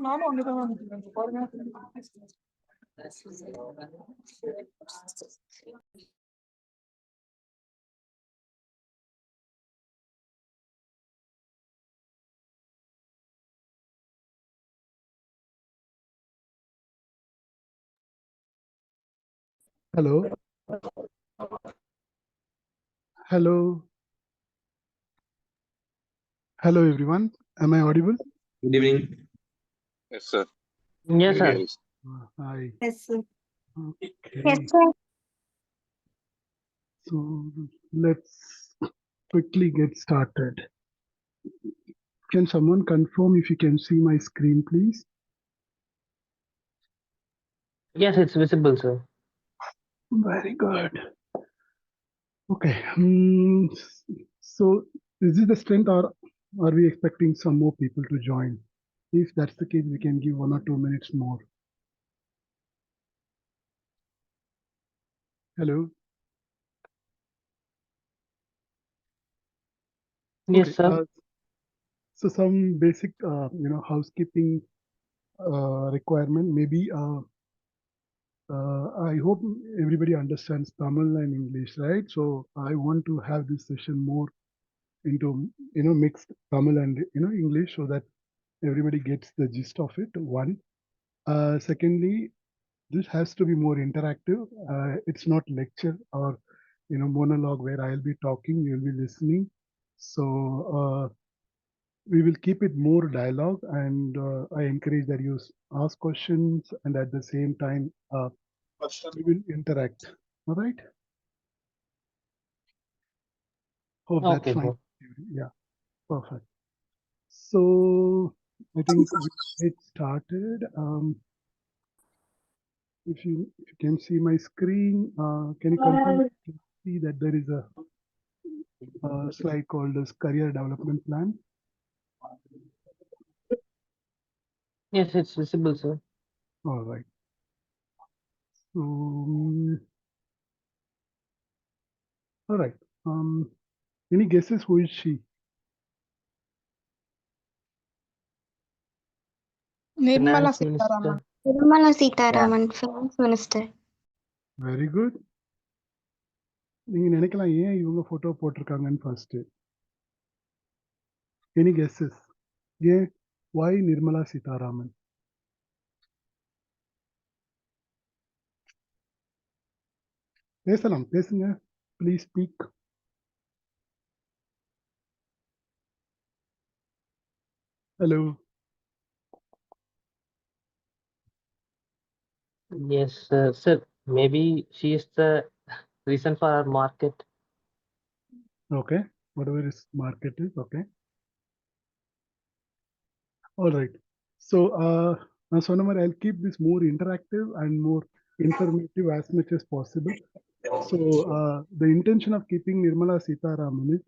நானும் அங்கதான் நிக்கிறேன். பாருங்க. Hello. Hello. Hello, everyone. Am I audible? Good evening. Yes, sir. Yes, sir. Yes. Hi. Yes, sir. Okay. Yes, sir. So let's quickly get started. Can someone confirm if you can see my screen, please? Yes, it's visible, sir. Very good. Okay. So is this the strength, or are we expecting some more people to join? If that's the case, we can give 1 or 2 minutes more. Hello. Yes, Okay, sir. so some basic, housekeeping requirement. Maybe I hope everybody understands Tamil and English, right? So I want to have this session more into mixed Tamil and English, so that everybody gets the gist of it. One. Secondly, this has to be more interactive. It's not lecture or monologue where I'll be talking, you'll be listening. So we will keep it more dialogue, and I encourage that you ask questions, and at the same time we will interact. All right. Hope that's Okay, fine. sir. Yeah, perfect. So I think we get started. If you can see my screen, can you confirm see that there is a slide called as career development plan? Yes, it's visible, sir. All right. So all right. Any guesses who is she? Nirmala Finance Minister. Sitharaman. Nirmala Sitharaman, Finance Minister. Very good. நீங்க நினைக்கலாம் ஏன் இவங்க photo போட்டிருக்காங்கன்னு first. Any guesses? ஏன் why Nirmala Sitharaman? பேசலாம், பேசுங்க. Please speak. Hello. Yes, sir. Maybe she is the reason for our market. Okay, whatever is market is okay. All right. So நான் சொன்ன மாதிரி I'll keep this more interactive and more informative as much as possible. So the intention of keeping Nirmala Sitharaman is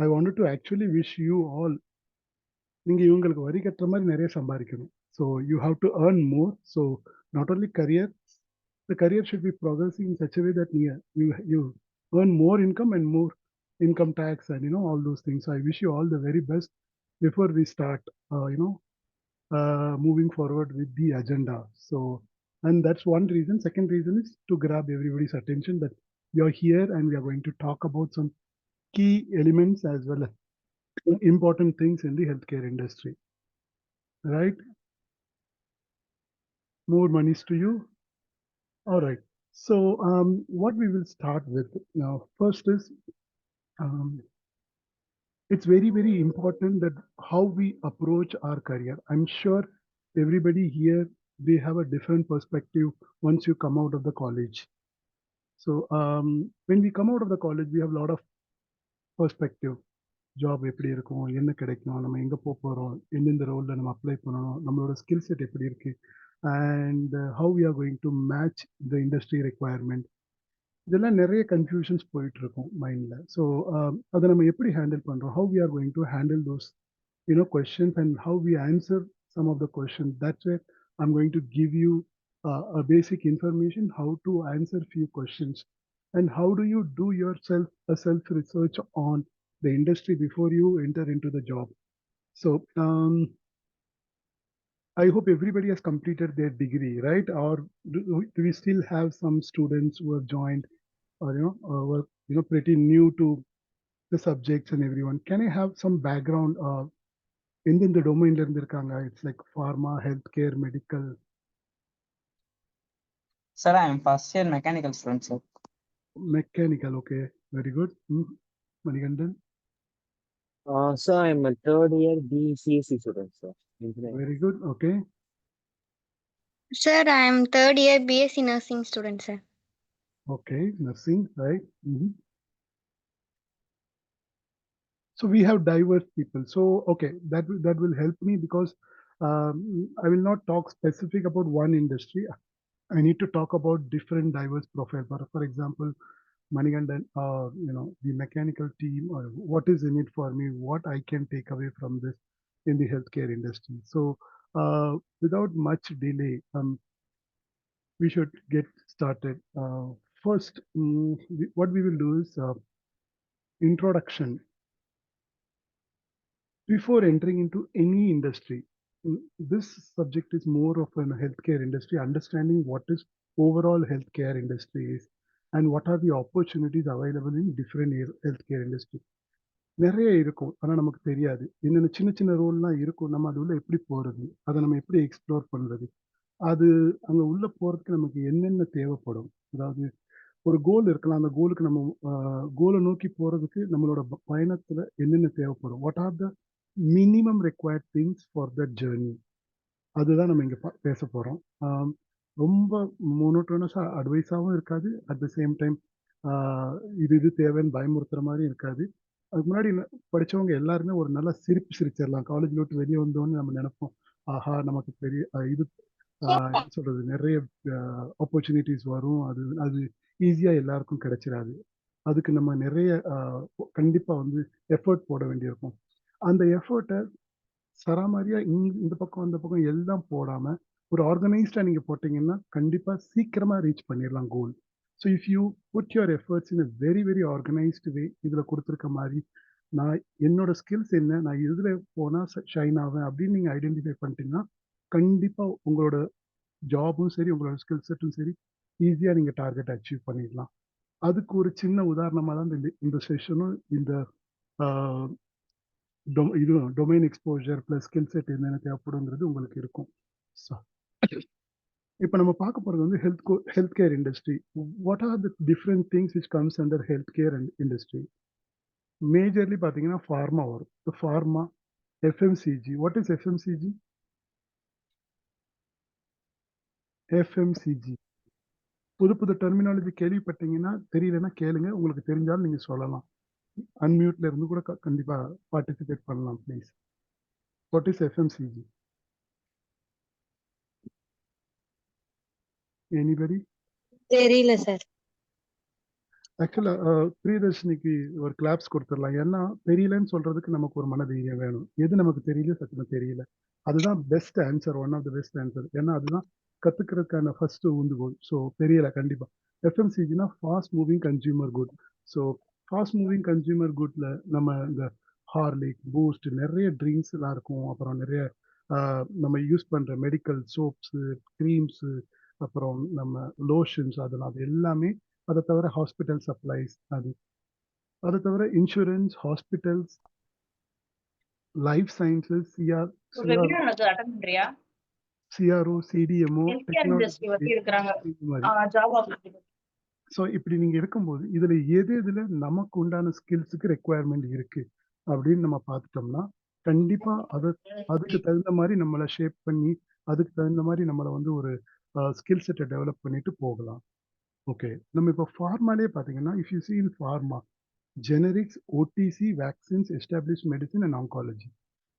I wanted to actually wish you all நீங்க இவங்களுக்கு வரி கட்டுற மாதிரி நிறைய சம்பாதிக்கணும். So you have to earn more. So not only career, the career should be progressing in such a way that you earn more income and more income tax and all those things. So I wish you all the very best before we start moving forward with the agenda. So, and that's one reason. Second reason is to grab everybody's attention that you're here and we are going to talk about some key elements as well as important things in the healthcare industry. Right? More monies to you. All right. So what we will start with now first is it's very, very important that how we approach our career. I'm sure everybody here, they have a different perspective once you come out of the college. So when we come out of the college, we have a lot of perspective. Job எப்படி இருக்கும், என்ன கிடைக்கும், நம்ம எங்கே போக போகிறோம், எந்தெந்த ரோலில் நம்ம அப்ளை பண்ணணும், நம்மளோட ஸ்கில் செட் எப்படி இருக்கு, and how we are going to match the industry requirement. இதெல்லாம் நிறைய கன்ஃபியூஷன்ஸ் போயிட்டு இருக்கும் மைண்டில். ஸோ அதை நம்ம எப்படி ஹேண்டில் பண்ணுறோம், how we are going to handle those questions and how we answer some of the questions. That's where I'm going to give you a basic information how to answer few questions and how do you do yourself a self research on the industry before you enter into the job. So I hope everybody has completed their degree, right? Or do we still have some students who have joined, or were pretty new to the subjects and everyone? Can I have some background? இந்த டொமைன்ல இருந்திருக்காங்க? It's like pharma, healthcare, medical. Sir, I am first year mechanical student, sir. Mechanical, okay, very good. Manikandan, Sir, I'm a third year BCSC student, sir. Engineering. very good, okay. Sir, I am third year BSc nursing student, sir. Okay, nursing, right? So we have diverse people. So okay, that will help me because I will not talk specific about one industry. I need to talk about different diverse profile. For example, Manikandan, the mechanical team, or what is in it for me, what I can take away from this in the healthcare industry. So without much delay, we should get started. First, what we will do is introduction. Before entering into any industry, this subject is more of a healthcare industry, understanding what is overall healthcare industry is and what are the opportunities available in different healthcare industry. நிறைய இருக்கும், ஆனா நமக்கு தெரியாது. என்னென்ன சின்ன சின்ன ரோல்லாம் இருக்கும், நம்ம அது உள்ள எப்படி போறது, அதை நம்ம எப்படி எக்ஸ்ப்ளோர் பண்றது, அது அங்க உள்ள போறதுக்கு நமக்கு என்னென்ன தேவைப்படும். அதாவது ஒரு கோல் இருக்கலாம், அந்த கோலுக்கு நம்ம கோலை நோக்கி போறதுக்கு நம்மளோட பயணத்துல என்னென்ன தேவைப்படும், what are the minimum required things for that journey, அதுதான் நம்ம இங்க பேச போறோம். ரொம்ப மோனோட்டோனஸா அட்வைஸாகவும் இருக்காது, அட் த சேம் டைம் இது தேவைன்னு பயமுறுத்துற மாதிரி இருக்காது. அதுக்கு முன்னாடி படிச்சவங்க எல்லாருமே ஒரு நல்ல சிரிப்பு சிரிச்சிடலாம். காலேஜ்ல விட்டு வெளியே வந்தோன்னு நம்ம நினைப்போம், ஆஹா நமக்கு பெரிய இது என்ன சொல்றது, நிறைய ஆப்பர்ச்சுனிட்டிஸ் வரும், அது ஈஸியா எல்லாருக்கும் கிடைச்சிடாது. அதுக்கு நம்ம நிறைய கண்டிப்பா எஃபர்ட் போட வேண்டியிருக்கும். அந்த எஃபர்ட்டை சராமாரியா இந்த பக்கம் அந்த பக்கம் எல்லாம் போடாம ஒரு ஆர்கனைஸ்டா நீங்க போட்டீங்கன்னா கண்டிப்பா சீக்கிரமா ரீச் பண்ணிடலாம் goal. So if you put your efforts in a very very organised way, இதுல கொடுத்துருக்க மாதிரி நான் என்னோட ஸ்கில்ஸ் என்ன, நான் இதுல போனா ஷைன் ஆவேன் அப்படின்னு நீங்க ஐடென்டிஃபை பண்ணிட்டீங்கன்னா கண்டிப்பா உங்களோட ஜாபும் சரி, உங்களோட ஸ்கில் செட்டும் சரி, ஈஸியா நீங்க டார்கெட் அச்சீவ் பண்ணிடலாம். அதுக்கு ஒரு சின்ன உதாரணமா தான் இந்த செஷனும் இந்த domain exposure plus skill set என்னென்ன தேவைப்படுங்கிறது உங்களுக்கு இருக்கும். இப்போ நம்ம பார்க்க போறது health care industry. What are the different things which comes under health care industry? Majorly பார்த்தீங்கன்னா ஃபார்மா வரும். Pharma, FMCG. What is FMCG? FMCG புது டெர்மினாலஜி கேள்விப்பட்டீங்கன்னா, தெரியலன்னா கேளுங்க, உங்களுக்கு தெரிஞ்சாலும் நீங்க சொல்லலாம். அன்மியூட்ல இருந்து கூட கண்டிப்பா பார்ட்டிசிபேட் பண்ணலாம் please. What is FMCG? Anybody? தெரியல சார். ஆக்சுவலா பிரியதர்ஷினிக்கு ஒரு கிளாப்ஸ் கொடுத்துடலாம். ஏன்னா தெரியலன்னு சொல்றதுக்கு நமக்கு ஒரு மனதைரியம் வேணும். எது நமக்கு தெரியல, சத்தியமா தெரியல, அதுதான் best answer, one of the best answer. ஏன்னா அதுதான் கத்துக்கிறதுக்கான ஃபர்ஸ்ட் ஊந்துகோல். ஸோ தெரியல கண்டிப்பா. எஃப்எம்சிஜினா fast moving consumer good. So fast moving consumer குட்ல நம்ம இந்த ஹார்லிக், பூஸ்ட், நிறைய ட்ரிங்க்ஸ் எல்லாம் இருக்கும். அப்புறம் நிறைய நம்ம யூஸ் பண்ற மெடிக்கல் சோப்ஸு, க்ரீம்ஸு, அப்புறம் நம்ம லோஷன்ஸ், அதெல்லாம் அது எல்லாமே. அதை தவிர ஹாஸ்பிட்டல் சப்ளைஸ், அதை தவிர insurance, hospitals, life sciences, CRO, CDMO, so இப்படி நீங்க இருக்கும்போது இதுல எதுல நமக்கு உண்டான ஸ்கில்ஸுக்கு ரெக்குவயர்மெண்ட் இருக்கு அப்படின்னு நம்ம பார்த்துட்டோம்னா கண்டிப்பா அதுக்கு தகுந்த மாதிரி நம்மளை ஷேப் பண்ணி, அதுக்கு தகுந்த மாதிரி நம்மளை ஒரு ஸ்கில் செட்டை டெவலப் பண்ணிட்டு போகலாம். ஓகே, நம்ம இப்போ ஃபார்மாலே பார்த்தீங்கன்னா, if you see in pharma, generics, OTC, vaccines, establish medicine and oncology.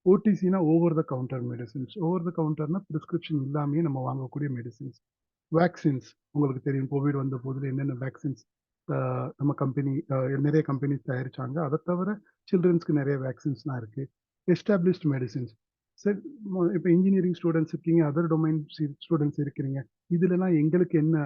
ஓடிசினா over the counter medicines. Over the கவுண்டர்னா ப்ரிஸ்கிரிப்ஷன் இல்லாமே நம்ம வாங்கக்கூடிய மெடிசின்ஸ். வேக்சின்ஸ் உங்களுக்கு தெரியும், கோவிட் வந்த போதில் என்னென்ன வேக்சின்ஸ் நம்ம கம்பெனி நிறைய கம்பெனிஸ் தயாரிச்சாங்க. அதை தவிர சில்ட்ரன்ஸ்க்கு நிறைய வேக்சின்ஸ்லாம் இருக்கு. Established medicines. சரி, இப்போ இன்ஜினியரிங் ஸ்டூடெண்ட்ஸ் இருக்கீங்க, அதர் டொமைன் ஸ்டூடெண்ட்ஸ் இருக்கிறீங்க, இதுலலாம் எங்களுக்கு என்ன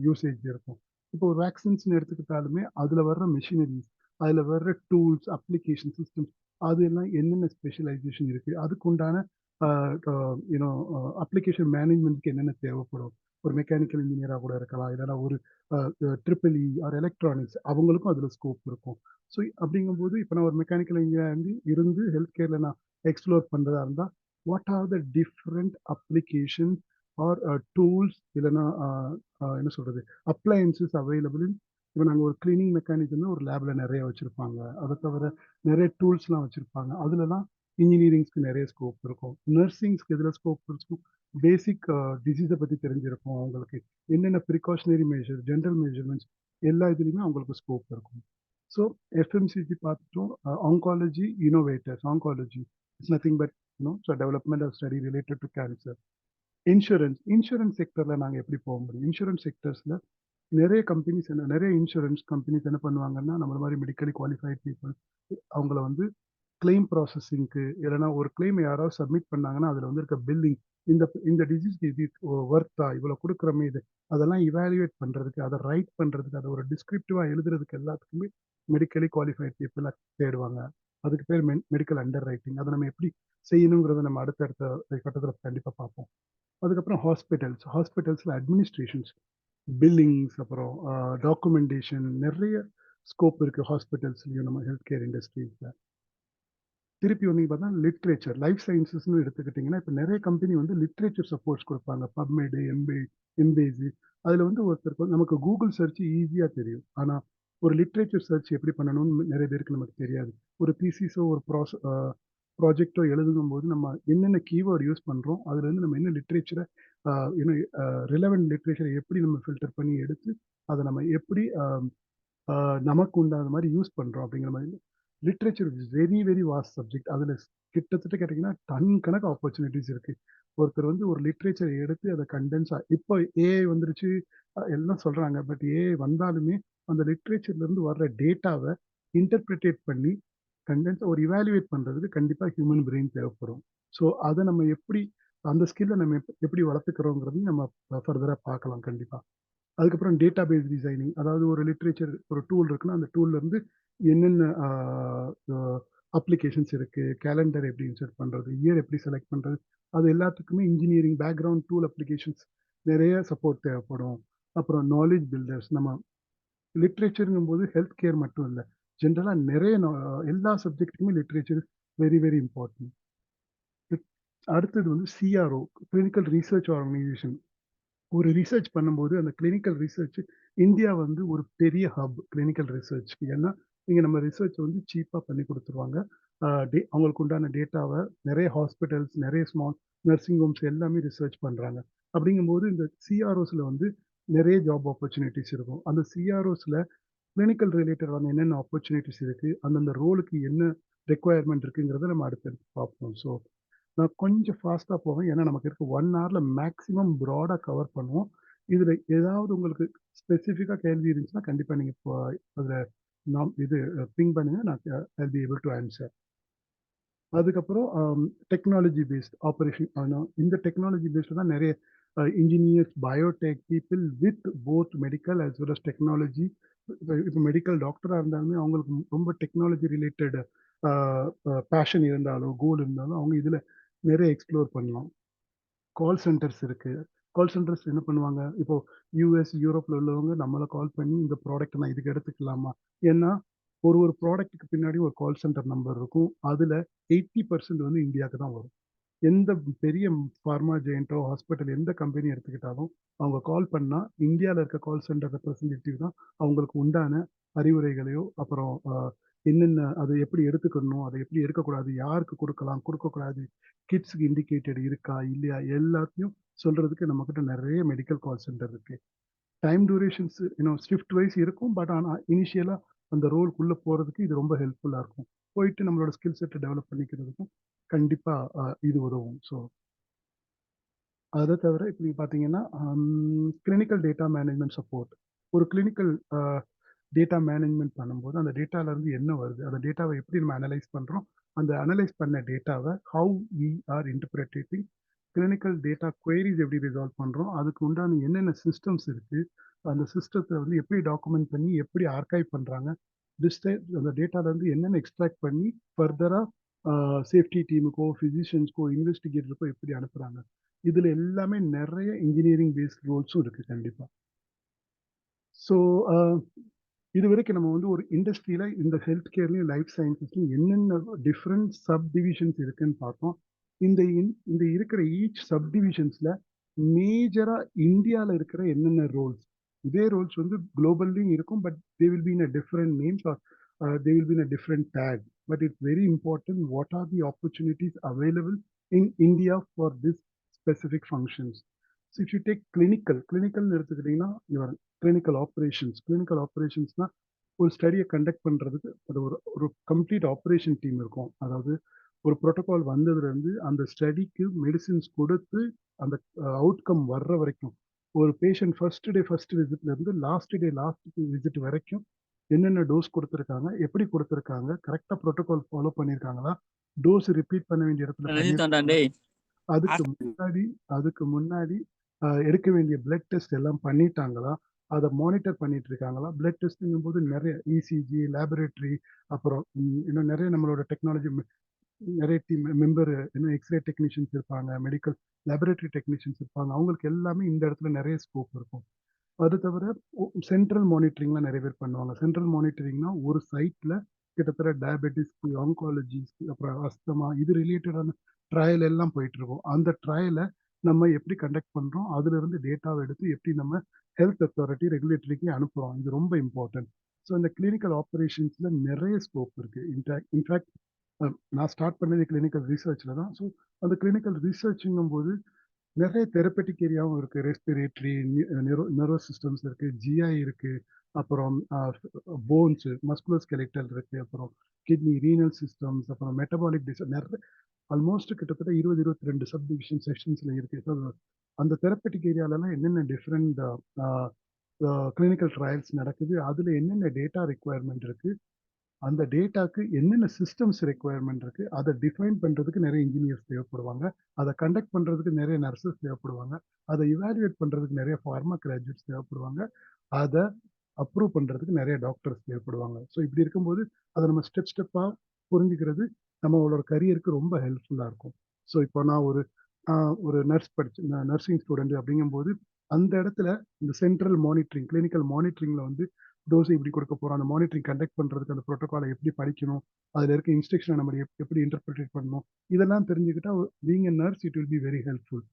யூசேஜ் இருக்கும்? இப்போ ஒரு வேக்சின்ஸ்னு எடுத்துக்கிட்டாலுமே அதில் வர்ற மிஷினரிஸ், அதில் வர்ற டூல்ஸ், அப்ளிகேஷன் சிஸ்டம்ஸ் அது எல்லாம் என்னென்ன ஸ்பெஷலைசேஷன் இருக்கு, அதுக்கு உண்டான யூனோ அப்ளிகேஷன் மேனேஜ்மெண்ட்க்கு என்னென்ன தேவைப்படும். ஒரு மெக்கானிக்கல் இன்ஜினியரா கூட இருக்கலாம், இல்லைன்னா ஒரு ட்ரிபிள் இ ஆர் எலக்ட்ரானிக்ஸ் அவங்களுக்கும் அதில் ஸ்கோப் இருக்கும். ஸோ அப்படிங்கும்போது இப்போ நான் ஒரு மெக்கானிக்கல் இன்ஜினியர் இருந்து ஹெல்த் கேரில் நான் எக்ஸ்ப்ளோர் பண்ணுறதா இருந்தால், what are the different application or tools, இல்லைன்னா என்ன சொல்கிறது, அப்ளையன்சஸ் அவைலபிள் இன். இப்போ நாங்கள் ஒரு கிளீனிங் மெக்கானிக்னா ஒரு லேபில் நிறைய வச்சுருப்பாங்க. அதை தவிர நிறைய டூல்ஸ்லாம் வச்சுருப்பாங்க. அதுலலாம் இன்ஜினியரிங்ஸ்க்கு நிறைய ஸ்கோப் இருக்கும். நர்சிங்ஸ்க்கு எதில் ஸ்கோப் இருக்கும், பேசிக் டிசீஸை பற்றி தெரிஞ்சிருக்கும் அவங்களுக்கு. என்னென்ன ப்ரிகாஷனரி மெஷர், ஜென்ரல் மெஷர்மெண்ட்ஸ் எல்லா இதுலேயுமே அவங்களுக்கு ஸ்கோப் இருக்கும். ஸோ எஃப்எம்சிஜி பார்த்துட்டோம். Oncology innovators, oncology it's nothing but so development of study related to cancer. Insurance செக்டரில் நாங்கள் எப்படி போக முடியும்? இன்சூரன்ஸ் செக்டர்ஸில் நிறைய கம்பெனிஸ் நிறைய இன்சூரன்ஸ் கம்பெனிஸ் என்ன பண்ணுவாங்கன்னா, நம்மள மாதிரி மெடிக்கலி குவாலிஃபைட் பீப்புள் அவங்கள வந்து கிளைம் ப்ராசஸிங்க்கு, இல்லைன்னா ஒரு கிளைம் யாராவது சப்மிட் பண்ணாங்கன்னா அதில் வந்து இருக்க பில்லிங், இந்த இந்த டிசீஸ்க்கு இது ஒர்த்தா, இவ்வளோ கொடுக்குறமே இது, அதெல்லாம் இவாலுவேட் பண்ணுறதுக்கு, அதை ரைட் பண்ணுறதுக்கு, அதை ஒரு டிஸ்கிரிப்டிவாக எழுதுறதுக்கு எல்லாத்துக்குமே மெடிக்கலி குவாலிஃபைட் பீப்புளாக தேடுவாங்க. அதுக்கு பேர் மெடிக்கல் அண்டர் ரைட்டிங். அதை நம்ம எப்படி செய்யணுங்கிறத நம்ம அடுத்தடுத்த கட்டத்தில் கண்டிப்பாக பார்ப்போம். அதுக்கப்புறம் ஹாஸ்பிட்டல்ஸில் அட்மினிஸ்ட்ரேஷன்ஸ், பில்லிங்ஸ், அப்புறம் டாக்குமெண்டேஷன், நிறைய ஸ்கோப் இருக்குது ஹாஸ்பிட்டல்ஸ்லையும் நம்ம ஹெல்த் கேர் இண்டஸ்ட்ரீஸில். திருப்பி வந்து பார்த்தா லிட்ரேச்சர், லைஃப் சயின்சஸ்னு எடுத்துக்கிட்டிங்கன்னா, இப்போ நிறைய கம்பெனி வந்து லிட்ரேச்சர் சப்போர்ட்ஸ் கொடுப்பாங்க. பப்மெடு, எம்பேசி. அதில் வந்து ஒருத்தருக்கு வந்து நமக்கு கூகுள் சர்ச் ஈஸியாக தெரியும். ஆனால் ஒரு லிட்ரேச்சர் சர்ச் எப்படி பண்ணணும்னு நிறைய பேருக்கு நமக்கு தெரியாது. ஒரு தீசிஸோ ஒரு ப்ராஜெக்டோ எழுதும் போது நம்ம என்னென்ன கீவேர்டு யூஸ் பண்ணுறோம், அதுலேருந்து நம்ம என்ன லிட்ரேச்சரை இன்னும் ரிலவெண்ட் லிட்ரேச்சரை எப்படி நம்ம ஃபில்டர் பண்ணி எடுத்து அதை நம்ம எப்படி நமக்கு உண்டான மாதிரி யூஸ் பண்ணுறோம் அப்படிங்கிற மாதிரி. Literature is very very vast subject. அதில் கிட்டத்தட்ட கேட்டிங்கன்னா டன் கணக்கு ஆப்பர்ச்சுனிட்டிஸ் இருக்குது. ஒருத்தர் வந்து ஒரு லிட்ரேச்சரை எடுத்து அதை கண்டென்ஸாக, இப்போ ஏஐ வந்துருச்சு எல்லாம் சொல்கிறாங்க, பட் ஏஐ வந்தாலுமே அந்த லிட்ரேச்சர்லேருந்து வர்ற டேட்டாவை இன்டர்பிரிட்டேட் பண்ணி கண்டென்ஸாக ஒரு இவாலுவேட் பண்ணுறதுக்கு கண்டிப்பாக ஹியூமன் பிரெயின் தேவைப்படும். ஸோ அதை நம்ம எப்படி, அந்த ஸ்கில்லை நம்ம எப்படி வளர்த்துக்கிறோங்கிறதையும் நம்ம ஃபர்தராக பார்க்கலாம் கண்டிப்பாக. அதுக்கப்புறம் டேட்டா பேஸ் டிசைனிங், அதாவது ஒரு லிட்ரேச்சர் ஒரு டூல் இருக்குன்னா அந்த டூல்லேருந்து என்னென்ன அப்ளிகேஷன்ஸ் இருக்குது, கேலண்டர் எப்படி இன்சர்ட் பண்ணுறது, இயர் எப்படி செலக்ட் பண்ணுறது, அது எல்லாத்துக்குமே இன்ஜினியரிங் பேக்ரவுண்ட் டூல் அப்ளிகேஷன்ஸ் நிறைய சப்போர்ட் தேவைப்படும். அப்புறம் நாலேஜ் பில்டர்ஸ், நம்ம லிட்ரேச்சருங்கும் போது ஹெல்த் கேர் மட்டும் இல்லை, ஜென்ரலாக நிறைய எல்லா சப்ஜெக்ட்டுக்குமே லிட்ரேச்சர் வெரி வெரி இம்பார்ட்டன்ட். அடுத்தது வந்து சிஆர்ஓ, கிளினிக்கல் ரிசர்ச் ஆர்கனைசேஷன். ஒரு ரிசர்ச் பண்ணும்போது அந்த கிளினிக்கல் ரிசர்ச், இந்தியா வந்து ஒரு பெரிய ஹப் கிளினிக்கல் ரிசர்ச்க்கு. ஏன்னா இங்கே நம்ம ரிசர்ச் வந்து சீப்பாக பண்ணி கொடுத்துருவாங்க. அவங்களுக்கு உண்டான டேட்டாவை நிறைய ஹாஸ்பிட்டல்ஸ், நிறைய ஸ்மால் நர்சிங் ஹோம்ஸ் எல்லாமே ரிசர்ச் பண்ணுறாங்க. அப்படிங்கும்போது இந்த சிஆர்ஓஸில் வந்து நிறைய ஜாப் ஆப்பர்ச்சுனிட்டிஸ் இருக்கும். அந்த சிஆர்ஓஸில் கிளினிக்கல் ரிலேட்டடான என்னென்ன ஆப்பர்ச்சுனிட்டிஸ் இருக்குது, அந்தந்த ரோலுக்கு என்ன ரெக்குவயர்மெண்ட் இருக்குங்கிறத நம்ம அடுத்தடுத்து பார்ப்போம். ஸோ நான் கொஞ்சம் ஃபாஸ்ட்டாக போவேன், ஏன்னா நமக்கு இருக்க 1 ஹவரில் மேக்ஸிமம் ப்ராடாக கவர் பண்ணுவோம். இதில் ஏதாவது உங்களுக்கு ஸ்பெசிஃபிக்காக கேள்வி இருந்துச்சுன்னா கண்டிப்பாக நீங்கள் இப்போ அதில் நாம் பிங் பண்ணுங்க, நான் I be able to answer. அதுக்கப்புறம் டெக்னாலஜி பேஸ்ட் ஆப்ரேஷன். ஆனால் இந்த டெக்னாலஜி பேஸ்டு தான் நிறைய engineers, Biotech people with both medical as well as technology. இப்போ மெடிக்கல் டாக்டராக இருந்தாலுமே அவங்களுக்கு ரொம்ப டெக்னாலஜி ரிலேட்டட் பேஷன் இருந்தாலும், கோல் இருந்தாலும் அவங்க இதில் நிறைய எக்ஸ்ப்ளோர் பண்ணலாம். கால் சென்டர்ஸ் இருக்குது. கால் சென்டர்ஸ் என்ன பண்ணுவாங்க, இப்போ யூஎஸ், யூரோப்பில் உள்ளவங்க நம்மளை கால் பண்ணி இந்த ப்ராடக்ட் நான் இதுக்கு எடுத்துக்கலாமா, ஏன்னா ஒரு ப்ராடக்ட்டுக்கு பின்னாடி ஒரு கால் சென்டர் நம்பர் இருக்கும். அதில் 80% வந்து இந்தியாவுக்கு தான் வரும். எந்த பெரிய ஃபார்மா ஜெயண்டோ ஹாஸ்பிட்டல் எந்த கம்பெனி எடுத்துக்கிட்டாலும் அவங்க கால் பண்ணால் இந்தியாவில் இருக்க கால் சென்டர் ரெப்ரஸன்டேட்டிவ் தான் அவங்களுக்கு உண்டான அறிவுரைகளையோ, அப்புறம் என்னென்ன அதை எப்படி எடுத்துக்கணும், அதை எப்படி எடுக்கக்கூடாது, யாருக்கு கொடுக்கலாம் கொடுக்கக்கூடாது, கிட்ஸுக்கு இண்டிகேட்டட் இருக்கா இல்லையா, எல்லாத்தையும் சொல்கிறதுக்கு நம்மக்கிட்ட நிறைய மெடிக்கல் கால் சென்டர் இருக்குது. டைம் டியூரேஷன்ஸ் ஷிஃப்ட் வைஸ் இருக்கும், பட் ஆனால் இனிஷியலாக அந்த ரோலுக்குள்ளே போகிறதுக்கு இது ரொம்ப ஹெல்ப்ஃபுல்லாக இருக்கும். போயிட்டு நம்மளோட ஸ்கில் செட்டை டெவலப் பண்ணிக்கிறதுக்கும் கண்டிப்பாக இது உதவும். ஸோ அதை தவிர இப்போ நீங்கள் பார்த்தீங்கன்னா கிளினிக்கல் டேட்டா மேனேஜ்மெண்ட் சப்போர்ட். ஒரு கிளினிக்கல் டேட்டா மேனேஜ்மெண்ட் பண்ணும்போது அந்த டேட்டாலேருந்து என்ன வருது, அந்த டேட்டாவை எப்படி நம்ம அனலைஸ் பண்ணுறோம், அந்த அனலைஸ் பண்ண டேட்டாவை how we are interpreting, clinical data queries எப்படி ரிசால்வ் பண்ணுறோம், அதுக்கு உண்டான என்னென்ன சிஸ்டம்ஸ் இருக்குது, அந்த சிஸ்டத்தை வந்து எப்படி டாக்குமெண்ட் பண்ணி எப்படி ஆர்கைவ் பண்ணுறாங்க, அந்த டேட்டால இருந்து என்னென்ன எக்ஸ்ட்ராக்ட் பண்ணி ஃபர்தரா சேஃப்டி டீமுக்கோ ஃபிசிஷியன்ஸ்க்கோ இன்வெஸ்டிகேட்டருக்கோ எப்படி அனுப்புறாங்க. இதுல எல்லாமே நிறைய இன்ஜினியரிங் பேஸ்ட் ரோல்ஸும் இருக்கு கண்டிப்பா. ஸோ இது வரைக்கும் நம்ம வந்து ஒரு இண்டஸ்ட்ரியில இந்த ஹெல்த் கேர்லையும் லைஃப் சயின்சஸ்லையும் என்னென்ன டிஃப்ரெண்ட் சப் டிவிஷன்ஸ் இருக்குன்னு பார்த்தோம். இந்த இருக்கிற ஈச் சப் டிவிஷன்ஸ்ல மேஜரா இந்தியால இருக்கிற என்னென்ன ரோல்ஸ், இதே ரோல்ஸ் வந்து குளோபல்லையும் இருக்கும், but they will be in a different names or they will be in a different tag. But it's very important what are the opportunities available in India for this specific functions. So if you take கிளினிக்கல்னு எடுத்துக்கிட்டிங்கன்னா clinical ஆப்ரேஷன்ஸ்னா ஒரு ஸ்டடியை conduct பண்ணுறதுக்கு அது ஒரு complete operation team இருக்கும். அதாவது ஒரு protocol வந்ததுலேருந்து அந்த ஸ்டடிக்கு மெடிசின்ஸ் கொடுத்து அந்த அவுட்கம் வர்ற வரைக்கும் ஒரு பேஷண்ட் ஃபர்ஸ்ட் விசிட்லேருந்து லாஸ்ட் விசிட் வரைக்கும் என்னென்ன டோஸ் கொடுத்துருக்காங்க, எப்படி கொடுத்துருக்காங்க, கரெக்டாக ப்ரோட்டோகால் ஃபாலோ பண்ணியிருக்காங்களா, டோஸ் ரிப்பீட் பண்ண வேண்டிய இடத்துல அதுக்கு முன்னாடி எடுக்க வேண்டிய பிளட் டெஸ்ட் எல்லாம் பண்ணிட்டாங்களா, அதை மானிட்டர் பண்ணிட்டு இருக்காங்களா. பிளட் டெஸ்ட்ங்கும் போது நிறைய இசிஜி, லேபரேட்டரி, அப்புறம் இன்னும் நிறைய நம்மளோட டெக்னாலஜி நிறைய டீம் மெம்பர், இன்னும் எக்ஸ்ரே டெக்னீஷியன்ஸ் இருப்பாங்க, மெடிக்கல் லேபரேட்டரி டெக்னீஷியன்ஸ் இருப்பாங்க. அவங்களுக்கு எல்லாமே இந்த இடத்துல நிறைய ஸ்கோப் இருக்கும். அது தவிர சென்ட்ரல் மானிட்டரிங்லாம் நிறைய பேர் பண்ணுவாங்க. சென்ட்ரல் மானிட்டரிங்னா ஒரு சைட்ல கிட்டத்தட்ட டயபெட்டிஸ்க்கு, ஆங்காலஜிஸ்க்கு, அப்புறம் அஸ்தமா, இது ரிலேட்டடான ட்ரையல் எல்லாம் போயிட்டு இருக்கும். அந்த ட்ரையலை நம்ம எப்படி கண்டக்ட் பண்றோம், அதுல இருந்து டேட்டாவை எடுத்து எப்படி நம்ம ஹெல்த் அத்தாரிட்டி, ரெகுலேட்டரிக்கு அனுப்புறோம். இது ரொம்ப இம்பார்ட்டன்ட். ஸோ இந்த கிளினிக்கல் ஆப்ரேஷன்ஸ்ல நிறைய ஸ்கோப் இருக்கு. இன்ஃபேக்ட் நான் ஸ்டார்ட் பண்ணது கிளினிக்கல் ரிசர்ச்ல தான். ஸோ அந்த கிளினிக்கல் ரிசர்ச்ங்கும் போது நிறைய தெரப்பட்டிக் ஏரியாவும் இருக்கு. ரெஸ்பிரேட்டரி, நர்வஸ் சிஸ்டம்ஸ் இருக்கு, ஜிஐ இருக்கு, அப்புறம் போன்ஸ், மஸ்குலோஸ்கெலெட்டல் இருக்கு, அப்புறம் கிட்னி, ரீனல் சிஸ்டம்ஸ், அப்புறம் மெட்டபாலிக் நிறைய ஆல்மோஸ்ட் கிட்டத்தட்ட 22 சப் டிவிஷன் செக்ஷன்ஸ்ல இருக்கு. அந்த தெரப்பட்டிக் ஏரியாலலாம் என்னென்ன டிஃப்ரெண்ட் கிளினிக்கல் ட்ரையல்ஸ் நடக்குது, அதுல என்னென்ன டேட்டா ரெக்குவயர்மெண்ட் இருக்கு, அந்த டேட்டாக்கு என்னென்ன சிஸ்டம்ஸ் ரெக்குவயர்மெண்ட் இருக்கு, அதை டிஃபைன் பண்றதுக்கு நிறைய இன்ஜினியர்ஸ் தேவைப்படுவாங்க, அதை கண்டக்ட் பண்றதுக்கு நிறைய நர்சஸ் தேவைப்படுவாங்க, அதை இவாலுவேட் பண்றதுக்கு நிறைய ஃபார்மா கிராஜுவேட்ஸ் தேவைப்படுவாங்க, அதை அப்ரூவ் பண்றதுக்கு நிறைய டாக்டர்ஸ் தேவைப்படுவாங்க. ஸோ இப்படி இருக்கும்போது அதை நம்ம ஸ்டெப்பா புரிஞ்சுக்கிறது நம்மளோட கரியருக்கு ரொம்ப ஹெல்ப்ஃபுல்லா இருக்கும். ஸோ இப்போ நான் ஒரு நர்சிங் ஸ்டூடெண்ட் அப்படிங்கும்போது அந்த இடத்துல இந்த சென்ட்ரல் மானிட்டரிங், கிளினிக்கல் மானிட்டரிங்ல வந்து டோஸ் இப்படி கொடுக்க போறோம், அந்த மானிட்டரிங் கண்டக்ட் பண்றதுக்கு அந்த ப்ரோட்டோகாலை எப்படி படிக்கணும், அதுல இருக்க இன்ஸ்ட்ரக்ஷனை நம்ம எப்படி இன்டர்பிரேட் பண்ணணும், இதெல்லாம் தெரிஞ்சுக்கிட்டா being a nurse it will be very helpful.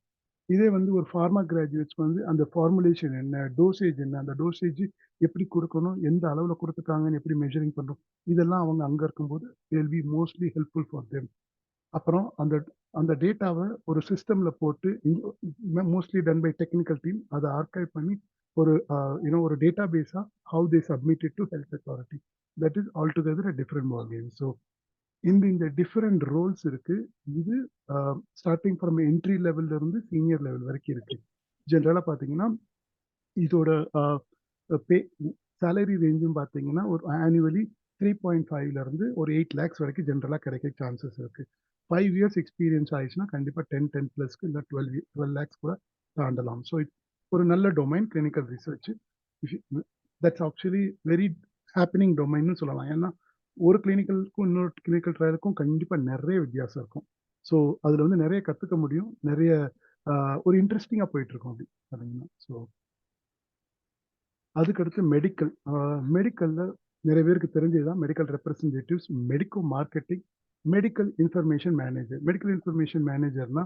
இதே வந்து ஒரு ஃபார்மா கிராஜுவேட்ஸ் வந்து அந்த ஃபார்முலேஷன் என்ன, டோசேஜ் என்ன, அந்த டோசேஜ் எப்படி கொடுக்கணும், எந்த அளவில் கொடுத்துருக்காங்கன்னு எப்படி மெஷரிங் பண்ணுறோம், இதெல்லாம் அவங்க அங்கே இருக்கும்போது they will be mostly helpful for them. அப்புறம் அந்த டேட்டாவை ஒரு சிஸ்டம்ல போட்டு mostly done by technical team அதை ஆர்கைவ் பண்ணி ஒரு டேட்டா பேஸா how they submitted to health authority. That is all together a different ballgame. So இந்த டிஃப்ரெண்ட் ரோல்ஸ் இருக்கு. இது ஸ்டார்டிங் ஃப்ரம் என்ட்ரி லெவல்ல இருந்து சீனியர் லெவல் வரைக்கும் இருக்கு. ஜென்ரலா பாத்தீங்கன்னா இதோட சேலரி ரேஞ்சும் பார்த்தீங்கன்னா ஒரு ஆனுவலி 3.5ல இருந்து ஒரு 8 lakhs வரைக்கும் ஜென்ரலா கிடைக்க சான்சஸ் இருக்கு. 5 years எக்ஸ்பீரியன்ஸ் ஆயிடுச்சுன்னா கண்டிப்பா 10+ இல்லை 12 lakhs கூட தாண்டலாம். ஸோ ஒரு நல்ல domain clinical research. That's actually very happening டொமைன்னு சொல்லலாம். ஏன்னா ஒரு கிளினிக்கலுக்கும் இன்னொரு கிளினிக்கல் ட்ரையலுக்கும் கண்டிப்பா நிறைய வித்தியாசம் இருக்கும். ஸோ அதுல வந்து நிறைய கத்துக்க முடியும், நிறைய ஒரு இன்ட்ரெஸ்டிங்கா போயிட்டு இருக்கும் அப்படி பார்த்தீங்கன்னா. ஸோ அதுக்கடுத்து மெடிக்கல்ல நிறைய பேருக்கு தெரிஞ்சதுதான் medical representatives, medico marketing, medical information manager. Medical information மேனேஜர்னா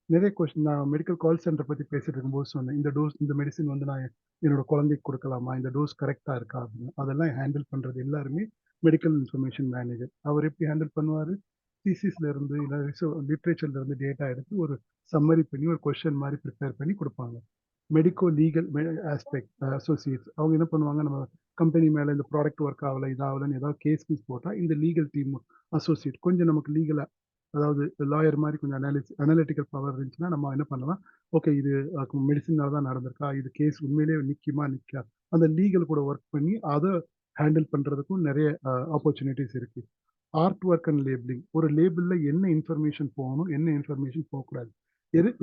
நிறைய கொஸ்டின், நான் மெடிக்கல் கால் சென்டர் பத்தி பேசிட்டு இருக்கும்போது சொன்னேன், இந்த டோஸ், இந்த மெடிசின் வந்து நான் என்னோட குழந்தைக்கு கொடுக்கலாமா, இந்த டோஸ் கரெக்டா இருக்கா அப்படின்னு. அதெல்லாம் ஹேண்டில் பண்றது எல்லாருமே மெடிக்கல் இன்ஃபர்மேஷன் மேனேஜர். அவர் எப்படி ஹேண்டில் பண்ணுவாரு, திசிஸ்ல இருந்து இல்லை லிட்ரேச்சர்ல இருந்து டேட்டா எடுத்து ஒரு சம்மரி பண்ணி ஒரு கொஸ்டின் மாதிரி ப்ரிப்பேர் பண்ணி கொடுப்பாங்க. மெடிக்கோ லீகல் ஆஸ்பெக்ட் அசோசியேட்ஸ் அவங்க என்ன பண்ணுவாங்க, நம்ம கம்பெனி மேலே இந்த ப்ராடக்ட் ஒர்க் ஆகலை, இதாகலன்னு ஏதாவது கேஸ் போட்டால் இந்த லீகல் டீம் அசோசியேட் கொஞ்சம் நமக்கு லீகலாக, அதாவது லாயர் மாதிரி கொஞ்சம் அனாலிட்டிக்கல் பவர் இருந்துச்சுன்னா நம்ம என்ன பண்ணலாம், ஓகே இது மெடிசினால தான் நடந்திருக்கா, இது கேஸ் உண்மையிலேயே நிற்கா, அந்த லீகல் கூட ஒர்க் பண்ணி அதை ஹேண்டில் பண்ணுறதுக்கும் நிறைய ஆப்பர்ச்சுனிட்டிஸ் இருக்குது. ஆர்ட் ஒர்க் அண்ட் லேபிளிங், ஒரு லேபிளில் என்ன இன்ஃபர்மேஷன் போகணும், என்ன இன்ஃபர்மேஷன் போகக்கூடாது,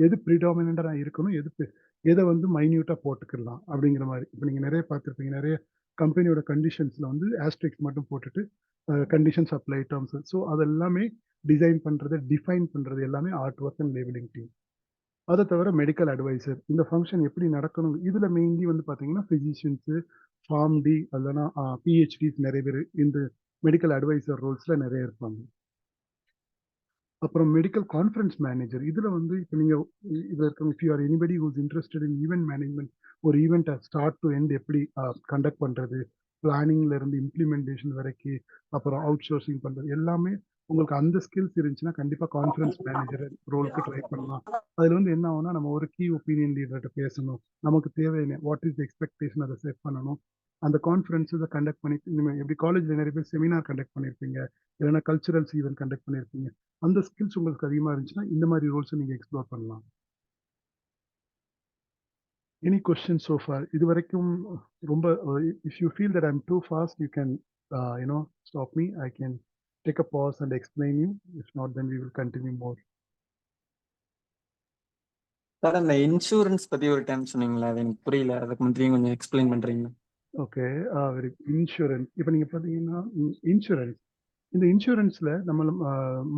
எது ப்ரிடாமினண்டாக இருக்கணும், எதை வந்து மைன்யூட்டாக போட்டுக்கலாம் அப்படிங்கிற மாதிரி. இப்போ நீங்கள் நிறைய பார்த்துருப்பீங்க, நிறைய கம்பெனியோட கண்டிஷன்ஸ்ல வந்து ஆஸ்ட்ரிக்ஸ் மட்டும் போட்டுட்டு கண்டிஷன்ஸ் அப்ளை டேர்ம்ஸ். ஸோ அதெல்லாமே டிசைன் பண்றது, டிஃபைன் பண்றது எல்லாமே art work and labelling team. அதை தவிர மெடிக்கல் அட்வைசர், இந்த ஃபங்க்ஷன் எப்படி நடக்கணும், இதுல மெயின்லி வந்து பாத்தீங்கன்னா பிசிஷியன்ஸு, ஃபார்ம் டி இல்லைன்னா பிஹெச்டிஸ் நிறைய பேர் இந்த மெடிக்கல் அட்வைசர் ரோல்ஸ்ல நிறைய இருப்பாங்க. அப்புறம் மெடிக்கல் கான்ஃபரன்ஸ் மேனேஜர், இதுல வந்து இப்போ நீங்க இதுல இருக்கவங்க, if you R anybody whose interested in event management, ஒரு ஈவெண்ட்டை ஸ்டார்ட் டு எண்ட் எப்படி கண்டக்ட் பண்றது, பிளானிங்ல இருந்து இம்ப்ளிமெண்டேஷன் வரைக்கும், அப்புறம் அவுட் சோர்சிங் பண்றது எல்லாமே உங்களுக்கு அந்த ஸ்கில்ஸ் இருந்துச்சுன்னா கண்டிப்பா கான்ஃபரன்ஸ் மேனேஜர் ரோலுக்கு ட்ரை பண்ணலாம். அதுல வந்து என்ன ஆகும்னா, நம்ம ஒரு கீ ஒப்பீனியன் லீடர்கிட்ட பேசணும், நமக்கு தேவையான வாட் இஸ் எக்ஸ்பெக்டேஷன் அதை செட் பண்ணணும். அந்த கான்ஃபரன்ஸை கண்டக்ட் பண்ணி நீங்கள் எப்படி காலேஜ்ல நிறைய பேர் செமினார் கண்டக்ட் பண்ணியிருப்பீங்க, இல்லைன்னா கல்ச்சுரல்ஸ் ஈவெண்ட் கண்டக்ட் பண்ணியிருப்பீங்க. அந்த ஸ்கில்ஸ் உங்களுக்கு அதிகமா இருந்துச்சுன்னா இந்த மாதிரி ரோல்ஸை நீங்க எக்ஸ்ப்ளோர் பண்ணலாம். Any question so far? இது வரைக்கும் ரொம்ப if you feel that I'm too fast, you can stop me. I can take a pause and explain you. If not, then we will continue more. Sir அந்த insurance பத்தி ஒரு time சொன்னீங்களா, அது எனக்கு புரியல, அதுக்கு முன்னாடி கொஞ்சம் எக்ஸ்பிளைன் பண்றீங்களா? Okay, very insurance. இப்போ நீங்க பார்த்தீங்கன்னா இன்சூரன்ஸ், இந்த இன்சூரன்ஸ்ல நம்ம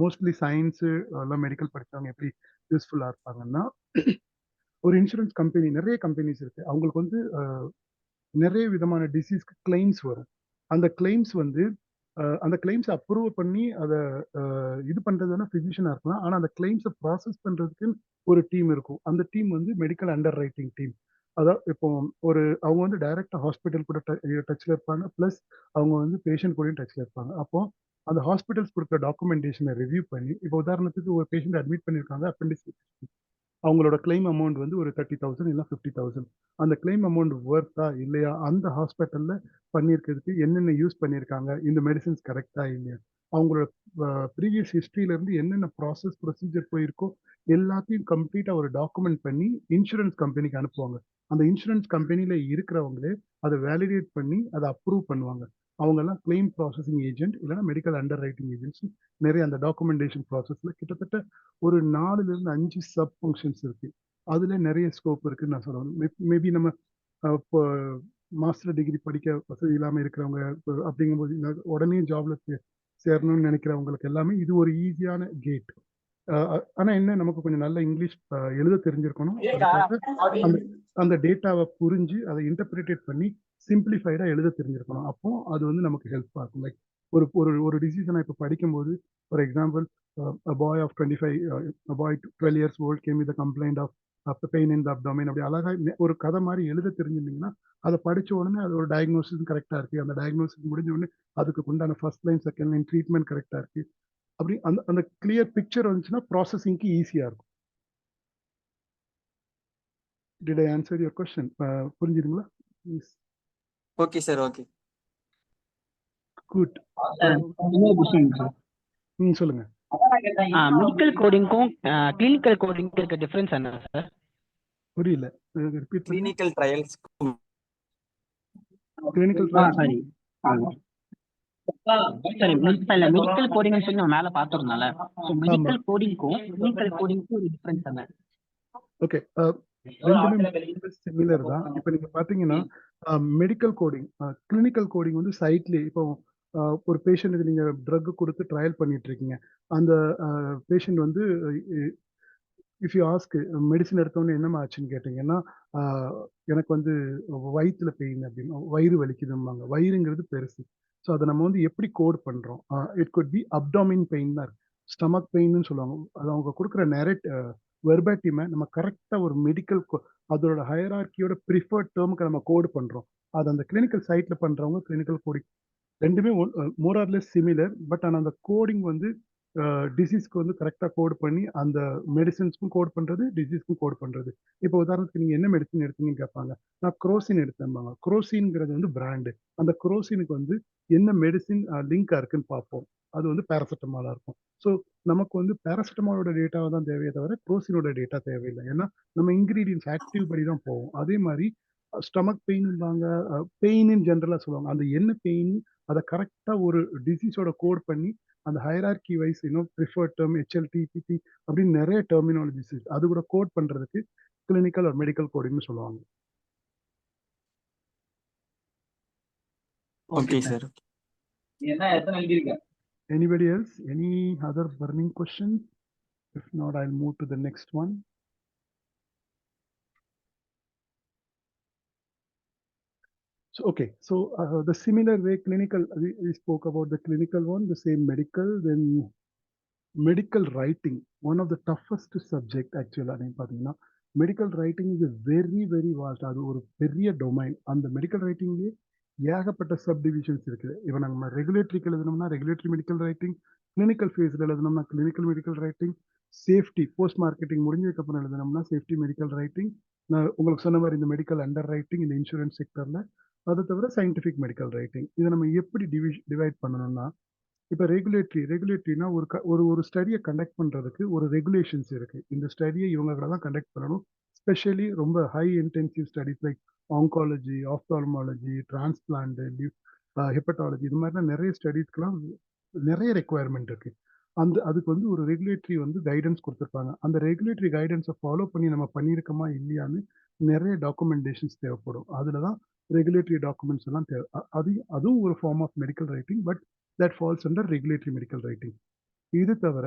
மோஸ்ட்லி சயின்ஸு எல்லாம் மெடிக்கல் படிச்சவங்க எப்படி யூஸ்ஃபுல்லாக இருப்பாங்கன்னா, ஒரு இன்சூரன்ஸ் கம்பெனி, நிறைய கம்பெனிஸ் இருக்கு, அவங்களுக்கு வந்து நிறைய விதமான டிசீஸ்க்கு கிளைம்ஸ் வரும். அந்த கிளைம்ஸ் வந்து அந்த கிளைம்ஸை அப்ரூவ் பண்ணி அதை இது பண்றதுன்னா ஃபிசிஷியனாக இருக்கலாம். ஆனால் அந்த கிளைம்ஸை ப்ராசஸ் பண்றதுக்கு ஒரு டீம் இருக்கும். அந்த டீம் வந்து மெடிக்கல் அண்டர் ரைட்டிங் டீம். அதான் இப்போ அவங்க வந்து டைரக்டா ஹாஸ்பிட்டல் கூட டச்ல இருப்பாங்க, பிளஸ் அவங்க வந்து பேஷண்ட் கூடயும் டச்ல இருப்பாங்க. அப்போ அந்த ஹாஸ்பிட்டல்ஸ் கொடுக்குற டாக்குமெண்டேஷனை ரிவ்யூ பண்ணி, இப்போ உதாரணத்துக்கு ஒரு பேஷண்ட் அட்மிட் பண்ணியிருக்காங்க, அப்பெண்டிக்ஸ், அவங்களோட கிளைம் அமௌண்ட் வந்து ஒரு 30,000 இல்லை 50,000. அந்த கிளைம் அமௌண்ட் ஒர்த்தா இல்லையா, அந்த ஹாஸ்பிட்டல்ல பண்ணியிருக்கிறதுக்கு என்னென்ன யூஸ் பண்ணியிருக்காங்க, இந்த மெடிசின்ஸ் கரெக்டா இல்லையா, அவங்களோட ப்ரீவியஸ் ஹிஸ்ட்ரியில இருந்து என்னென்ன ப்ராசஸ் ப்ரொசீஜர் போயிருக்கோ எல்லாத்தையும் கம்ப்ளீட்டா ஒரு டாக்குமெண்ட் பண்ணி இன்சூரன்ஸ் கம்பெனிக்கு அனுப்புவாங்க. அந்த இன்சூரன்ஸ் கம்பெனில இருக்கிறவங்களே அதை வேலிடேட் பண்ணி அதை அப்ரூவ் பண்ணுவாங்க. அவங்க எல்லாம் கிளைம் ப்ராசஸிங் ஏஜென்ட் இல்லைன்னா மெடிக்கல் அண்டர் ரைட்டிங் ஏஜென்ட்ஸ். நிறைய அந்த டாக்குமெண்டேஷன் ப்ராசஸ்ல கிட்டத்தட்ட ஒரு 4ல இருந்து 5 சப் ஃபங்க்ஷன்ஸ் இருக்கு. அதுல நிறைய ஸ்கோப் இருக்குன்னு நான் சொல்லுவேன். மேபி நம்ம இப்போ மாஸ்டர் டிகிரி படிக்க வசதி இல்லாமல் இருக்கிறவங்க அப்படிங்கும்போது உடனே ஜாப்ல சேரணும்னு நினைக்கிறவங்களுக்கு எல்லாமே இது ஒரு ஈஸியான கேட். ஆனா என்ன, நமக்கு கொஞ்சம் நல்ல இங்கிலீஷ் எழுத தெரிஞ்சிருக்கணும். அதுக்காக அந்த டேட்டாவை புரிஞ்சு அதை இன்டர்பிரேட் பண்ணி சிம்பிளிஃபைடா எழுத தெரிஞ்சிருக்கணும். அப்போ அது வந்து நமக்கு ஹெல்ப் ஆகும். லைக் ஒரு ஒரு ஒரு டிசிஷனை இப்போ படிக்கும்போது, for example, boy of 12 years old came with a complaint of pain in the abdomen, அப்படி அழகா ஒரு கதை மாதிரி எழுத தெரிஞ்சிருந்தீங்கன்னா அதை படிச்ச உடனே அது ஒரு டயக்னோசிஸ் கரெக்டா இருக்கு, அந்த டயக்னோசிஸ் முடிஞ்ச உடனே அதுக்கு உண்டான first line second line treatment கரெக்டா இருக்கு, அப்படி அந்த அந்த கிளியர் பிக்சர் வந்துச்சுன்னா ப்ராசஸிங்க்கு ஈஸியா இருக்கும். Did I answer your question? புரிஞ்சுதுங்களா? Okay sir, okay. குட். சொல்லுங்க. மெடிக்கல் கோடிங்க்கும் கிளினிக்கல் கோடிங்க்கும் இருக்க டிஃபரன்ஸ் என்ன சார்? புரியல, repeat. Clinical trials, clinical sorry சரி, மெடிக்கல் கோடிங்னு சொல்லி நம்ம மேல பாத்துறதுனால, சோ மெடிக்கல் கோடிங்க்கும் கிளினிக்கல் கோடிங்க்கும் ஒரு டிஃபரன்ஸ் என்ன? ஓகே, ரெண்டுமே சிமிலர் தான். இப்போ நீங்க பாத்தீங்கன்னா மெடிக்கல் கோடிங், கிளினிக்கல் கோடிங் வந்து சைட்லயே, இப்போ ஒரு பேஷண்ட்டுக்கு நீங்க ட்ரக் கொடுத்து ட்ரையல் பண்ணிட்டு இருக்கீங்க. அந்த பேஷண்ட் வந்து இஃப் யூ ஆஸ்க் மெடிசன் எடுத்தோன்னு என்னமா ஆச்சுன்னு கேட்டீங்கன்னா, எனக்கு வந்து வயிற்றுல பெயின் அப்படின்னு, வயிறு வலிக்குதும்பாங்க. வயிறுங்கிறது பெருசு. ஸோ அதை நம்ம வந்து எப்படி கோட் பண்றோம்? இட் குட் பி அப்டாமின் பெயின் தான் இருக்கு, ஸ்டமக் பெயின்னு சொல்லுவாங்க. அது அவங்க கொடுக்குற வெர்பாட்டிமை நம்ம கரெக்டாக ஒரு மெடிக்கல் அதோட ஹையரார்கியோட ப்ரிஃபர்ட் டேர்முக்கு நம்ம கோடு பண்றோம். அது அந்த கிளினிக்கல் சைட்ல பண்றவங்க கிளினிக்கல் கோடிங் ரெண்டுமே more or less similar. But ஆனால் அந்த கோடிங் வந்து டிசீஸ்க்கு வந்து கரெக்டாக கோட் பண்ணி அந்த மெடிசின்ஸ்க்கும் கோட் பண்றது, டிசீஸ்க்கும் கோட் பண்றது. இப்போ உதாரணத்துக்கு நீங்க என்ன மெடிசன் எடுத்தீங்கன்னு கேட்பாங்க. நான் குரோசின் எடுத்தேன்பாங்க. குரோசின்ங்கிறது வந்து பிராண்டு. அந்த குரோசினுக்கு வந்து என்ன மெடிசின் லிங்கா இருக்குன்னு பார்ப்போம். அது வந்து பேராசிட்டமாலா இருக்கும். ஸோ நமக்கு வந்து பேராசிட்டமாலோட டேட்டாவை தான் தேவையே தவிர குரோசினோட டேட்டா தேவையில்லை. ஏன்னா நம்ம இன்கிரீடியன்ஸ் ஆக்டிவ் படி தான் போவோம். அதே மாதிரி ஸ்டமக் பெயின்பாங்க, பெயின் இன் ஜென்ரலாக சொல்லுவாங்க. அந்த என்ன பெயின் அதை கரெக்டாக ஒரு டிசீஸோட கோட் பண்ணி அந்த hierarchy wise preferred term, HLT, PT அப்படின்னு நிறைய டெர்மினாலஜிஸ் இருக்கு. அது கூட கோட் பண்றதுக்கு கிளினிக்கல் ஒரு மெடிக்கல் கோடிங்னு சொல்லுவாங்க. Okay sir. Anybody else? Any other burning questions? If not, I'll move to the next one. So, okay, so the similar way clinical, we spoke about the clinical one, the same medical, then medical writing, one of the toughest subject actually. Medical writing is a very, very vast, அது ஒரு பெரிய domain. அந்த medical writingலயே ஏகப்பட்ட subdivisions இருக்கு. இப்போ நம்ம ரெகுலேட்டரிக்கு எழுதணும்னா regulatory medical writing, clinical ஃபேஸில் எழுதணும்னா clinical medical writing, safety post marketing முடிஞ்சதுக்கப்புறம் எழுதணும்னா சேஃப்டி மெடிக்கல் ரைட்டிங். நான் உங்களுக்கு சொன்ன மாதிரி இந்த மெடிக்கல் அண்டர் ரைட்டிங் இந்த இன்சூரன்ஸ் செக்டரில், அதை தவிர சயின்டிஃபிக் மெடிக்கல் ரைட்டிங். இதை நம்ம எப்படி டிவைட் பண்ணணும்னா, இப்போ ரெகுலேட்டரினா ஒரு ஸ்டடியை கண்டக்ட் பண்ணுறதுக்கு ஒரு ரெகுலேஷன்ஸ் இருக்கு. இந்த ஸ்டடியை இவங்க தான் கண்டக்ட் பண்ணணும். ஸ்பெஷலி ரொம்ப high intensive studies like oncology, ophthalmology, transplant, hepatology, இது மாதிரிலாம் நிறைய ஸ்டடீஸ்க்கெலாம் நிறைய ரெக்குவயர்மெண்ட் இருக்கு. அதுக்கு வந்து ஒரு ரெகுலேட்டரி வந்து கைடன்ஸ் கொடுத்துருப்பாங்க. அந்த ரெகுலேட்டரி கைடன்ஸை ஃபாலோ பண்ணி நம்ம பண்ணியிருக்கோமா இல்லையான்னு நிறைய டாக்குமெண்டேஷன்ஸ் தேவைப்படும். அதில் தான் ரெகுலேட்டரி டாக்குமெண்ட்ஸ் எல்லாம் தேவை. அதுவும் ஒரு form of medical writing, but that falls under regulatory medical writing. இது தவிர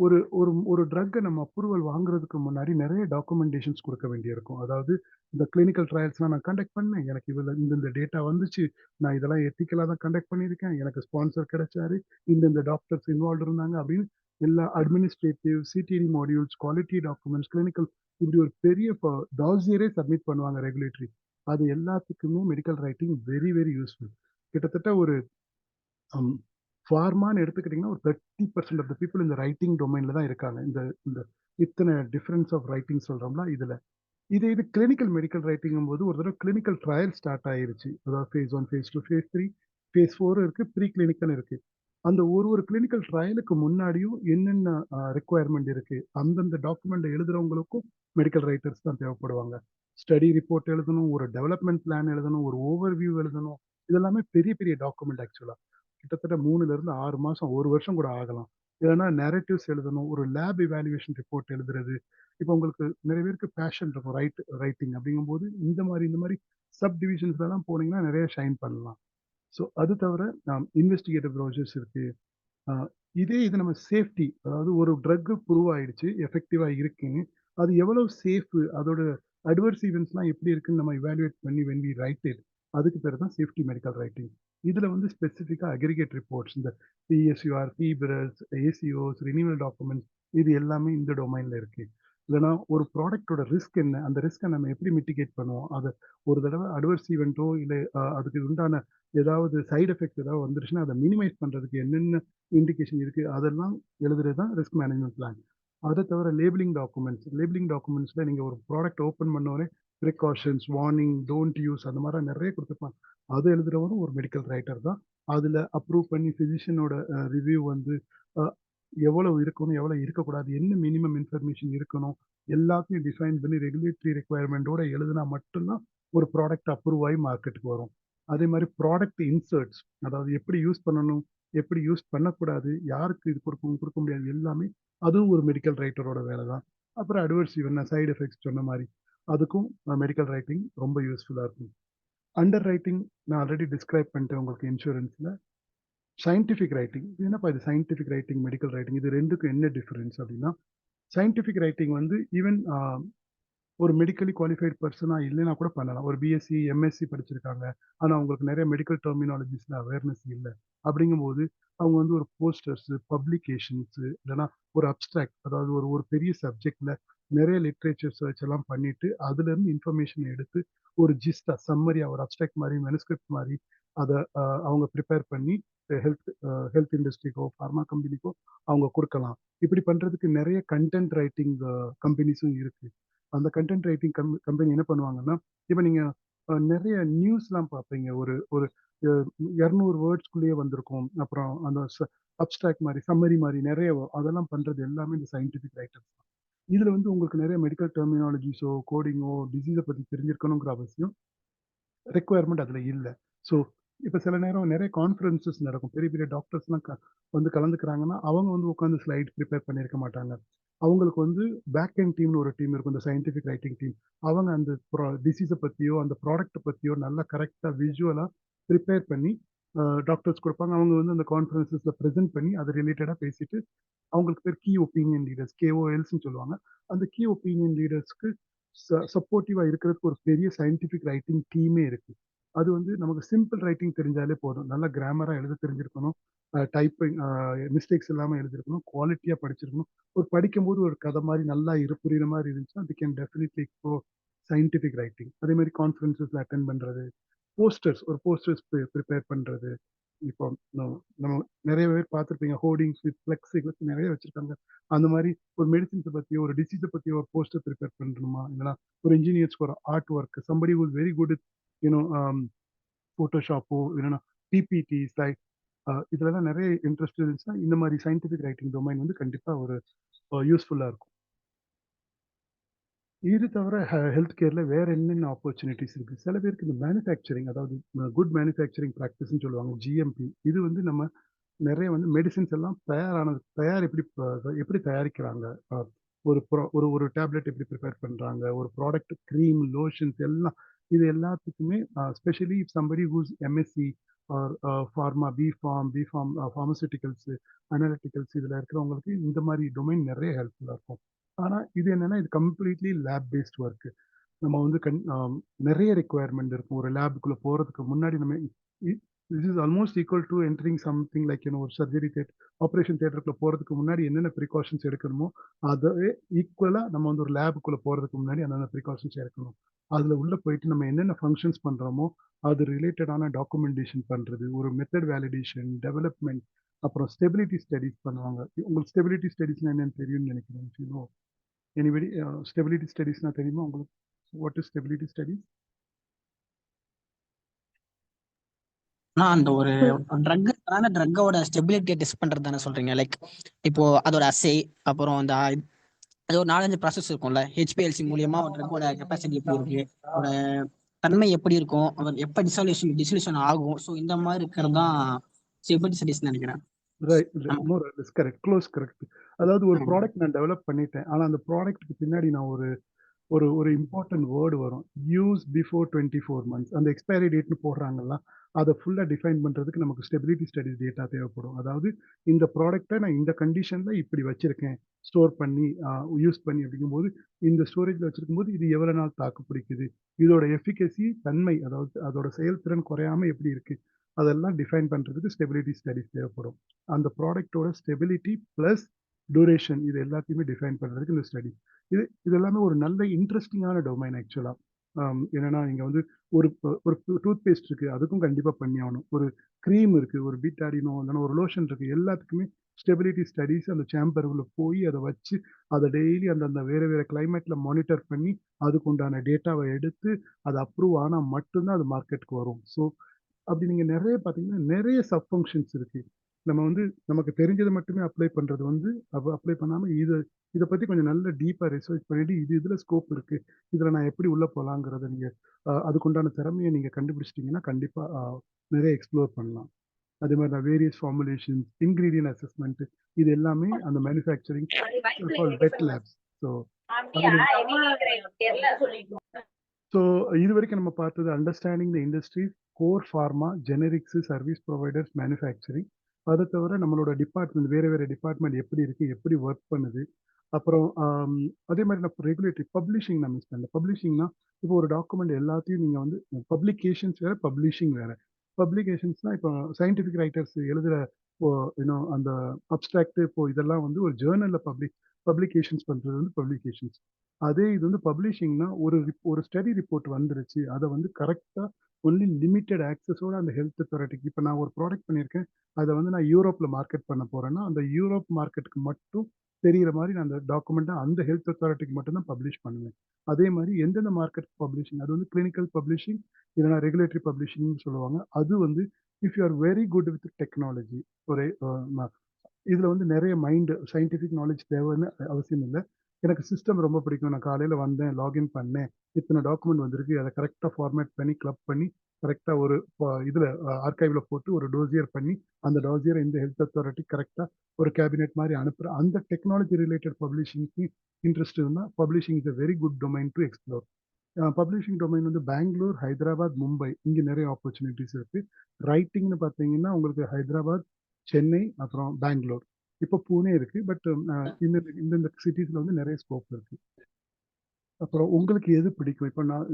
ஒரு ட்ரக்கை நம்ம அப்ரூவல் வாங்குறதுக்கு முன்னாடி நிறைய டாக்குமெண்டேஷன்ஸ் கொடுக்க வேண்டியிருக்கும். அதாவது இந்த கிளினிக்கல் ட்ரையல்ஸ்லாம் நான் கண்டக்ட் பண்ணேன், எனக்கு இந்த டேட்டா வந்துச்சு, நான் இதெல்லாம் எத்திக்கலாக தான் கண்டக்ட் பண்ணியிருக்கேன், எனக்கு ஸ்பான்சர் கிடைச்சாரு, இந்த டாக்டர்ஸ் இன்வால்வ் இருந்தாங்க அப்படின்னு எல்லா administrative, CTD modules, quality documents, clinical, இப்படி ஒரு பெரிய டாசியரே சப்மிட் பண்ணுவாங்க ரெகுலேட்டரி. அது எல்லாத்துக்குமே medical writing very very useful. கிட்டத்தட்ட ஒரு ஃபார்மான்னு எடுத்துக்கிட்டிங்கன்னா ஒரு 30% ஆஃப் த பீப்புள் இந்த ரைட்டிங் டொமைனில் தான் இருக்காங்க. இந்த இத்தனை டிஃப்ரென்ஸ் ஆஃப் ரைட்டிங் சொல்கிறோம்னா இதில் இது கிளினிக்கல் மெடிக்கல் ரைட்டிங்கும் போது ஒரு தடவை கிளினிக்கல் ட்ரையல் ஸ்டார்ட் ஆயிருச்சு. அதாவது phase 1, phase 2, phase 3, phase 4 இருக்குது, ப்ரீ கிளினிக்கல் இருக்குது. அந்த ஒரு கிளினிக்கல் ட்ரையலுக்கு முன்னாடியும் என்னென்ன ரெக்குவயர்மெண்ட் இருக்குது, அந்தந்த டாக்குமெண்ட் எழுதுறவங்களுக்கும் மெடிக்கல் ரைட்டர்ஸ் தான் தேவைப்படுவாங்க. ஸ்டடி ரிப்போர்ட் எழுதணும், ஒரு டெவலப்மெண்ட் பிளான் எழுதணும், ஒரு ஓவர்வியூ எழுதணும். இதெல்லாமே பெரிய பெரிய டாக்குமெண்ட் ஆக்சுவலாக கிட்டத்தட்ட 3லேருந்து 6 மாதம், 1 வருஷம் கூட ஆகலாம். இல்லைன்னா நேரட்டிவ்ஸ் எழுதணும், ஒரு லேப் இவாலுவேஷன் ரிப்போர்ட் எழுதுறது. இப்போ உங்களுக்கு நிறைய பேருக்கு பேஷன் இருக்கும் ரைட்டிங் அப்படிங்கும்போது இந்த மாதிரி சப் டிவிஷன்ஸ்லாம் போனீங்கன்னா நிறைய ஷைன் பண்ணலாம். ஸோ அது தவிர இன்வெஸ்டிகேட்டிவ் ப்ரொசீஜர்ஸ் இருக்கு. இது நம்ம சேஃப்டி, அதாவது ஒரு ட்ரக் ப்ரூவ் ஆயிடுச்சு, எஃபெக்டிவாக இருக்குன்னு, அது எவ்வளவு சேஃப், அதோட அட்வர்ஸ் ஈவெண்ட்ஸ்லாம் எப்படி இருக்குன்னு நம்ம இவாலுவேட் பண்ணி when we write it, அதுக்கு பேர் தான் சேஃப்டி மெடிக்கல் ரைட்டிங். இதில் வந்து ஸ்பெசிஃபிக்காக அக்ரிகேட் ரிப்போர்ட்ஸ், இந்த பிஎஸ்யூஆர், பிபிரஸ், ஏசிஓஸ், ரினிவல் டாக்குமெண்ட்ஸ், இது எல்லாமே இந்த டொமைனில் இருக்குது. இல்லைனா ஒரு ப்ராடக்டோட ரிஸ்க் என்ன, அந்த ரிஸ்க்கை நம்ம எப்படி மிட்டிகேட் பண்ணுவோம், அதை ஒரு தடவை அட்வர்ஸ் ஈவெண்ட்டோ இல்லை அதுக்கு உண்டான ஏதாவது சைடு எஃபெக்ட்ஸ் ஏதாவது வந்துருச்சுன்னா அதை மினிமைஸ் பண்ணுறதுக்கு என்னென்ன இண்டிகேஷன் இருக்குது, அதெல்லாம் எழுதுறது தான் ரிஸ்க் மேனேஜ்மெண்ட் பிளான். அதை தவிர லேபிளிங் டாக்குமெண்ட்ஸில் நீங்கள் ஒரு ப்ராடக்ட் ஓப்பன் பண்ணோடனே ப்ரிகாஷன்ஸ், வார்னிங், டோன்ட் யூஸ், அந்த மாதிரி நிறைய கொடுத்துருப்பாங்க. அது எழுதுறவரும் ஒரு மெடிக்கல் ரைட்டர் தான். அதில் அப்ரூவ் பண்ணி ஃபிசிஷியனோட ரிவ்யூ வந்து எவ்வளவு இருக்கணும், எவ்வளோ இருக்கக்கூடாது, என்ன மினிமம் இன்ஃபர்மேஷன் இருக்கணும், எல்லாத்தையும் டிஃபைன் பண்ணி ரெகுலேட்டரி ரெக்குவயர்மெண்ட்டோட எழுதுனா மட்டும்தான் ஒரு ப்ராடக்ட் அப்ரூவ் ஆகி மார்க்கெட்டுக்கு வரும். அதே மாதிரி ப்ராடக்ட் இன்சர்ட்ஸ், அதாவது எப்படி யூஸ் பண்ணணும், எப்படி யூஸ் பண்ணக்கூடாது, யாருக்கு இது கொடுக்க முடியாது, எல்லாமே அதுவும் ஒரு மெடிக்கல் ரைட்டரோட வேலை தான். அப்புறம் அட்வர்ஸ் ஈவென்ட், சைடு எஃபெக்ட்ஸ் சொன்ன மாதிரி அதுக்கும் மெடிக்கல் ரைட்டிங் ரொம்ப யூஸ்ஃபுல்லாக இருக்கும். அண்டர் ரைட்டிங் நான் ஆல்ரெடி டிஸ்கிரைப் பண்ணிட்டேன் உங்களுக்கு இன்சூரன்ஸில். சயின்டிஃபிக் ரைட்டிங், என்னப்பா இது சயின்டிஃபிக் ரைட்டிங், மெடிக்கல் ரைட்டிங், இது ரெண்டுக்கும் என்ன டிஃபரன்ஸ் அப்படின்னா, சயின்டிஃபிக் ரைட்டிங் வந்து ஈவன் ஒரு மெடிக்கலி குவாலிஃபைட் பர்சனாக இல்லைன்னா கூட பண்ணலாம். ஒரு பிஎஸ்சி, எம்எஸ்சி படிச்சிருக்காங்க, ஆனால் அவங்களுக்கு நிறைய மெடிக்கல் டெர்மினாலஜிஸில் அவேர்னஸ் இல்லை. அப்படிங்கும்போது அவங்க வந்து ஒரு போஸ்டர்ஸு, பப்ளிகேஷன்ஸு, இல்லைனா ஒரு அப்ட்ராக்ட், அதாவது ஒரு பெரிய சப்ஜெக்டில் நிறைய லிட்ரேச்சர் சர்ச் எல்லாம் பண்ணிட்டு அதுலேருந்து இன்ஃபர்மேஷன் எடுத்து ஒரு ஜிஸ்டாக, சம்மரியாக, ஒரு அப்ட்ராக்ட் மாதிரி, மெனுஸ்கிரிப்ட் மாதிரி அதை அவங்க ப்ரிப்பேர் பண்ணி ஹெல்த் இண்டஸ்ட்ரிக்கோ ஃபார்மா கம்பெனிக்கோ அவங்க கொடுக்கலாம். இப்படி பண்ணுறதுக்கு நிறைய கண்டென்ட் ரைட்டிங் கம்பெனிஸும் இருக்குது. அந்த கண்டென்ட் ரைட்டிங் கம்பெனி என்ன பண்ணுவாங்கன்னா, இப்போ நீங்கள் நிறைய நியூஸ்லாம் பார்ப்பீங்க, ஒரு 200 வேர்ட்ஸ்குள்ளேயே வந்திருக்கும். அப்புறம் அந்த அப்ட்ராக்ட் மாதிரி, சம்மரி மாதிரி நிறைய அதெல்லாம் பண்ணுறது எல்லாமே இந்த சயின்டிஃபிக் ரைட்டர்ஸ் தான். இதில் வந்து உங்களுக்கு நிறைய மெடிக்கல் டெர்மினாலஜிஸோ, கோடிங்கோ, டிசீஸை பற்றி தெரிஞ்சிருக்கணுங்கிற அவசியம், ரெக்குவயர்மெண்ட் அதில் இல்லை. ஸோ இப்போ சில நேரம் நிறைய கான்ஃபரன்சஸ் நடக்கும், பெரிய பெரிய டாக்டர்ஸ்லாம் வந்து கலந்துக்கிறாங்கன்னா அவங்க வந்து உட்காந்து ஸ்லைட் ப்ரிப்பேர் பண்ணியிருக்க மாட்டாங்க. அவங்களுக்கு வந்து பேக் அண்ட் டீம்னு ஒரு டீம் இருக்கும், இந்த சயின்டிஃபிக் ரைட்டிங் டீம். அவங்க அந்த டிசீஸை பற்றியோ அந்த ப்ராடக்ட்டை பற்றியோ நல்லா கரெக்டாக விஷுவலாக ப்ரிப்பேர் பண்ணி டாக்டர்ஸ் கொடுப்பாங்க. அவங்க வந்து அந்த கான்ஃபரன்சஸ்ல ப்ரெசென்ட் பண்ணி அது ரிலேட்டடா பேசிட்டு அவங்களுக்கு பேர் கீ ஒப்பீனியன் லீடர்ஸ், KOLஸ்ன்னு சொல்லுவாங்க. அந்த கீ ஒப்பீனியன் லீடர்ஸ்க்கு சப்போர்ட்டிவா இருக்கிறதுக்கு ஒரு பெரிய சயின்டிஃபிக் ரைட்டிங் டீமே இருக்கு. அது வந்து நமக்கு சிம்பிள் ரைட்டிங் தெரிஞ்சாலே போதும். நல்லா கிராமரா எழுத தெரிஞ்சிருக்கணும். டைப்பிங் மிஸ்டேக்ஸ் இல்லாம எழுதிருக்கணும். குவாலிட்டியா படிச்சிருக்கணும். ஒரு படிக்கும்போது ஒரு கதை மாதிரி நல்லா புரியுற மாதிரி இருந்துச்சுன்னா they can definitely explore scientific writing. அதே மாதிரி கான்ஃபரன்சஸ்ல அட்டென்ட் பண்றது, போஸ்டர்ஸ் ப்ரிப்பேர் பண்றது. இப்போ நம்ம நிறைய பேர் பார்த்துருப்பீங்க, ஹோர்டிங்ஸ் வித் ஃப்ளெக்ஸ் நிறைய வச்சிருக்காங்க. அந்த மாதிரி ஒரு மெடிசின்ஸை பற்றியோ ஒரு டிசீஸை பற்றியோ ஒரு போஸ்டர் ப்ரிப்பேர் பண்ணணுமா, இல்லைனா ஒரு இன்ஜினியர்ஸ்க்கு ஒரு art work, somebody who is very good at you know ஃபோட்டோஷாப்போ இல்லைனா பிபிடிஸ் லைக் இதுலலாம் நிறைய இன்ட்ரெஸ்ட் இருந்துச்சுன்னா இந்த மாதிரி சயின்டிஃபிக் ரைட்டிங் டொமைன் வந்து கண்டிப்பாக ஒரு யூஸ்ஃபுல்லாக இருக்கும். இது தவிர ஹெல்த் கேர்ல வேற என்னென்ன ஆப்பர்ச்சுனிட்டிஸ் இருக்கு? சில பேருக்கு இந்த மேனுஃபேக்சரிங், அதாவது குட் மேனுஃபேக்சரிங் ப்ராக்டிஸ்ன்னு சொல்லுவாங்க, GMP. இது வந்து நம்ம நிறைய வந்து மெடிசின்ஸ் எல்லாம் எப்படி தயாரிக்கிறாங்க, ஒரு ஒரு டேப்லெட் எப்படி ப்ரிப்பேர் பண்றாங்க, ஒரு ப்ராடக்ட் க்ரீம் லோஷன்ஸ் எல்லாம், இது எல்லாத்துக்குமே specially somebody who's MSc or pharma BPharm pharmaceuticals analyticals இதில் இருக்கிறவங்களுக்கு இந்த மாதிரி டொமைன் நிறைய ஹெல்ப்ஃபுல்லாக இருக்கும். ஆனால் இது என்னன்னா இது கம்ப்ளீட்லி லேப் பேஸ்ட் ஒர்க்கு. நம்ம வந்து நிறைய ரெக்குவயர்மெண்ட் இருக்கும். ஒரு லேபுக்குள்ளே போகிறதுக்கு முன்னாடி நம்ம this is almost equal to entering something like ஒரு சர்ஜரி ஆப்ரேஷன் தியேட்டருக்குள்ள போகிறதுக்கு முன்னாடி என்னென்ன ப்ரிகாஷன்ஸ் எடுக்கணுமோ அதே ஈக்குவலாக நம்ம வந்து ஒரு லேபுக்குள்ளே போகிறதுக்கு முன்னாடி அந்தந்த ப்ரிகாஷன்ஸ் எடுக்கணும். அதில் உள்ளே போயிட்டு நம்ம என்னென்ன ஃபங்க்ஷன்ஸ் பண்ணுறோமோ அது ரிலேட்டடான டாக்குமெண்டேஷன் பண்ணுறது, ஒரு மெத்தட் வேலிடேஷன், டெவலப்மெண்ட், அப்புறம் ஸ்டெபிலிட்டி ஸ்டடிஸ் பண்ணுவாங்க. உங்களுக்கு ஸ்டெபிலிட்டி ஸ்டடிஸ்னா என்னன்னு தெரியும்னு நினைக்கிறேன். எனிபடி ஸ்டெபிலிட்டி ஸ்டடிஸ்னா தெரியுமா உங்களுக்கு? What is stability studies? ஆனா அந்த ஒரு ட்ரக்கோட ஸ்டெபிலிட்டியை டெஸ்ட் பண்றது தானே சொல்றீங்க? லைக் இப்போ அதோட அசே, அப்புறம் அந்த அது ஒரு 4-5 ப்ராசஸ் இருக்கும்ல. HPLC மூலியமா ஒரு ட்ரக்கோட கெப்பாசிட்டி எப்படி இருக்கு, ஒரு தன்மை எப்படி இருக்கும், எப்போ டிசல்யூஷன் ஆகும். ஸோ இந்த மாதிரி இருக்கிறது தான் ஸ்டெபிலிட்டி ஸ்டடிஸ் நினைக்கிறேன். கரெக்ட். அதாவது ஒரு ப்ராடக்ட் நான் டெவலப் பண்ணிட்டேன், ஆனால் அந்த ப்ராடக்ட்டுக்கு பின்னாடி நான் ஒரு இம்பார்ட்டன்ட் வேர்டு வரும், யூஸ் பிஃபோர் 24 months. அந்த எக்ஸ்பைரி டேட்னு போடுறாங்கல்ல, அதை ஃபுல்லாக டிஃபைன் பண்ணுறதுக்கு நமக்கு ஸ்டெபிலிட்டி ஸ்டடிஸ் டேட்டா தேவைப்படும். அதாவது இந்த ப்ராடக்டை நான் இந்த கண்டிஷனில் இப்படி வச்சுருக்கேன், ஸ்டோர் பண்ணி யூஸ் பண்ணி அப்படிங்கும்போது இந்த ஸ்டோரேஜில் வச்சுருக்கும்போது இது எவ்வளோ நாள் தாக்கு பிடிக்குது, இதோட எஃபிகசி தன்மை, அதாவது அதோட செயல்திறன் குறையாமல் எப்படி இருக்குது, அதெல்லாம் டிஃபைன் பண்ணுறதுக்கு ஸ்டெபிலிட்டி ஸ்டடிஸ் தேவைப்படும். அந்த ப்ராடக்டோட ஸ்டெபிலிட்டி ப்ளஸ் டூரேஷன் இது எல்லாத்தையுமே டிஃபைன் பண்ணுறதுக்கு இந்த ஸ்டடி. இது எல்லாமே ஒரு நல்ல இன்ட்ரெஸ்டிங்கான டொமைன் ஆக்சுவலாக. என்னன்னா நீங்கள் வந்து ஒரு டூத் பேஸ்ட் இருக்குது, அதுக்கும் கண்டிப்பாக பண்ணி ஆகணும். ஒரு க்ரீம் இருக்குது, ஒரு பீட்டாடினோ இல்லைன்னா ஒரு லோஷன் இருக்குது, எல்லாத்துக்குமே ஸ்டெபிலிட்டி ஸ்டடிஸ் அந்த சேம்பருக்குள்ள போய் அதை வச்சு அதை டெய்லி அந்த வேறு வேறு கிளைமேட்டில் மானிட்டர் பண்ணி அதுக்கு உண்டான டேட்டாவை எடுத்து அது அப்ரூவ் ஆனால் மட்டும்தான் அது மார்க்கெட்டுக்கு வரும். ஸோ அப்படி நீங்கள் நிறைய பார்த்தீங்கன்னா நிறைய சப் ஃபங்க்ஷன்ஸ் இருக்குது. நம்ம வந்து நமக்கு தெரிஞ்சதை மட்டுமே அப்ளை பண்ணுறது வந்து அப்ளை பண்ணாமல் இதை பற்றி கொஞ்சம் நல்ல டீப்பாக ரிசர்ச் பண்ணிட்டு இதில் ஸ்கோப் இருக்குது, இதில் நான் எப்படி உள்ளே போகலாங்கிறத நீங்கள் அதுக்குண்டான திறமையை நீங்கள் கண்டுபிடிச்சிட்டிங்கன்னா கண்டிப்பாக நிறைய எக்ஸ்ப்ளோர் பண்ணலாம். அதே மாதிரி நான் வேரியஸ் ஃபார்முலேஷன்ஸ், இன்க்ரீடியன்ட் அசஸ்மெண்ட், இது எல்லாமே அந்த மேனுஃபேக்சரிங் வெட் லேப்ஸ். ஸோ இது வரைக்கும் நம்ம பார்த்தது understanding the industry, core pharma, generics, service providers, manufacturing. அதை தவிர நம்மளோட டிபார்ட்மெண்ட் வேறு டிபார்ட்மெண்ட் எப்படி இருக்குது, எப்படி ஒர்க் பண்ணுது. அப்புறம் அதே மாதிரி நான் ரெகுலேட்டரி பப்ளிஷிங் நான் மிஸ் பண்ணல. பப்ளிஷிங்னா இப்போ ஒரு டாக்குமெண்ட் எல்லாத்தையும் நீங்கள் வந்து பப்ளிகேஷன்ஸ் வேறு, பப்ளிஷிங் வேறு. பப்ளிகேஷன்ஸ்னால் இப்போ சயின்டிஃபிக் ரைட்டர்ஸ் எழுதுகிற இன்னும் அந்த அப்ட்ராக்ட் இதெல்லாம் வந்து ஒரு ஜேர்னலில் பப்ளிகேஷன்ஸ் பண்ணுறது வந்து பப்ளிகேஷன்ஸ். அதே இது வந்து பப்ளிஷிங்னா ஒரு ஸ்டடி ரிப்போர்ட் வந்துருச்சு, அதை வந்து கரெக்டாக ஒன்லி லிமிட்டெட் ஆக்சஸோட அந்த ஹெல்த் அத்தாரிட்டிக்கு, இப்போ நான் ஒரு ப்ராடக்ட் பண்ணியிருக்கேன், அதை வந்து நான் யூரோப்பில் மார்க்கெட் பண்ண போகிறேன்னா அந்த யூரோப் மார்க்கெட்டுக்கு மட்டும் தெரிகிற மாதிரி நான் அந்த டாக்குமெண்ட்டை அந்த ஹெல்த் அத்தாரிட்டிக்கு மட்டும்தான் பப்ளிஷ் பண்ணுவேன். அதே மாதிரி எந்தெந்த மார்க்கெட் பப்ளிஷிங், அது வந்து கிளினிக்கல் பப்ளிஷிங் இல்லைனா ரெகுலேட்டரி பப்ளிஷிங்னு சொல்லுவாங்க. அது வந்து if you are very good with technology, ஒரு இதில் வந்து நிறைய சயின்டிஃபிக் நாலேஜ் தேவைன்னு அவசியம் இல்லை. எனக்கு சிஸ்டம் ரொம்ப பிடிக்கும், நான் காலையில் வந்தேன், லாகின் பண்ணேன், இத்தனை டாக்குமெண்ட் வந்திருக்கு, அதை கரெக்டாக ஃபார்மேட் பண்ணி கிளப் பண்ணி கரெக்டாக ஒரு இதில் ஆர்கைவில் போட்டு ஒரு டோசியர் பண்ணி அந்த டோசியரை இந்த ஹெல்த் அத்தாரிட்டி கரெக்டாக ஒரு கேபினெட் மாதிரி அனுப்புகிறேன். அந்த டெக்னாலஜி ரிலேட்டட் பப்ளிஷிங்க்கு இன்ட்ரெஸ்ட் இருந்தால் publishing is a very good domain to explore. Publishing domain வந்து பெங்களூர், ஹைதராபாத், மும்பை இங்கே நிறைய ஆப்பர்ச்சுனிட்டிஸ் இருக்கு. ரைட்டிங்னு பார்த்தீங்கன்னா உங்களுக்கு ஹைதராபாத், சென்னை, அப்புறம் பெங்களூர். இப்போ பூனே இருக்கு. பட் இந்தந்த சிட்டிஸ்ல வந்து நிறைய ஸ்கோப் இருக்கு. அப்புறம் உங்களுக்கு எது பிடிக்கும்? இப்போ நான்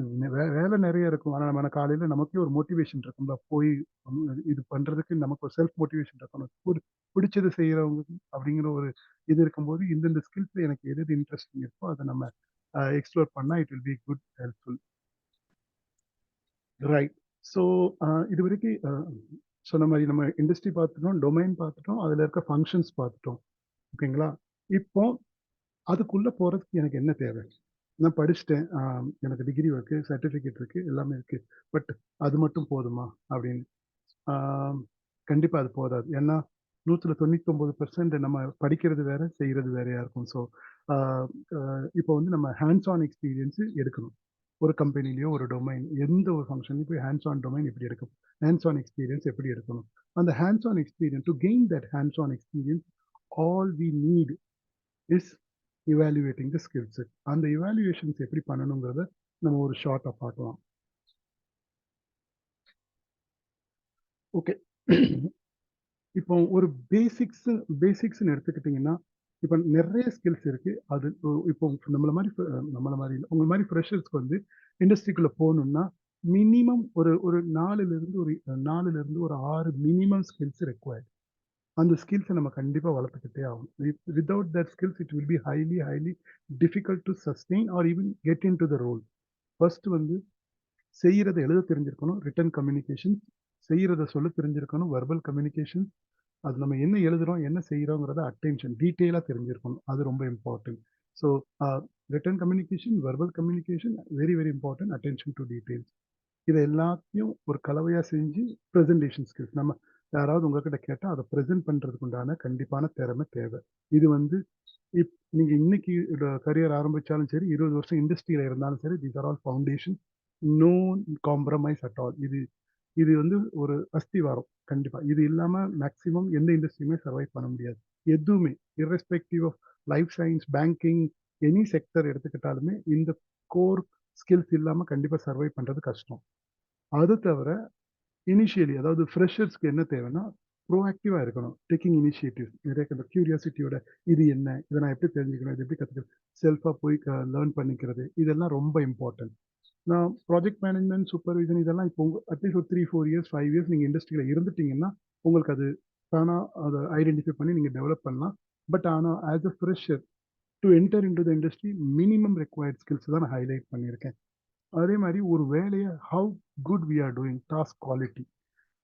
வேலை நிறைய இருக்கும். ஆனால் நம்ம காலையில நமக்கே ஒரு மோட்டிவேஷன் இருக்கும்ல, போய் இது பண்றதுக்கு நமக்கு ஒரு செல்ஃப் மோட்டிவேஷன் இருக்கணும். பிடிச்சது செய்யறவங்க அப்படிங்கிற ஒரு இது இருக்கும்போது இந்தந்த ஸ்கில்ஸ்ல எனக்கு எது இன்ட்ரெஸ்டிங் இருக்கோ அதை நம்ம எக்ஸ்ப்ளோர் பண்ணா it will be good helpful. Right. So இது வரைக்கும் சொன்ன மாதிரி நம்ம இண்டஸ்ட்ரி பார்த்துட்டோம், டொமைன் பார்த்துட்டோம், அதில் இருக்க ஃபங்க்ஷன்ஸ் பார்த்துட்டோம். ஓகேங்களா? இப்போ அதுக்குள்ள போறதுக்கு எனக்கு என்ன தேவை? நான் படிச்சுட்டேன், எனக்கு டிகிரி இருக்கு, சர்டிஃபிகேட் இருக்கு, எல்லாமே இருக்கு. பட் அது மட்டும் போதுமா அப்படின்னு? கண்டிப்பா அது போதாது. ஏன்னா 99% நம்ம படிக்கிறது வேற, செய்யறது வேறையா இருக்கும். ஸோ இப்போ வந்து நம்ம ஹேண்ட்ஸ் ஆன் எக்ஸ்பீரியன்ஸ் எடுக்கணும். ஒரு கம்பெனிலேயோ ஒரு டொமைன் எந்த ஒரு ஃபங்க்ஷன்லையும் போய் ஹேண்ட்ஸ் ஆன் டொமைன் எப்படி எடுக்கும், ஹேண்ட்ஸ் ஆன் எக்ஸ்பீரியன்ஸ் எப்படி எடுக்கணும். அந்த hands on experience, to gain that hands on experience, all we need is evaluating the skill set. அந்த இவாலுவேஷன்ஸ் எப்படி பண்ணணுங்கிறத நம்ம ஒரு ஷார்ட்டா பார்க்கலாம். ஓகே. இப்போ ஒரு பேசிக்ஸ்ன்னு எடுத்துக்கிட்டிங்கன்னா, இப்போ நிறைய ஸ்கில்ஸ் இருக்கு. அது இப்போ நம்மள மாதிரி இல்லை, உங்களை மாதிரி ஃப்ரெஷர்ஸ்க்கு வந்து இண்டஸ்ட்ரிக்குள்ள போகணும்னா மினிமம் ஒரு 4லிருந்து ஒரு 6 மினிமம் ஸ்கில்ஸ் ரெக்வயர்ட். அந்த ஸ்கில்ஸை நம்ம கண்டிப்பாக வளர்த்துக்கிட்டே ஆகணும். Without that skills it will be highly difficult to sustain or even get in to the role. First வந்து செய்யறதை எழுத தெரிஞ்சிருக்கணும், ரிட்டன் கம்யூனிகேஷன். செய்யறதை சொல்ல தெரிஞ்சிருக்கணும், வெர்பல் கம்யூனிகேஷன். அது நம்ம என்ன எழுதுறோம், என்ன செய்யறோங்கிறத அட்டென்ஷன் டீட்டெயிலாக தெரிஞ்சிருக்கணும். அது ரொம்ப important. So return communication, verbal communication very very important. Attention to details. இதை எல்லாத்தையும் ஒரு கலவையாக செஞ்சு ப்ரெசன்டேஷன் ஸ்கில்ஸ், நம்ம யாராவது உங்ககிட்ட கேட்டால் அதை ப்ரெசென்ட் பண்ணுறதுக்கு உண்டான கண்டிப்பான திறமை தேவை. இது வந்து நீங்கள் இன்னைக்கு கரியர் ஆரம்பித்தாலும் சரி, 20 வருஷம் இண்டஸ்ட்ரியில் இருந்தாலும் சரி, these are all foundation, no compromise at all. இது வந்து ஒரு அஸ்திவாரம் கண்டிப்பாக. இது இல்லாமல் மேக்ஸிமம் எந்த இண்டஸ்ட்ரியுமே சர்வைவ் பண்ண முடியாது. எதுவுமே irrespective of life science, banking, any sector எடுத்துக்கிட்டாலுமே இந்த கோர் ஸ்கில்ஸ் இல்லாமல் கண்டிப்பாக சர்வைவ் பண்ணுறது கஷ்டம். அது தவிர இனிஷியலி, அதாவது ஃப்ரெஷர்ஸ்க்கு என்ன தேவைன்னா ப்ரோஆக்டிவாக இருக்கணும். டேக்கிங் இனிஷியேட்டிவ்ஸ், நிறைய இந்த கியூரியாசிட்டியோட இது என்ன, இதை நான் எப்படி தெரிஞ்சுக்கணும், இது எப்படி கற்றுக்கணும், செல்ஃபாக போய் லேர்ன் பண்ணிக்கிறது, இதெல்லாம் ரொம்ப இம்பார்ட்டன்ட். நான் ப்ராஜெக்ட் மேனேஜ்மெண்ட், சூப்பர்விஷன் இதெல்லாம் இப்போ அட்லீஸ்ட் ஒரு 3-4 இயர்ஸ் 5 இயர்ஸ் நீங்கள் இண்டஸ்ட்ரியில் இருந்துட்டீங்கன்னா உங்களுக்கு அது தானாக அதை ஐடென்டிஃபை பண்ணி நீங்கள் டெவலப் பண்ணலாம். பட் ஆனால் as a fresher to enter in to the industry minimum required skills தான் நான் ஹைலைட் பண்ணியிருக்கேன். அதே மாதிரி ஒரு வேலையை how good we are doing, task quality.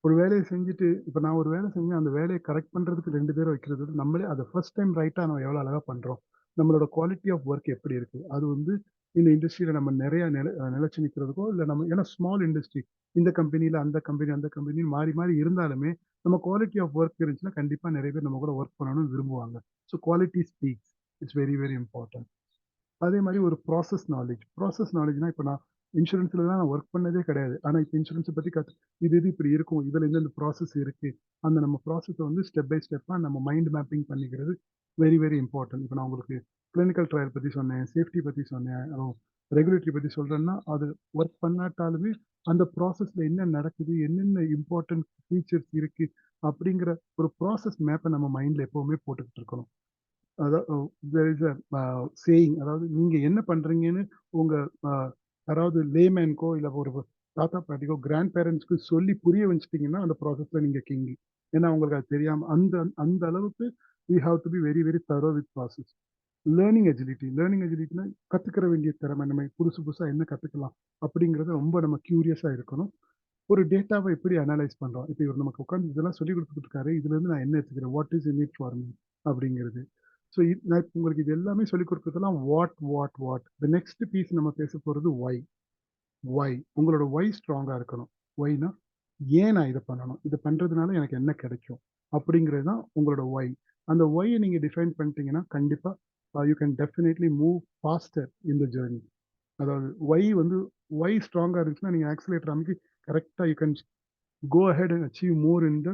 ஒரு வேலையை செஞ்சுட்டு இப்போ நான் ஒரு வேலை செஞ்சேன், அந்த வேலையை கரெக்ட் பண்ணுறதுக்கு 2 பேரை வைக்கிறது, நம்மளே அதை ஃபர்ஸ்ட் டைம் ரைட்டாக நம்ம எவ்வளோ அழகாக பண்ணுறோம், நம்மளோட குவாலிட்டி ஆஃப் ஒர்க் எப்படி இருக்குது, அது வந்து இந்த இண்டஸ்ட்ரியில் நம்ம நிறைய நிலைச்சு நிற்கிறதுக்கோ இல்லை நம்ம, ஏன்னா ஸ்மால் இண்டஸ்ட்ரி, இந்த கம்பெனியில் அந்த கம்பெனி மாறி மாறி இருந்தாலுமே நம்ம குவாலிட்டி ஆஃப் ஒர்க் இருந்துச்சுன்னா கண்டிப்பாக நிறைய பேர் நம்ம கூட ஒர்க் பண்ணணும்னு விரும்புவாங்க. So quality speaks, it's very very important. அதே மாதிரி ஒரு ப்ராசஸ் நாலேஜ்னா இப்போ நான் இன்சூரன்ஸ்ல தான் நான் ஒர்க் பண்ணதே கிடையாது. ஆனால் இப்போ இன்சூரன்ஸை பற்றி இது இப்படி இருக்கும், இதில் இந்த ப்ராசஸ் இருக்கு, அந்த நம்ம ப்ராசஸை வந்து ஸ்டெப் பை ஸ்டெப்பாக நம்ம மைண்ட் மேப்பிங் பண்ணிக்கிறது வெரி வெரி இம்பார்ட்டன்ட். இப்போ நான் உங்களுக்கு கிளினிக்கல் ட்ரையல் பற்றி சொன்னேன், சேஃப்டி பற்றி சொன்னேன், ரெகுலேட்டரி பற்றி சொல்கிறேன்னா அது ஒர்க் பண்ணாட்டாலுமே அந்த ப்ராசஸில் என்ன நடக்குது, என்னென்ன இம்பார்ட்டன்ட் ஃபீச்சர்ஸ் இருக்குது அப்படிங்கிற ஒரு ப்ராசஸ் மேப்பை நம்ம மைண்டில் எப்போவுமே போட்டுக்கிட்டு இருக்கணும். சேயிங், அதாவது நீங்கள் என்ன பண்ணுறீங்கன்னு உங்கள் யாராவது லேமேனுக்கோ இல்லை ஒரு தாத்தா பாட்டிக்கோ கிராண்ட் பேரண்ட்ஸ்க்கு சொல்லி புரிய வச்சுட்டிங்கன்னா அந்த ப்ராசஸில் நீங்கள் கிங்கி. ஏன்னா உங்களுக்கு அது தெரியாமல் அந்த அளவுக்கு we have to be very very thorough with process. Learning எஜிலிட்டினா கற்றுக்கிற வேண்டிய திறமை, நம்ம புதுசாக என்ன கற்றுக்கலாம் அப்படிங்கிறத ரொம்ப நம்ம க்யூரியஸாக இருக்கணும். ஒரு டேட்டாவை எப்படி அனலைஸ் பண்ணுறோம், இப்போ இவர் நமக்கு உட்காந்து இதெல்லாம் சொல்லி கொடுத்துருக்காரு, இதுலேருந்து நான் என்ன எடுத்துக்கிறேன், what is in it for me அப்படிங்கிறது. ஸோ நான் உங்களுக்கு இது எல்லாமே சொல்லிக் கொடுக்குறதுலாம் வாட் த நெக்ஸ்ட் பீஸ் நம்ம பேச போகிறது ஒய். உங்களோட ஒய் ஸ்ட்ராங்காக இருக்கணும். ஒய்னா ஏன் நான் இதை பண்ணணும், இதை பண்ணுறதுனால எனக்கு என்ன கிடைக்கும் அப்படிங்கிறது தான் உங்களோட ஒய். அந்த ஒய்யை நீங்கள் டிஃபைன் பண்ணிட்டீங்கன்னா கண்டிப்பாக you can definitely move faster in the journey. அதாவது ஒய் ஸ்ட்ராங்காக இருந்துச்சுன்னா நீங்கள் ஆக்சிலேட்டர் அமைக்கி கரெக்டாக you can go ahead and achieve more in the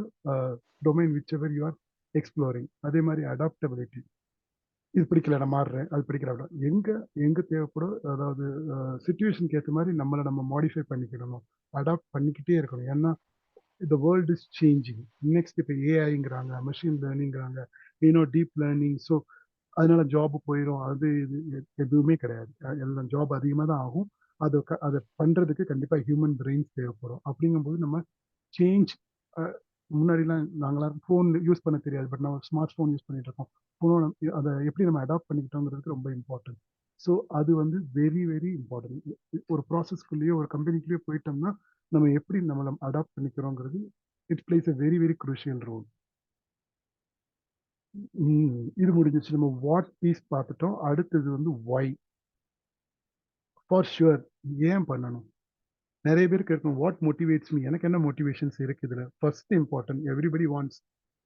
domain whichever you are exploring. அதே மாதிரி adaptability. இது பிடிக்கல நான் மாறுறேன், அது பிடிக்கல அப்படின்னா எங்க எங்க தேவைப்படும், அதாவது சுச்சுவேஷனுக்கு ஏற்ற மாதிரி நம்மளை நம்ம மாடிஃபை பண்ணிக்கிடணும், அடாப்ட் பண்ணிக்கிட்டே இருக்கணும். ஏன்னா the world is changing. Next இப்போ ஏஐங்கிறாங்க, மெஷின் லேர்னிங்கிறாங்க, டீப் லேர்னிங். ஸோ அதனால ஜாப் போயிடும், அது இது எதுவுமே கிடையாது. எல்லாம் ஜாப் அதிகமாக தான் ஆகும். அதை பண்றதுக்கு கண்டிப்பா ஹியூமன் பிரெயின்ஸ் தேவைப்படும். அப்படிங்கும்போது நம்ம சேஞ்ச். முன்னாடிலாம் நாங்களாம் ஃபோன் யூஸ் பண்ண தெரியாது, பட் நம்ம ஸ்மார்ட் ஃபோன் யூஸ் பண்ணிட்டு இருக்கோம். ஃபோன் அதை எப்படி நம்ம அடாப்ட் பண்ணிக்கிட்டோங்கிறதுக்கு ரொம்ப இம்பார்ட்டன்ட். ஸோ அது வந்து வெரி வெரி இம்பார்ட்டன்ட். ஒரு ப்ராசஸ்க்குள்ளேயோ ஒரு கம்பெனிக்குள்ளேயோ போயிட்டோம்னா நம்ம எப்படி நம்மளை அடாப்ட் பண்ணிக்கிறோங்கிறது it plays a very very crucial role. இது முடிஞ்சிச்சு. நம்ம வாட் பீஸ் பார்த்துட்டோம். அடுத்தது வந்து ஒய். ஃபார் ஷுவர் ஏன் பண்ணணும், நிறைய பேருக்கு இருக்கணும். வாட் மோட்டிவேட்ஸ் மீ, எனக்கு என்ன மோட்டிவேஷன்ஸ் இருக்கு இதுல. First important, everybody wants,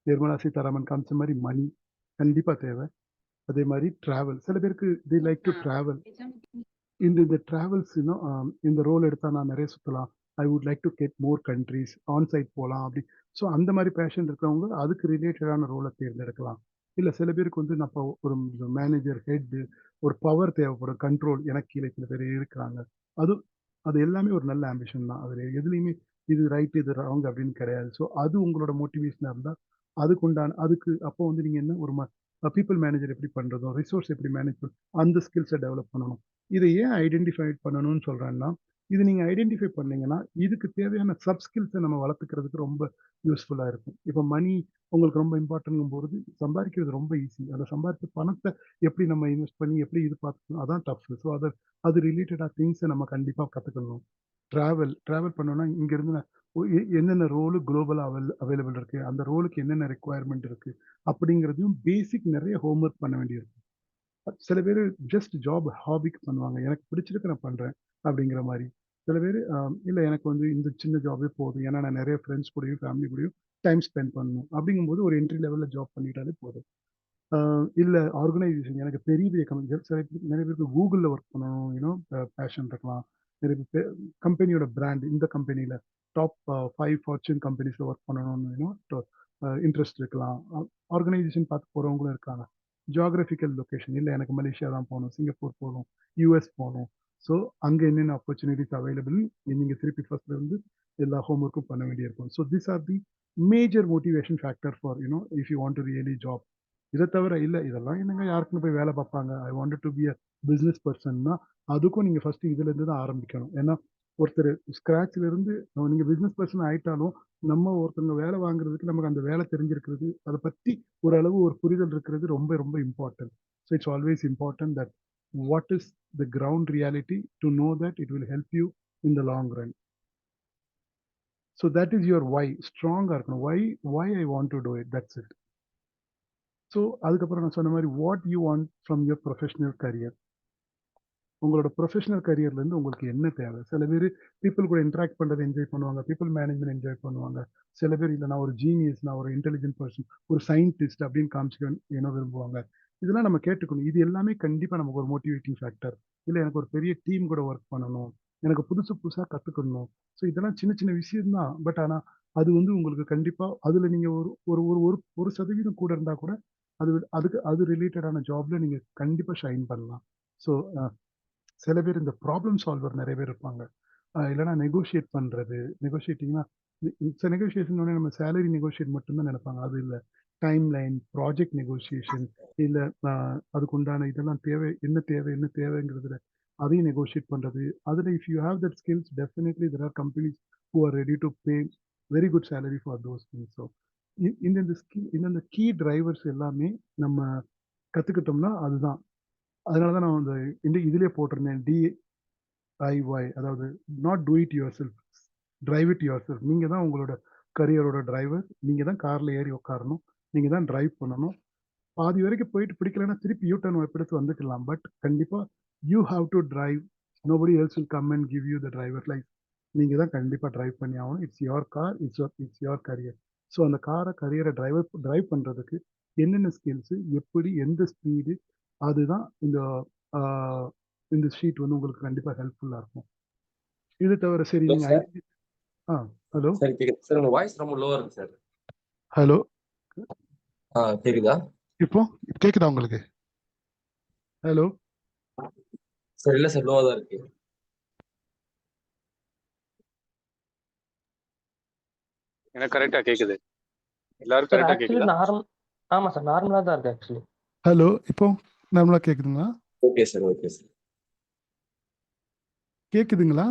Nirmala Sitharaman காமிச்ச மாதிரி மணி கண்டிப்பா தேவை. அதே மாதிரி டிராவல், சில பேருக்கு they லைக் டு டிராவல். இந்த டிராவல்ஸ் இந்த ரோல் எடுத்தா நான் நிறைய சுற்றலாம், I would like to get more countries, onsite போகலாம் அப்படி. ஸோ அந்த மாதிரி பேஷன் இருக்கிறவங்க அதுக்கு ரிலேட்டடான ரோலை தேர்ந்தெடுக்கலாம். இல்லை சில பேருக்கு வந்து நான் இப்போ ஒரு மேனேஜர், ஹெட், ஒரு பவர் தேவைப்படும், கண்ட்ரோல், எனக்கு கீழே சில பேர் இருக்கிறாங்க. அது அது எல்லாமே ஒரு நல்ல ஆம்பிஷன் தான். அது எதுலையுமே இது ரைட் இது ராங் அப்படின்னு கிடையாது. ஸோ அது உங்களோட மோட்டிவேஷனாக இருந்தால் அதுக்கு அப்போ வந்து நீங்கள் என்ன ஒரு பீப்புள் மேனேஜர் எப்படி பண்ணுறதோ, ரிசோர்ஸ் எப்படி மேனேஜ் பண்ண, அந்த ஸ்கில்ஸை டெவலப் பண்ணணும். இதை ஏன் ஐடென்டிஃபை பண்ணணும்னு சொல்கிறேன்னா, இது நீங்கள் ஐடென்டிஃபை பண்ணீங்கன்னா இதுக்கு தேவையான சப் ஸ்கில்ஸை நம்ம வளர்த்துக்கிறதுக்கு ரொம்ப யூஸ்ஃபுல்லாக இருக்கும். இப்போ மணி உங்களுக்கு ரொம்ப இம்பார்ட்டன்ட்ங்கும் போது சம்பாதிக்கிறது ரொம்ப ஈஸி. அதை சம்பாதிச்ச பணத்தை எப்படி நம்ம இன்வெஸ்ட் பண்ணி எப்படி இது பார்த்துக்கணும், அதான் டஃப். ஸோ அது ரிலேட்டடாக திங்ஸை நம்ம கண்டிப்பாக கற்றுக்கணும். ட்ராவல் பண்ணோன்னா இங்கேருந்து என்னென்ன ரோலு குளோபலாக அவைலபிள் இருக்குது, அந்த ரோலுக்கு என்னென்ன ரெக்குவயர்மெண்ட் இருக்குது அப்படிங்கிறதையும் பேசிக் நிறைய ஹோம்ஒர்க் பண்ண வேண்டியிருக்கும். சில பேர் ஜஸ்ட் ஜாப் ஹாபிக்கு பண்ணுவாங்க, எனக்கு பிடிச்சிருக்கு நான் பண்ணுறேன் அப்படிங்கிற மாதிரி. சில பேர் இல்லை எனக்கு வந்து இந்த சின்ன ஜாபே போதும், ஏன்னா நான் நிறைய ஃப்ரெண்ட்ஸ் கூடயும் ஃபேமிலி கூடயும் டைம் ஸ்பெண்ட் பண்ணணும். அப்படிங்கும்போது ஒரு என்ட்ரி லெவலில் ஜாப் பண்ணிட்டாலே போதும். இல்லை ஆர்கனைசேஷன், எனக்கு பெரிய பெரிய நிறைய பேருக்கு கூகுளில் ஒர்க் பண்ணணும் பேஷன் இருக்கலாம். நிறைய பேர் கம்பெனியோட பிராண்ட், இந்த கம்பெனியில் டாப் 5 ஃபார்ச்சூன் கம்பெனிஸில் ஒர்க் பண்ணணும்னு இன்ட்ரெஸ்ட் இருக்கலாம். ஆர்கனைசேஷன் பார்த்து போகிறவங்களும் இருக்காங்க. ஜியாகிரபிக்கல் லொக்கேஷன், இல்லை எனக்கு மலேசியா தான் போகணும், சிங்கப்பூர் போகணும், யூஎஸ் போகணும். ஸோ அங்கே என்னென்ன ஆப்பர்ச்சுனிட்டிஸ் அவைலபிள், நீங்கள் திருப்பி ஃபர்ஸ்ட்ல இருந்து எல்லா ஹோம்ஒர்க்கும் பண்ண வேண்டியிருக்கும். So this are the major motivation factor for if you want to really job. இதை தவிர இல்லை இதெல்லாம் என்னங்க யாருக்குன்னு போய் வேலை பார்ப்பாங்க, I want to be a business பர்சன்னா அதுக்கும் நீங்கள் ஃபர்ஸ்ட் இதுலேருந்து தான் ஆரம்பிக்கணும். ஏன்னா ஒருத்தர் ஸ்க்ராட்ச்ல இருந்து நீங்கள் பிஸ்னஸ் பர்சன் ஆயிட்டாலும் நம்ம ஒருத்தவங்க வேலை வாங்குறதுக்கு நமக்கு அந்த வேலை தெரிஞ்சிருக்கிறது, அதை பற்றி ஓரளவு ஒரு புரிதல் இருக்கிறது ரொம்ப ரொம்ப important. So it's always important that what is the ground reality to know that it will help you in the long run. So that is your why. ஸ்ட்ராங்காக இருக்கணும். Why I want to do it, that's it. So அதுக்கப்புறம் நான் சொன்ன மாதிரி what you want from your professional career. உங்களோட professional கரியர்லேருந்து உங்களுக்கு என்ன தேவை. சில பேர் பீப்புள் கூட இன்ட்ராக்ட் பண்ணுறது என்ஜாய் பண்ணுவாங்க, பீப்புள் மேனேஜ்மெண்ட் என்ஜாய் பண்ணுவாங்க. சில பேர் இல்லை நான் ஒரு ஜீனியஸ், நான் ஒரு இன்டெலிஜென்ட் பர்சன், ஒரு சயின்டிஸ்ட் அப்படின்னு காமிச்சிக்க விரும்புவாங்க. இதெல்லாம் நம்ம கேட்டுக்கணும். இது எல்லாமே கண்டிப்பாக நமக்கு ஒரு மோட்டிவேட்டிங் ஃபேக்டர். இல்லை எனக்கு ஒரு பெரிய டீம் கூட ஒர்க் பண்ணணும், எனக்கு புதுசாக கற்றுக்கணும். ஸோ இதெல்லாம் சின்ன சின்ன விஷயம்தான். பட் ஆனால் அது வந்து உங்களுக்கு கண்டிப்பாக அதில் நீங்கள் ஒரு ஒரு ஒரு ஒரு சதவீதம் கூட இருந்தால் கூட அது ரிலேட்டடான ஜாப்ல நீங்கள் கண்டிப்பாக ஷைன் பண்ணலாம். ஸோ சில பேர் இந்த ப்ராப்ளம் சால்வர் நிறைய பேர் இருப்பாங்க. இல்லைனா நெகோஷியேட் பண்ணுறது, நெகோஷியேட்டிங்னா நெகோஷியேஷன் நம்ம சேலரி நெகோஷியேட் மட்டும்தான் நினைப்பாங்க. அது இல்லை, டைம் லைன், ப்ராஜெக்ட் நெகோஷியேஷன், இல்லை அதுக்கு உண்டான இதெல்லாம் என்ன தேவைங்கிறதுல அதையும் நெகோஷியேட் பண்ணுறது. அதில் if you have that skills definitely there are companies who are ready to pay very good salary for those things. So இந்த கீ டிரைவர்ஸ் எல்லாமே நம்ம கற்றுக்கிட்டோம்னா அதுதான். அதனால தான் நான் இந்த இதுலேயே போட்டிருந்தேன் DIY, அதாவது not do it your self, drive it your self. நீங்கள் தான் உங்களோட கரியரோட டிரைவர். நீங்கள் தான் காரில் ஏறி உட்காரணும், நீங்கள் தான் டிரைவ் பண்ணணும். பாதி வரைக்கும் போயிட்டு பிடிக்கலன்னா திருப்பி யூ-டர்ன் எடுத்து வந்துக்கலாம். பட் கண்டிப்பாக you have to drive. Nobody else will come and give you the driver life. நீங்கள் தான் கண்டிப்பாக டிரைவ் பண்ணி ஆகணும். It's your car, it's your career. So அந்த கரியரை டிரைவ் பண்ணுறதுக்கு என்னென்ன ஸ்கில்ஸு, எப்படி, எந்த ஸ்பீடு, அதுதான் இந்த ஷீட் வந்து உங்களுக்கு கண்டிப்பாக ஹெல்ப்ஃபுல்லாக இருக்கும். இது தவிர சரி நீங்கள் ஹலோ சார் கேக்குது சார், உங்க வாய்ஸ் ரொம்ப லோவா இருக்கு சார். ஹலோ கேக்குதா? இப்போ கேட்குதா உங்களுக்கு? ஹலோ சார் இல்ல சார் லோவா தான் இருக்கு. எனக்கு கரெக்டா கேக்குது. எல்லாரும் சார் கரெக்டா ஆக்சுவலி கேக்குதா? ஆமா சார் நார்மலா தான் இருக்கு ஆக்சுவலி. ஹலோ இப்போ நார்மலா கேக்குதுங்களா? Okay sir, okay sir. கேக்குதுங்களா?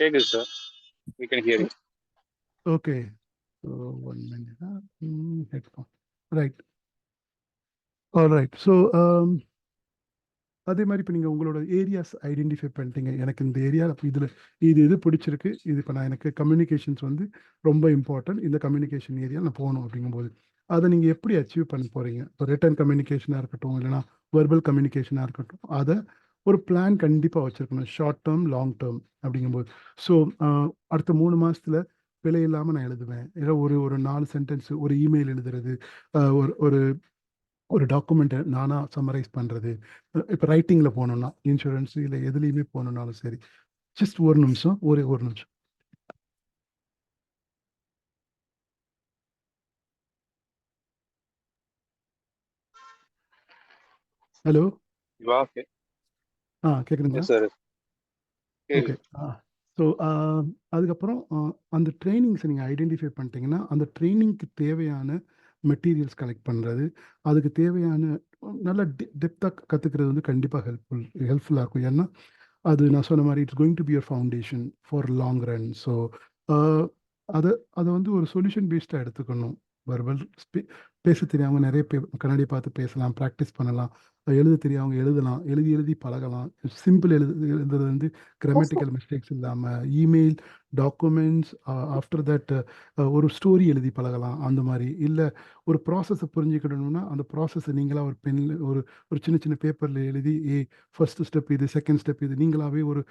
கேக்குது sir. We can hear you. Okay. So 1 minute. Headphone. Right. All right. So அதே மாதிரி இப்போ நீங்கள் உங்களோட ஏரியாஸ் ஐடென்டிஃபை பண்ணிட்டீங்க. எனக்கு இந்த ஏரியா இதில் இது பிடிச்சிருக்கு. இது இப்போ நான் எனக்கு கம்யூனிகேஷன்ஸ் வந்து ரொம்ப இம்பார்ட்டன்ட். இந்த கம்யூனிகேஷன் ஏரியா நான் போகணும் அப்படிங்கும்போது அதை நீங்கள் எப்படி அச்சீவ் பண்ண போகிறீங்க? இப்போ ரிட்டன் கம்யூனிகேஷனாக இருக்கட்டும், இல்லைனா வெர்பல் கம்யூனிகேஷனாக இருக்கட்டும், அதை ஒரு பிளான் கண்டிப்பாக வச்சுருக்கணும். ஷார்ட் டேர்ம், லாங் டேர்ம் அப்படிங்கும்போது. ஸோ அடுத்த 3 மாதத்தில் பிழை இல்லாமல் நான் எழுதுவேன். ஏதோ ஒரு 4 சென்டென்ஸ், ஒரு இமெயில் எழுதுறது, ஒரு ஒரு டாக்குமெண்ட்டை நானாக சம்மரைஸ் பண்ணுறது. இப்போ ரைட்டிங்கில் போகணுன்னா, இன்சூரன்ஸ் இல்லை எதுலேயுமே போகணுன்னாலும் சரி, ஜஸ்ட் ஒரு நிமிஷம், ஒரு நிமிஷம். ஹலோ ஓகே கேட்குதுங்களா? சார். ஓகே. ஸோ அதுக்கப்புறம் அந்த ட்ரைனிங்ஸை நீங்கள் ஐடென்டிஃபை பண்ணிட்டீங்கன்னா, அந்த ட்ரைனிங்க்கு தேவையான மெட்டீரியல்ஸ் கலெக்ட் பண்ணுறது, அதுக்கு தேவையான நல்ல டெப்த்தாக கற்றுக்கிறது வந்து கண்டிப்பாக ஹெல்ப்ஃபுல்லாக இருக்கும். ஏன்னா அது நான் சொன்ன மாதிரி it's going to be your foundation for long run. So அதை வந்து ஒரு சொல்யூஷன் பேஸ்டாக எடுத்துக்கணும். வெர்பல் பேச தெரியாதவங்க நிறைய கண்ணாடி பார்த்து பேசலாம், ப்ராக்டிஸ் பண்ணலாம். எழுத தெரியாதவங்க எழுதலாம், எழுதி பழகலாம். சிம்பிள் எழுதுறது வந்து கிராமட்டிக்கல் மிஸ்டேக்ஸ் இல்லாமல், இமெயில், டாக்குமெண்ட்ஸ், ஆஃப்டர் தட் ஒரு ஸ்டோரி எழுதி பழகலாம். அந்த மாதிரி இல்லை ஒரு ப்ராசஸை புரிஞ்சுக்கிடணும்னா அந்த ப்ராசஸை நீங்களாக ஒரு பென்னில் ஒரு சின்ன பேப்பரில் எழுதி ஃபர்ஸ்ட் ஸ்டெப் இது, செகண்ட் ஸ்டெப் இது, நீங்களாகவே ஒரு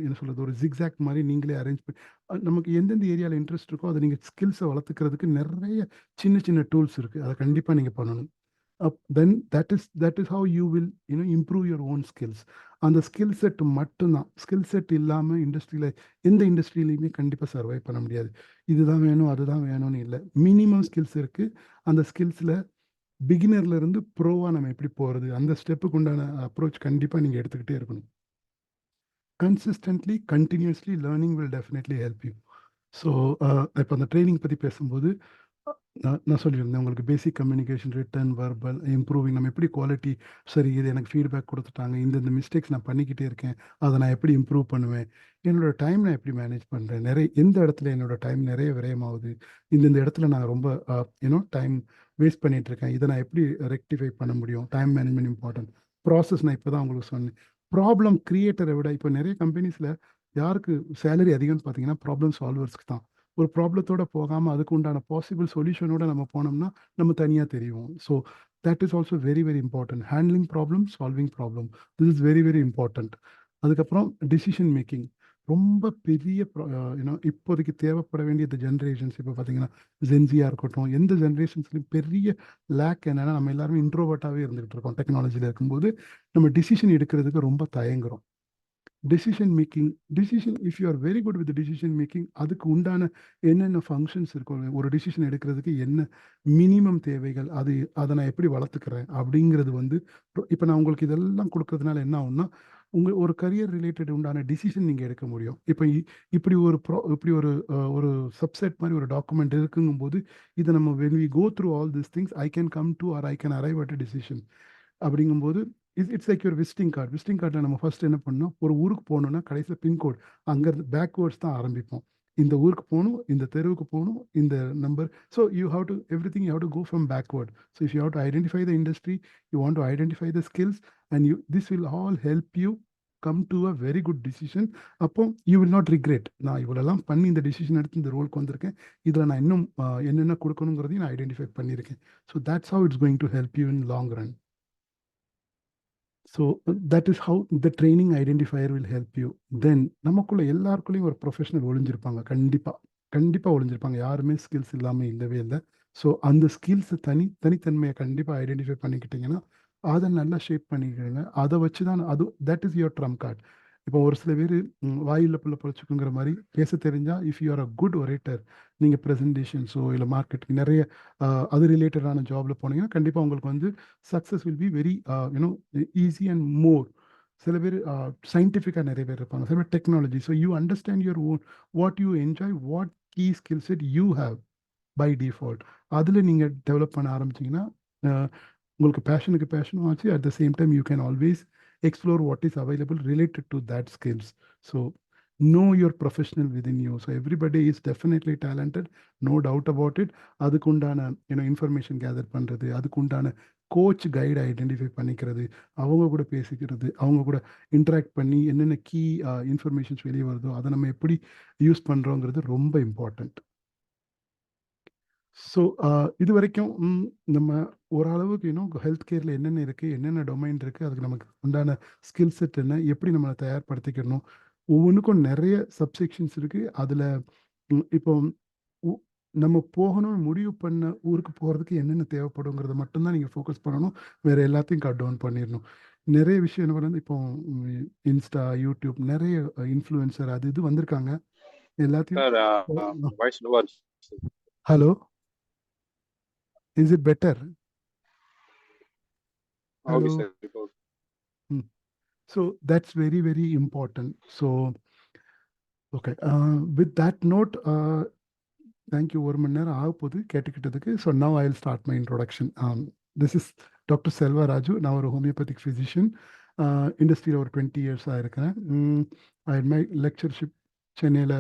என்ன சொல்கிறது, ஒரு ஜிக்ஸாக் மாதிரி நீங்களே அரேஞ்ச் பண்ணி நமக்கு எந்தெந்த ஏரியாவில் இன்ட்ரெஸ்ட் இருக்கோ அதை நீங்கள் ஸ்கில்ஸை வளர்த்துக்கிறதுக்கு நிறைய சின்ன டூல்ஸ் இருக்குது. அதை கண்டிப்பாக நீங்கள் பண்ணணும். Then that is how you will improve your own skills. அந்த ஸ்கில் செட் மட்டும்தான். ஸ்கில் செட் இல்லாமல் இண்டஸ்ட்ரியில் எந்த இண்டஸ்ட்ரியிலையுமே கண்டிப்பாக சர்வை பண்ண முடியாது. இதுதான் வேணும் அதுதான் வேணும்னு இல்லை. மினிமம் ஸ்கில்ஸ் இருக்குது. அந்த ஸ்கில்ஸில் பிகினர்லேருந்து ப்ரோவாக நம்ம எப்படி போகிறது, அந்த ஸ்டெப்புக்கு உண்டான அப்ரோச் கண்டிப்பாக நீங்கள் எடுத்துக்கிட்டே இருக்கணும். Consistently continuously learning will definitely help you. So இப்போ அந்த ட்ரைனிங் பற்றி பேசும்போது நான் சொல்லியிருந்தேன் உங்களுக்கு basic communication, written, verbal, improving. நம்ம எப்படி குவாலிட்டி, சரி இது எனக்கு ஃபீட்பேக் கொடுத்துட்டாங்க, இந்த மிஸ்டேக்ஸ் நான் பண்ணிக்கிட்டே இருக்கேன், அதை நான் எப்படி இம்ப்ரூவ் பண்ணுவேன், என்னோடய டைம் நான் எப்படி மேனேஜ் பண்ணுறேன், எந்த இடத்துல என்னோடய டைம் நிறைய விரயமாகுது, இந்த இடத்துல நான் ரொம்ப டைம் வேஸ்ட் பண்ணிகிட்ருக்கேன், இதை நான் எப்படி ரெக்டிஃபை பண்ண முடியும். Time management important. ப்ராசஸ் நான் இப்போ தான் உங்களுக்கு சொன்னேன். ப்ராப்ளம் கிரியேட்டரை விட இப்போ நிறைய கம்பெனிஸில் யாருக்கு சேலரி அதிகம்னு பார்த்தீங்கன்னா ப்ராப்ளம் சால்வர்ஸ்க்கு தான். ஒரு ப்ராப்ளத்தோட போகாமல் அதுக்கு உண்டான பாசிபிள் சொல்யூஷனோட நம்ம போனோம்னா நம்ம தனியாக தெரியும். So that is also very important. Handling problem, solving problem, this is very important. அதுக்கப்புறம் டிசிஷன் மேக்கிங் ரொம்ப பெரிய இப்போதைக்கு தேவைப்பட வேண்டிய ஜென்ரேஷன்ஸ். இப்போ பார்த்தீங்கன்னா ஜென்சியாக இருக்கட்டும், எந்த ஜென்ரேஷன்ஸ்லையும் பெரிய லேக் என்னென்னா நம்ம எல்லாருமே இன்ட்ரோவர்ட்டாகவே இருந்துகிட்டு இருக்கோம். டெக்னாலஜியில் இருக்கும்போது நம்ம டிசிஷன் எடுக்கிறதுக்கு ரொம்ப தயங்குறோம். Decision making, if you are very good with decision making, அதுக்கு உண்டான என்னென்ன ஃபங்க்ஷன்ஸ் இருக்கும், ஒரு டிசிஷன் எடுக்கிறதுக்கு என்ன மினிமம் தேவைகள், அதை நான் எப்படி வளர்த்துக்கிறேன் அப்படிங்கிறது வந்து இப்போ நான் உங்களுக்கு இதெல்லாம் கொடுக்கறதுனால என்ன ஆகும்னா ஒரு கரியர் ரிலேட்டட் உண்டான டிசிஷன் நீங்கள் எடுக்க முடியும். இப்போ இப்படி ஒரு சப்செட் மாதிரி ஒரு டாக்குமெண்ட் இருக்குங்கும்போது இதை நம்ம when we go through all these things I can come to or I can arrive at a decision அப்படிங்கும்போது it's like your visiting card. Visiting கார்டில் நம்ம ஃபர்ஸ்ட் என்ன பண்ணோம், ஒரு ஊருக்கு போகணுன்னா கடைசியில் பின்கோட் அங்கேருந்து பேக்வேர்ட்ஸ் தான் ஆரம்பிப்போம். இந்த ஊருக்கு போகணும், இந்த தெருவுக்கு போகணும், இந்த number. So you have to everything you have to go from backward. So if you have to identify the industry, you want to identify the skills and this will all help you come to a very good decision. அப்போ you will not regret, நான் இவ்வளோலாம் பண்ணி இந்த decision எடுத்து இந்த ரோலுக்கு வந்திருக்கேன், இதில் நான் இன்னும் என்னென்ன கொடுக்கணுங்கிறதையும் நான் ஐடென்டிஃபை பண்ணியிருக்கேன். So that's how it's going to help you in long run. So that is how the training identifier will help you. Then நமக்குள்ள எல்லாருக்குள்ளேயும் ஒரு ப்ரொஃபஷனல் ஒளிஞ்சிருப்பாங்க, கண்டிப்பாக ஒளிஞ்சிருப்பாங்க. யாருமே ஸ்கில்ஸ் இல்லாமல் இல்லவே இல்லை. ஸோ அந்த ஸ்கில்ஸை தனித்தன்மையை கண்டிப்பாக ஐடென்டிஃபை பண்ணிக்கிட்டிங்கன்னா அதை நல்லா ஷேப் பண்ணிக்கிடுங்க. அதை வச்சு தான் that is your drum card. இப்போ ஒரு சில பேர் வாயில புள்ள பொழைச்சுக்குங்கிற மாதிரி பேச தெரிஞ்சா, if you R a good orator, நீங்கள் ப்ரெசன்டேஷன்ஸோ இல்லை மார்க்கெட்டிங் நிறைய அது ரிலேட்டடான ஜாப்ல போனீங்கன்னா கண்டிப்பாக உங்களுக்கு வந்து success will be very you know easy and more. சில பேர் சயின்டிஃபிக்காக நிறைய பேர் இருப்பாங்க, சில பேர் technology. So you understand your own what you enjoy, what key skill set you have by default. அதில் நீங்கள் டெவலப் பண்ண ஆரம்பிச்சிங்கன்னா உங்களுக்கு பேஷனுக்கு பேஷனும் ஆச்சு. At the same time you can always explore what is available related to that skills. So know your professional within you. So everybody is definitely talented, no doubt about it. அதுக்குண்டான information gather பண்றது, அதுக்குண்டான coach guide identify பண்ணிக்கிறது, அவங்க கூட பேசிக்கிறது, அவங்க கூட interact பண்ணி என்னென்ன கீ இன்ஃபர்மேஷன்ஸ் வெளியே வருதோ அதை நம்ம எப்படி யூஸ் பண்ணுறோங்கிறது ரொம்ப இம்பார்ட்டண்ட். ஸோ இது வரைக்கும் நம்ம ஓரளவுக்கு ஹெல்த் கேரில் என்னென்ன இருக்குது, என்னென்ன டொமைன் இருக்குது, அதுக்கு நமக்கு உண்டான ஸ்கில் செட் என்ன, எப்படி நம்மளை தயார்படுத்திக்கணும், ஒவ்வொன்றுக்கும் நிறைய சப்செக்ஷன்ஸ் இருக்குது. அதில் இப்போ நம்ம போகணும்னு முடிவு பண்ண ஊருக்கு போகிறதுக்கு என்னென்ன தேவைப்படுங்கிறத மட்டும்தான் நீங்கள் ஃபோக்கஸ் பண்ணணும். வேறு எல்லாத்தையும் கட் டவுன் பண்ணிடணும். நிறைய விஷயம் என்ன பண்ணுறது, இப்போ இன்ஸ்டா, யூடியூப், நிறைய இன்ஃப்ளூயன்சர் அது இது வந்திருக்காங்க. எல்லாத்தையும் hello, is it better? Okay, Hello. sir. So that's very, very important. So, okay. With that note, thank you ஒரு மணி நேரம் ஆக போகுது கேட்டுக்கிட்டதுக்கு. So now I'll start my introduction. This is Dr. Selva Raju. நான் ஒரு ஹோமியோபதிக் ஃபிசிஷியன். இண்டஸ்ட்ரியில் ஒரு 20 years இருக்கிறேன். I had my lectureship சென்னையில்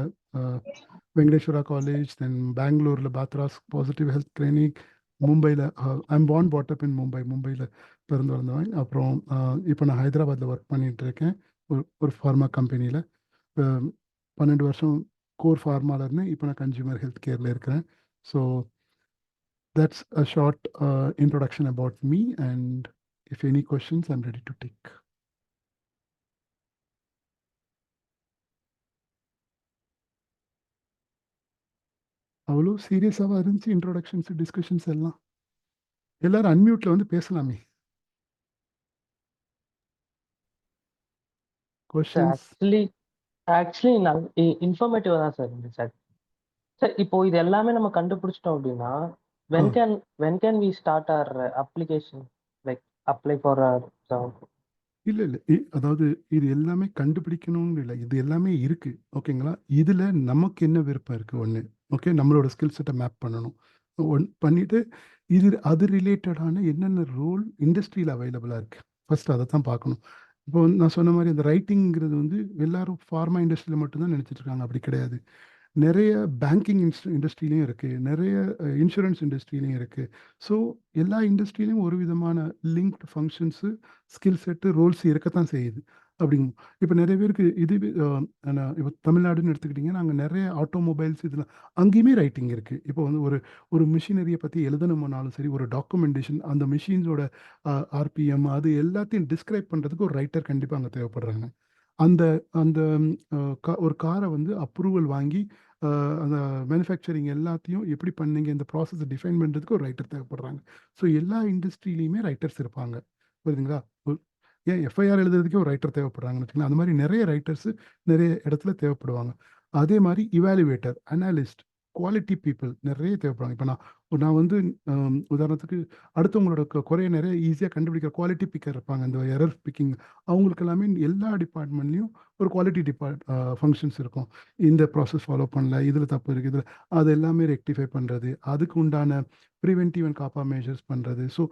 வெங்கடேஸ்வரா காலேஜ், தென் பெங்களூரில் பாத்ராஸ் பாசிட்டிவ் ஹெல்த் கிளினிக், மும்பையில் ஐம் பார்ன் பாட்டப் இன் மும்பையில் பிறந்து வளர்ந்தவன். அப்புறம் இப்போ நான் ஹைதராபாத்தில் ஒர்க் பண்ணிகிட்டு இருக்கேன் ஒரு ஃபார்மா கம்பெனியில். 12 வருஷம் கோர் ஃபார்மாவில் இருந்தேன். இப்போ நான் கன்சியூமர் ஹெல்த் கேரில் இருக்கிறேன். So that's a short introduction about me, and if any questions I'm ready to take. அவ்வளோ சீரியஸாக இருந்துச்சு இன்ட்ரோடக்ஷன்ஸ், டிஸ்கஷன்ஸ் எல்லாம். எல்லாரும் அன்மியூட்ல வந்து பேசலாமே. கொஸ்டின்ஸ்? ஆக்சுவலி நான் இன்ஃபர்மேட்டிவா தான் சார் இருந்துச்சு சார். சார் இப்போ இது எல்லாமே நம்ம கண்டுபிடிச்சிட்டோம் அப்படின்னா when can we start our application, like apply for a job? இல்லை அதாவது இது எல்லாமே கண்டுபிடிக்கணும்னு இல்லை, இது எல்லாமே இருக்கு. ஓகேங்களா? இதுல நமக்கு என்ன விருப்பம் இருக்கு ஒன்று. ஓகே, நம்மளோட ஸ்கில் செட்டை மேப் பண்ணணும். பண்ணிட்டு அது ரிலேட்டடான என்னென்ன ரோல் இண்டஸ்ட்ரியில் அவைலபிளாக இருக்குது ஃபர்ஸ்ட் அதை தான் பார்க்கணும். இப்போ நான் சொன்ன மாதிரி அந்த ரைட்டிங்கிறது வந்து எல்லாரும் ஃபார்மா இண்டஸ்ட்ரியில் மட்டும்தான் நினச்சிட்டு இருக்காங்க. அப்படி கிடையாது. நிறைய பேங்கிங் இண்டஸ்ட்ரியிலையும் இருக்குது, நிறைய இன்சூரன்ஸ் இண்டஸ்ட்ரியிலையும் இருக்குது. ஸோ எல்லா இண்டஸ்ட்ரியிலையும் ஒரு விதமான linked functions, skill set, roles இருக்கத்தான் செய்யுது. அப்படிங்க இப்போ நிறைய பேருக்கு இது இப்போ தமிழ்நாடுன்னு எடுத்துக்கிட்டிங்கன்னா அங்கே நிறைய ஆட்டோமொபைல்ஸ் இதில் அங்கேயுமே ரைட்டிங் இருக்குது. இப்போ வந்து ஒரு மிஷினரியை பற்றி எழுதணும்னாலும் சரி, ஒரு டாக்குமெண்டேஷன், அந்த மிஷின்ஸோட ஆர்பிஎம் அது எல்லாத்தையும் டிஸ்கிரைப் பண்ணுறதுக்கு ஒரு ரைட்டர் கண்டிப்பாக அங்கே தேவைப்படுறாங்க. அந்த அந்த ஒரு காரை வந்து அப்ரூவல் வாங்கி அந்த மேனுஃபேக்சரிங் எல்லாத்தையும் எப்படி பண்ணீங்க, இந்த ப்ராசஸை டிஃபைன் பண்ணுறதுக்கு ஒரு ரைட்டர் தேவைப்படுறாங்க. ஸோ எல்லா இண்டஸ்ட்ரியிலையுமே ரைட்டர்ஸ் இருப்பாங்க. புரியுதுங்களா? ஏன் எஃப்ஐஆர் எழுதுறதுக்கே ஒரு ரைட்டர் தேவைப்படுறாங்கன்னு வச்சுக்கலாம். அந்த மாதிரி நிறைய ரைட்டர்ஸு நிறைய இடத்துல தேவைப்படுவாங்க. அதே மாதிரி இவாலுவேட்டர், அனாலிஸ்ட், குவாலிட்டி பீப்புள் நிறைய தேவைப்படுவாங்க. இப்போ நான் வந்து உதாரணத்துக்கு அடுத்தவங்களோட குறைய நிறைய ஈஸியாக கண்டுபிடிக்கிற குவாலிட்டி பிக்கர் இருப்பாங்க, இந்த எரர் பிக்கிங். அவங்களுக்கு எல்லாமே எல்லா டிபார்ட்மெண்ட்லேயும் ஒரு குவாலிட்டி ஃபங்க்ஷன்ஸ் இருக்கும். இந்த ப்ராசஸ் ஃபாலோ பண்ணல, இதில் தப்பு இருக்குது, இதில் அது எல்லாமே ரெக்டிஃபை பண்ணுறது, அதுக்கு உண்டான ப்ரிவென்டிவ் அண்ட் காப்பா மேஜர்ஸ் பண்ணுறது. ஸோ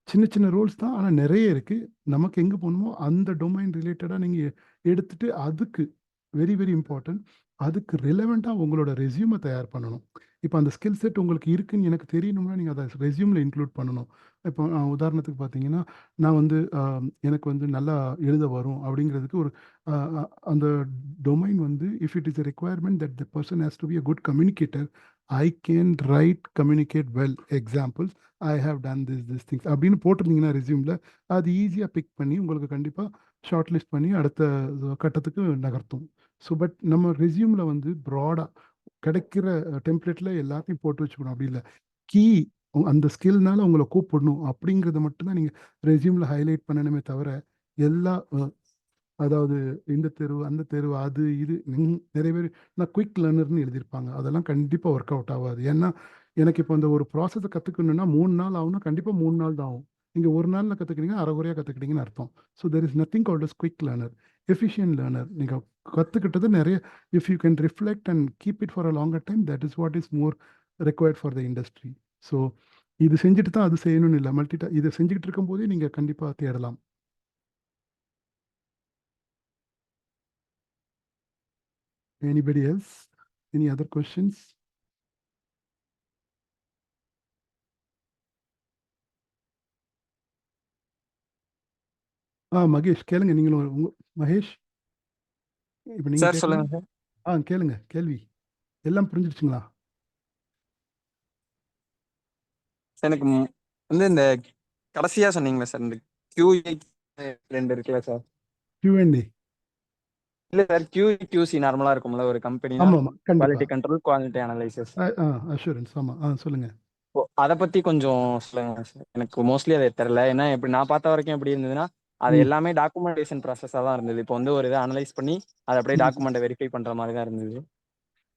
சின்ன சின்ன ரோல்ஸ் தான், ஆனால் நிறைய இருக்குது. நமக்கு எங்கே போகணுமோ அந்த டொமைன் ரிலேட்டடாக நீங்கள் எடுத்துகிட்டு அதுக்கு வெரி வெரி இம்பார்ட்டன்ட், அதுக்கு ரிலவெண்ட்டாக உங்களோட ரெஸ்யூமை தயார் பண்ணணும். இப்போ அந்த ஸ்கில் செட் உங்களுக்கு இருக்குன்னு எனக்கு தெரியணும்னா நீங்கள் அதை ரெஸ்யூமில் இன்க்ளூட் பண்ணணும். இப்போ உதாரணத்துக்கு பார்த்தீங்கன்னா நான் வந்து எனக்கு வந்து நல்லா எழுத வரும் அப்படிங்கிறதுக்கு ஒரு அந்த டொமைன் வந்து if it is a requirement that the person has to be a good communicator, I can write communicate well, examples, I have done this things அப்படின்னு போட்டிருந்தீங்கன்னா ரெஸ்யூமில் அது ஈஸியாக பிக் பண்ணி உங்களுக்கு கண்டிப்பாக ஷார்ட் லிஸ்ட் பண்ணி அடுத்த கட்டத்துக்கு நகர்த்தும். ஸோ பட் நம்ம ரெஸ்யூமில் வந்து ப்ராடாக கிடைக்கிற டெம்ப்ளேட்டில் எல்லாத்தையும் போட்டு வச்சுக்கணும். அப்படி இல்லை, கீ அந்த ஸ்கில்னால உங்களை கூப்பிடணும் அப்படிங்கிறத மட்டும்தான் நீங்கள் ரெஸ்யூமில் ஹைலைட் பண்ணணுமே தவிர எல்லா அதாவது இந்த தேர்வு அந்த தேர்வு அது இது நிறைய பேர் நான் குயிக் லேர்னர்னு எழுதியிருப்பாங்க. அதெல்லாம் கண்டிப்பாக ஒர்க் அவுட் ஆகாது. ஏன்னா எனக்கு இப்போ இந்த ஒரு ப்ராசஸை கற்றுக்கணுன்னா 3 நாள் ஆகும்னா கண்டிப்பாக 3 நாள் தான் ஆகும். நீங்கள் ஒரு நாளில் கற்றுக்கிட்டீங்கன்னா அரைகுறையாக கற்றுக்கிட்டீங்கன்னு அர்த்தம். So there is nothing called as quick learner, efficient learner. நீங்கள் கற்றுக்கிட்டது நிறைய, if you can reflect and keep it for a longer time, that is what is more required for the industry. So இது செஞ்சுட்டு தான் அது செய்யணும்னு இல்லை, இதை செஞ்சுக்கிட்டு இருக்கும்போதே நீங்கள் கண்டிப்பாக தேடலாம். Anybody else? Any other questions? Mahesh கேளுங்க. நீங்களும் மகேஷ் இப்போ நீங்க சார் சொல்லுங்க சார். கேளுங்க கேள்வி. எல்லாம் புரிஞ்சிடுச்சுங்களா? எனக்கு வந்து இந்த கடைசியா சொன்னீங்களா சார், இந்த QA 2 இருக்குல்ல சார்? Q&A. இல்ல சார், QC நார்மலா இருக்கும்ல ஒரு கம்பெனினா, ஆமா கண்டிப்பா. Quality control, quality analysis. Assurance. ஆமா சொல்லுங்க. அதை பத்தி கொஞ்சம் சொல்லுங்க சார். எனக்கு மோஸ்ட்லி அது தெரியல. ஏன்னா எப்படி நான் பார்த்த வரைக்கும் எப்படி இருந்ததுன்னா, அது எல்லாமே டாக்குமெண்டேஷன் ப்ராசஸா தான் இருந்தது. இப்போ வந்து ஒரு இதை அனலைஸ் பண்ணி அதை அப்படியே டாக்குமெண்ட்டை வெரிஃபை பண்ற மாதிரி தான் இருந்தது.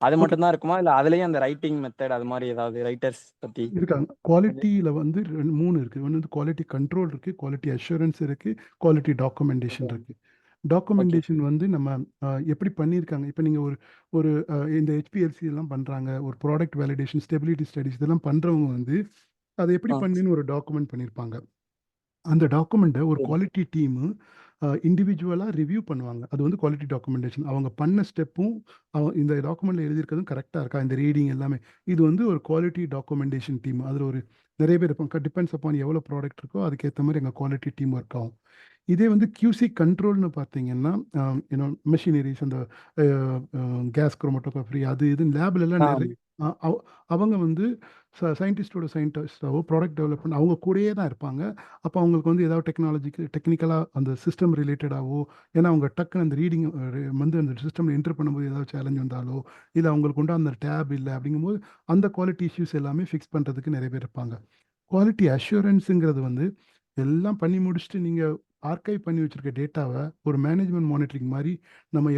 அது மட்டும் தான் இருக்குமா, இல்ல அதுலயும் அந்த ரைட்டிங் மெத்தட் அது மாதிரி ஏதாவது ரைட்டர்ஸ் பத்தி இருக்காங்க? குவாலிட்டியில வந்து 3 இருக்கு. ஒன்று வந்து குவாலிட்டி கண்ட்ரோல் இருக்கு, குவாலிட்டி அஷூரன்ஸ் இருக்கு, குவாலிட்டி டாக்குமெண்டேஷன் இருக்கு. டாக்குமெண்டேஷன் வந்து நம்ம எப்படி பண்ணியிருக்காங்க, இப்போ நீங்கள் ஒரு இந்த HPLC எல்லாம் பண்ணுறாங்க, ஒரு ப்ராடக்ட் வேலிடேஷன், ஸ்டெபிலிட்டி ஸ்டடிஸ் இதெல்லாம் பண்ணுறவங்க வந்து அதை எப்படி பண்ணின்னு ஒரு டாக்குமெண்ட் பண்ணியிருப்பாங்க. அந்த டாக்குமெண்ட்டை ஒரு குவாலிட்டி டீமு இண்டிவிஜுவலாக ரிவ்யூ பண்ணுவாங்க. அது வந்து குவாலிட்டி டாக்குமெண்டேஷன். அவங்க பண்ண ஸ்டெப்பும் இந்த டாக்குமெண்ட்டில் எழுதியிருக்கிறதும் கரெக்டாக இருக்கா, இந்த ரீடிங் எல்லாமே. இது வந்து ஒரு குவாலிட்டி டாக்குமெண்டேஷன் டீம். அதில் ஒரு நிறைய பேர் இருப்பாங்க. டிபெண்ட்ஸ் அப்பான் எவ்வளோ ப்ராடக்ட் இருக்கோ அதுக்கேற்ற மாதிரி எங்கள் குவாலிட்டி டீம் ஒர்க் ஆகும். இதே வந்து QC கண்ட்ரோல்னு பார்த்தீங்கன்னா மெஷினரிஸ், அந்த கேஸ் குரோமட்டோகிராஃபி அது இதுன்னு லேப்லெல்லாம் நிறைய அவங்க வந்து சயின்டிஸ்டாவோ ப்ராடக்ட் டெவலப்மெண்ட் அவங்க கூடயே தான் இருப்பாங்க. அப்போ அவங்களுக்கு வந்து ஏதாவது டெக்னிக்கலாக அந்த சிஸ்டம் ரிலேட்டடாகவோ, ஏன்னா அவங்க டக்குன்னு அந்த ரீடிங் வந்து அந்த சிஸ்டமில் என்டர் பண்ணும்போது ஏதாவது சேலஞ்ச் வந்தாலோ, இல்லை அவங்களுக்கு உண்டு அந்த டேப் இல்லை அப்படிங்கும்போது அந்த குவாலிட்டி இஷ்யூஸ் எல்லாமே ஃபிக்ஸ் பண்ணுறதுக்கு நிறைய பேர் இருப்பாங்க. குவாலிட்டி அஷூரன்ஸுங்கிறது வந்து எல்லாம் பண்ணி முடிச்சுட்டு நீங்கள் ஆர்கைவ் பண்ணி வச்சுருக்க டேட்டாவை ஒரு மேனேஜ்மெண்ட் மானிட்டரிங் மாதிரி நம்ம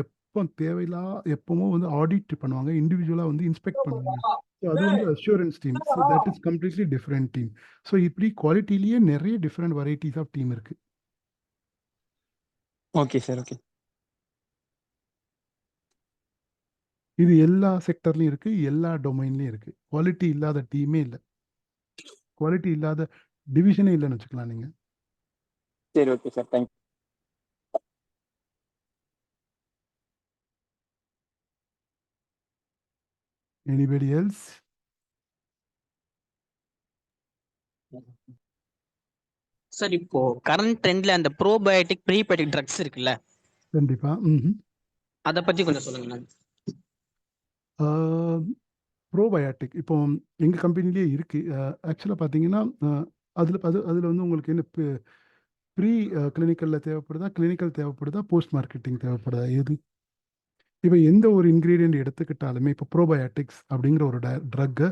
எப்பவும் வந்து ஆடிட் பண்ணுவாங்க, இண்டிவிஜுவலாக வந்து இன்ஸ்பெக்ட் பண்ணுவாங்க. ஸோ அது வந்து assurance team. So that is completely different team. So இப்படி குவாலிட்டிலேயே நிறைய டிஃப்ரெண்ட் வெரைட்டிஸ் ஆஃப் டீம் இருக்கு. Okay sir. ஓகே. இது எல்லா செக்டர்லையும் இருக்கு, எல்லா டொமைன்லையும் இருக்கு. குவாலிட்டி இல்லாத டீமே இல்லை, குவாலிட்டி இல்லாத டிவிஷனே இல்லைன்னு வச்சுக்கலாம் நீங்க. சரி, okay sir. Thank you. Anybody else? Sir இப்போ கரண்ட் ட்ரெண்ட்ல அந்த ப்ரோபயோட்டிக் ப்ரீபயோட்டிக் ட்ரக்ஸ் இருக்குல்ல, கண்டிப்பா. அதை பத்தி கொஞ்சம் சொல்லுங்க. ப்ரோபயாட்டிக் இப்போ எங்கள் கம்பெனிலேயே இருக்குது. ஆக்சுவலாக பார்த்தீங்கன்னா அதில் வந்து உங்களுக்கு என்ன ப்ரீ கிளினிக்கலில் தேவைப்படுதா, கிளினிக்கல் தேவைப்படுதா, போஸ்ட் மார்க்கெட்டிங் தேவைப்படுதா, எது? இப்போ எந்த ஒரு இன்க்ரீடியன்ட் எடுத்துக்கிட்டாலுமே இப்போ ப்ரோபயாட்டிக்ஸ் அப்படிங்கிற ஒரு ட்ரக்கை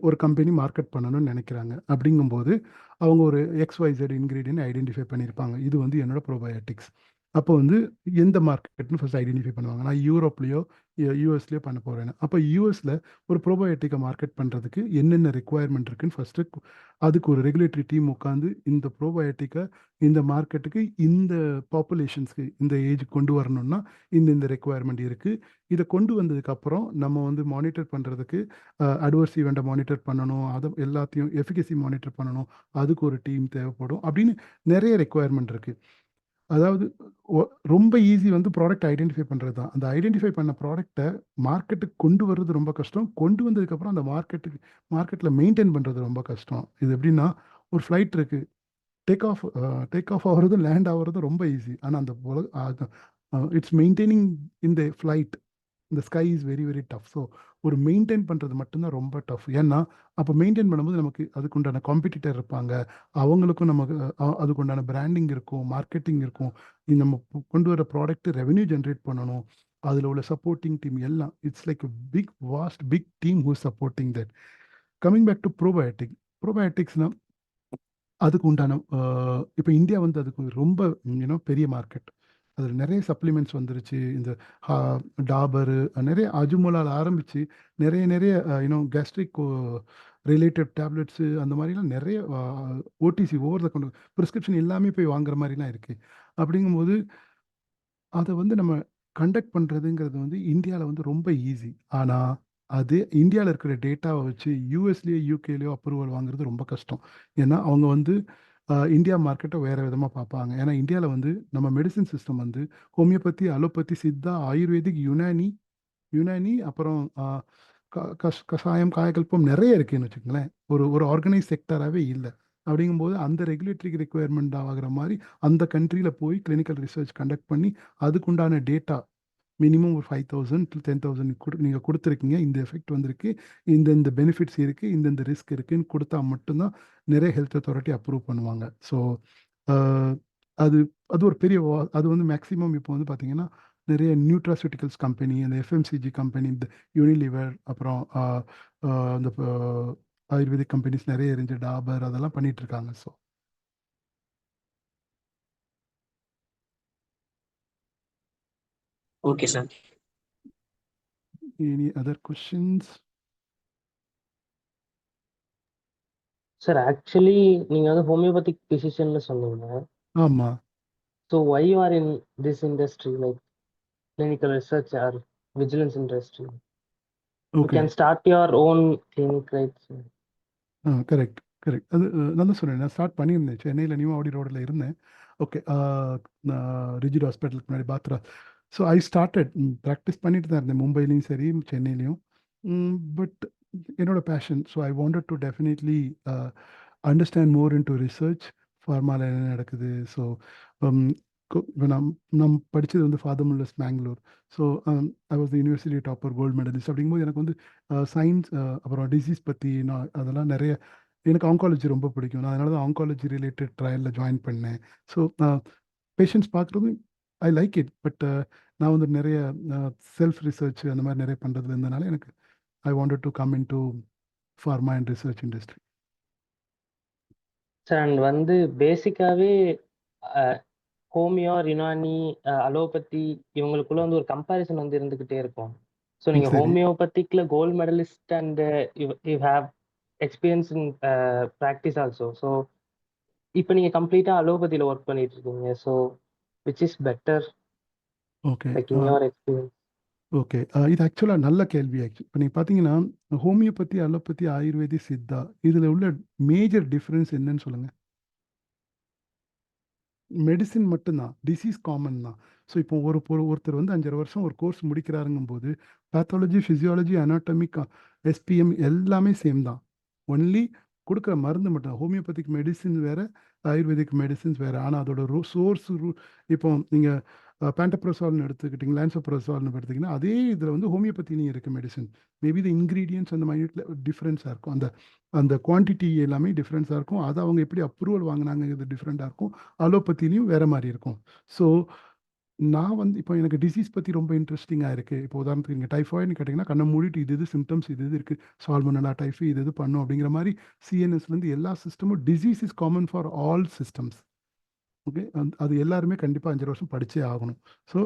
ஒரு கம்பெனி மார்க்கெட் பண்ணணும்னு நினைக்கிறாங்க. அப்படிங்கும்போது அவங்க ஒரு XYZ இன்க்ரீடியன்ட் ஐடென்டிஃபை பண்ணியிருப்பாங்க. இது வந்து என்னோட ப்ரோபயாட்டிக்ஸ். அப்போ வந்து எந்த மார்க்கெட்னு ஃபர்ஸ்ட் ஐடென்டிஃபை பண்ணுவாங்க. நான் யூரோப்லேயோ யூஎஸ்லேயோ பண்ண போகிறேன்னு. அப்போ யூஎஸில் ஒரு ப்ரோபயோட்டிக்கை மார்க்கெட் பண்ணுறதுக்கு என்னென்ன ரெக்குவயர்மெண்ட் இருக்குன்னு ஃபஸ்ட்டு அதுக்கு ஒரு ரெகுலேட்டரி டீம் உட்காந்து இந்த ப்ரோபயோட்டிக்கை இந்த மார்க்கெட்டுக்கு இந்த பாப்புலேஷன்ஸ்க்கு இந்த ஏஜ் கொண்டு வரணும்னா இந்த ரெக்குவயர்மெண்ட் இருக்குது. இதை கொண்டு வந்ததுக்கப்புறம் நம்ம வந்து மானிட்டர் பண்ணுறதுக்கு அட்வர்ஸ் ஈவெண்ட்டை மானிட்டர் பண்ணணும், அதை எல்லாத்தையும் எஃபிகசி மானிட்டர் பண்ணணும், அதுக்கு ஒரு டீம் தேவைப்படும் அப்படின்னு நிறைய ரெக்குவயர்மெண்ட் இருக்குது. அதாவது ரொம்ப ஈஸி வந்து ப்ராடக்ட் ஐடென்டிஃபை பண்ணுறது தான். அந்த ஐடென்டிஃபை பண்ண ப்ராடக்டை மார்க்கெட்டுக்கு கொண்டு வர்றது ரொம்ப கஷ்டம். கொண்டு வந்ததுக்கப்புறம் அந்த மார்க்கெட்டில் மெயின்டைன் பண்ணுறது ரொம்ப கஷ்டம். இது எப்படின்னா, ஒரு ஃப்ளைட் இருக்குது, டேக் ஆஃப் ஆகிறதும் லேண்ட் ஆகிறதும் ரொம்ப ஈஸி. ஆனால் அந்த இட்ஸ் மெயின்டைனிங் இந்த ஃப்ளைட், இந்த sky is very very tough. So ஒரு மெயின்டைன் பண்ணுறது மட்டும்தான் ரொம்ப டஃப். ஏன்னா அப்போ மெயின்டைன் பண்ணும்போது நமக்கு அதுக்குண்டான காம்படிட்டர் இருப்பாங்க, அவங்களுக்கும் நமக்கு அதுக்குண்டான பிராண்டிங் இருக்கும், மார்க்கெட்டிங் இருக்கும், நம்ம கொண்டு வர ப்ராடக்ட் ரெவென்யூ ஜென்ரேட் பண்ணணும், அதில் உள்ள சப்போர்ட்டிங் டீம் எல்லாம். It's like big team who supporting that. Coming back to ப்ரோபயோட்டிக்ஸ்னா அதுக்கு உண்டான இப்போ இந்தியா வந்து அதுக்கு ரொம்ப பெரிய மார்க்கெட். அதில் நிறைய சப்ளிமெண்ட்ஸ் வந்துருச்சு. இந்த டாபரு நிறைய அஜுமோலால ஆரம்பித்து நிறைய நிறைய கேஸ்ட்ரிக் ரிலேட்டட் டேப்லெட்ஸு அந்த மாதிரிலாம் நிறைய Odissi over the counter prescription எல்லாமே போய் வாங்குற மாதிரிலாம் இருக்குது. அப்படிங்கும்போது அதை வந்து நம்ம கண்டக்ட் பண்ணுறதுங்கிறது வந்து இந்தியாவில் வந்து ரொம்ப ஈஸி. ஆனால் அது இந்தியாவில் இருக்கிற டேட்டாவை வச்சு யூஎஸ்லேயோ யூகேலேயோ அப்ரூவல் வாங்குறது ரொம்ப கஷ்டம். ஏன்னா அவங்க வந்து இந்தியா மார்க்கெட்டை வேறு விதமாக பார்ப்பாங்க. ஏன்னா இந்தியாவில் வந்து நம்ம மெடிசின் சிஸ்டம் வந்து homeopathy, allopathy, Siddha, ayurvedic, Unani அப்புறம் கஷாயம், காயகல்பம் நிறைய இருக்குன்னு வச்சுக்கோங்களேன். ஒரு ஒரு ஆர்கனைஸ் செக்டராகவே இல்லை. அப்படிங்கும்போது அந்த ரெகுலேட்டரி ரெக்குயர்மெண்ட் ஆகிற மாதிரி அந்த கண்ட்ரியில் போய் கிளினிக்கல் ரிசர்ச் கண்டக்ட் பண்ணி அதுக்குண்டான டேட்டா மினிமம் ஒரு 5,000 to 10,000 நீங்கள் கொடுத்துருக்கீங்க, இந்த எஃபெக்ட் வந்திருக்கு, இந்த பெனிஃபிட்ஸ் இருக்குது, இந்த ரிஸ்க் இருக்குன்னு கொடுத்தா மட்டும்தான் நிறைய ஹெல்த் அத்தாரிட்டி அப்ரூவ் பண்ணுவாங்க. ஸோ அது அது ஒரு பெரிய அது வந்து மேக்ஸிமம் இப்போ வந்து பார்த்தீங்கன்னா நிறைய நியூட்ராசூட்டிக்கல்ஸ் கம்பெனி, அந்த எஃப்எம்சிஜி கம்பெனி, இந்த யூனிலிவர், அப்புறம் அந்த ஆயுர்வேதிக் கம்பெனிஸ் நிறைய இருந்துச்சு, டாபர், அதெல்லாம் பண்ணிட்டு இருக்காங்க. So okay sir. Any other questions? Sir actually நீங்கள் வந்து ஹோமியோபதிக் பிசிஷியன்னு சொன்னீங்க. ஆமாம். So why you are in this industry like clinical research or vigilance industry? You okay. can start your own clinic, right? sir? Correct. அது நான் தான் சொன்னேன், நான் ஸ்டார்ட் பண்ணியிருந்தேன் சென்னையில் நியூவாடி ரோடில் இருந்தேன். ஓகே. நான் ரிஜிட் ஹாஸ்பிட்டலுக்கு முன்னாடி பாத்ரா. ஸோ ஐ ஸ்டார்டட் ப்ராக்டிஸ் பண்ணிட்டு தான் இருந்தேன், மும்பைலையும் சரி சென்னையிலையும். பட் என்னோட passion, so I wanted to definitely understand more into research, ஃபார்மாவில் என்ன நடக்குது. ஸோ இப்போ நான் படித்தது வந்து Father Muller's Mangalore. So I was the university topper, gold medalist. அப்படிங்கும்போது எனக்கு வந்து சயின்ஸ், அப்புறம் டிசீஸ் பற்றி நான் அதெல்லாம் நிறைய, எனக்கு ஆங்காலஜி ரொம்ப பிடிக்கும். நான் அதனால தான் ஆங்காலஜி ரிலேட்டட் ட்ரையலில் ஜாயின் பண்ணேன். ஸோ பேஷண்ட்ஸ் பார்க்குறது ஐ லைக் இட். பட் நான் வந்து நிறைய செல்ஃப் ரிசர்ச் அந்த மாதிரி நிறைய பண்ணுறதுல இருந்தனால எனக்கு ஐ wanted to come in to pharma and research industry. Sir and வந்து பேசிக்காகவே ஹோமியோ, யுனானி, அலோபதி இவங்களுக்குள்ள வந்து ஒரு கம்பேரிசன் வந்து இருந்துக்கிட்டே இருக்கும். ஸோ நீங்கள் சரி. ஹோமியோபதிக்கில் gold medalist and you have experience in practice also. So இப்போ நீங்கள் கம்ப்ளீட்டாக அலோபதியில் ஒர்க் பண்ணிட்டு இருக்கீங்க. So which is better okay. Like in your experience? Okay. இது ஆக்சுவலாக நல்ல கேள்வி. இப்போ நீங்கள் பார்த்தீங்கன்னா ஹோமியோபதி, அலோபதி, ஆயுர்வேதி, சித்தா இதில் உள்ள மேஜர் டிஃப்ரென்ஸ் என்னன்னு சொல்லுங்கள். மெடிசின் மட்டும்தான், டிசீஸ் காமன் தான். ஸோ இப்போ ஒருத்தர் வந்து 5 வருஷம் ஒரு கோர்ஸ் முடிக்கிறாருங்கும் போது பேத்தாலஜி, ஃபிசியாலஜி, அனாட்டமிக், எஸ்பிஎம் எல்லாமே சேம் தான். ஒன்லி கொடுக்குற மருந்து மட்டும். ஹோமியோபதிக் மெடிசின் வேறு, ஆயுர்வேதிக் மெடிசின்ஸ் வேறு. ஆனால் அதோட சோர்ஸ் இப்போ நீங்கள் பேண்டப்ரோசால்னு எடுத்துக்கிட்டிங்க, லான்சோப்ரோசால்னு எடுத்துக்கிட்டிங்கன்னா அதே இதில் வந்து ஹோமியோபதிலையும் இருக்குது மெடிசன். மேபி த இன்க்ரீடியன்ட்ஸ் அந்த மைனியூட்டில் டிஃப்ரென்ஸாக இருக்கும். அந்த குவான்டிட்டி எல்லாமே டிஃப்ரென்ஸாக இருக்கும். அதை அவங்க எப்படி அப்ரூவல் வாங்கினாங்கிறது டிஃப்ரெண்ட்டாக இருக்கும். அலோபதிலையும் வேறு மாதிரி இருக்கும். ஸோ நான் வந்து இப்போ எனக்கு டிசீஸ் பற்றி ரொம்ப இன்ட்ரெஸ்டிங்காக இருக்குது. இப்போ உதாரணத்துக்கு நீங்கள் டைஃபாய்டுன்னு கேட்டிங்கன்னா கண்ணை மூடிட்டு இது சிம்டம்ஸ் இது இருக்குது, சால்மோனெல்லா, டைஃபி இது பண்ணும் அப்படிங்கிற மாதிரி சிஎன்எஸ்லேருந்து எல்லா சிஸ்டமும் disease is common for all systems. Okay. அது எல்லாருமே கண்டிப்பாக 5 வருஷம் படித்தே ஆகணும். ஸோ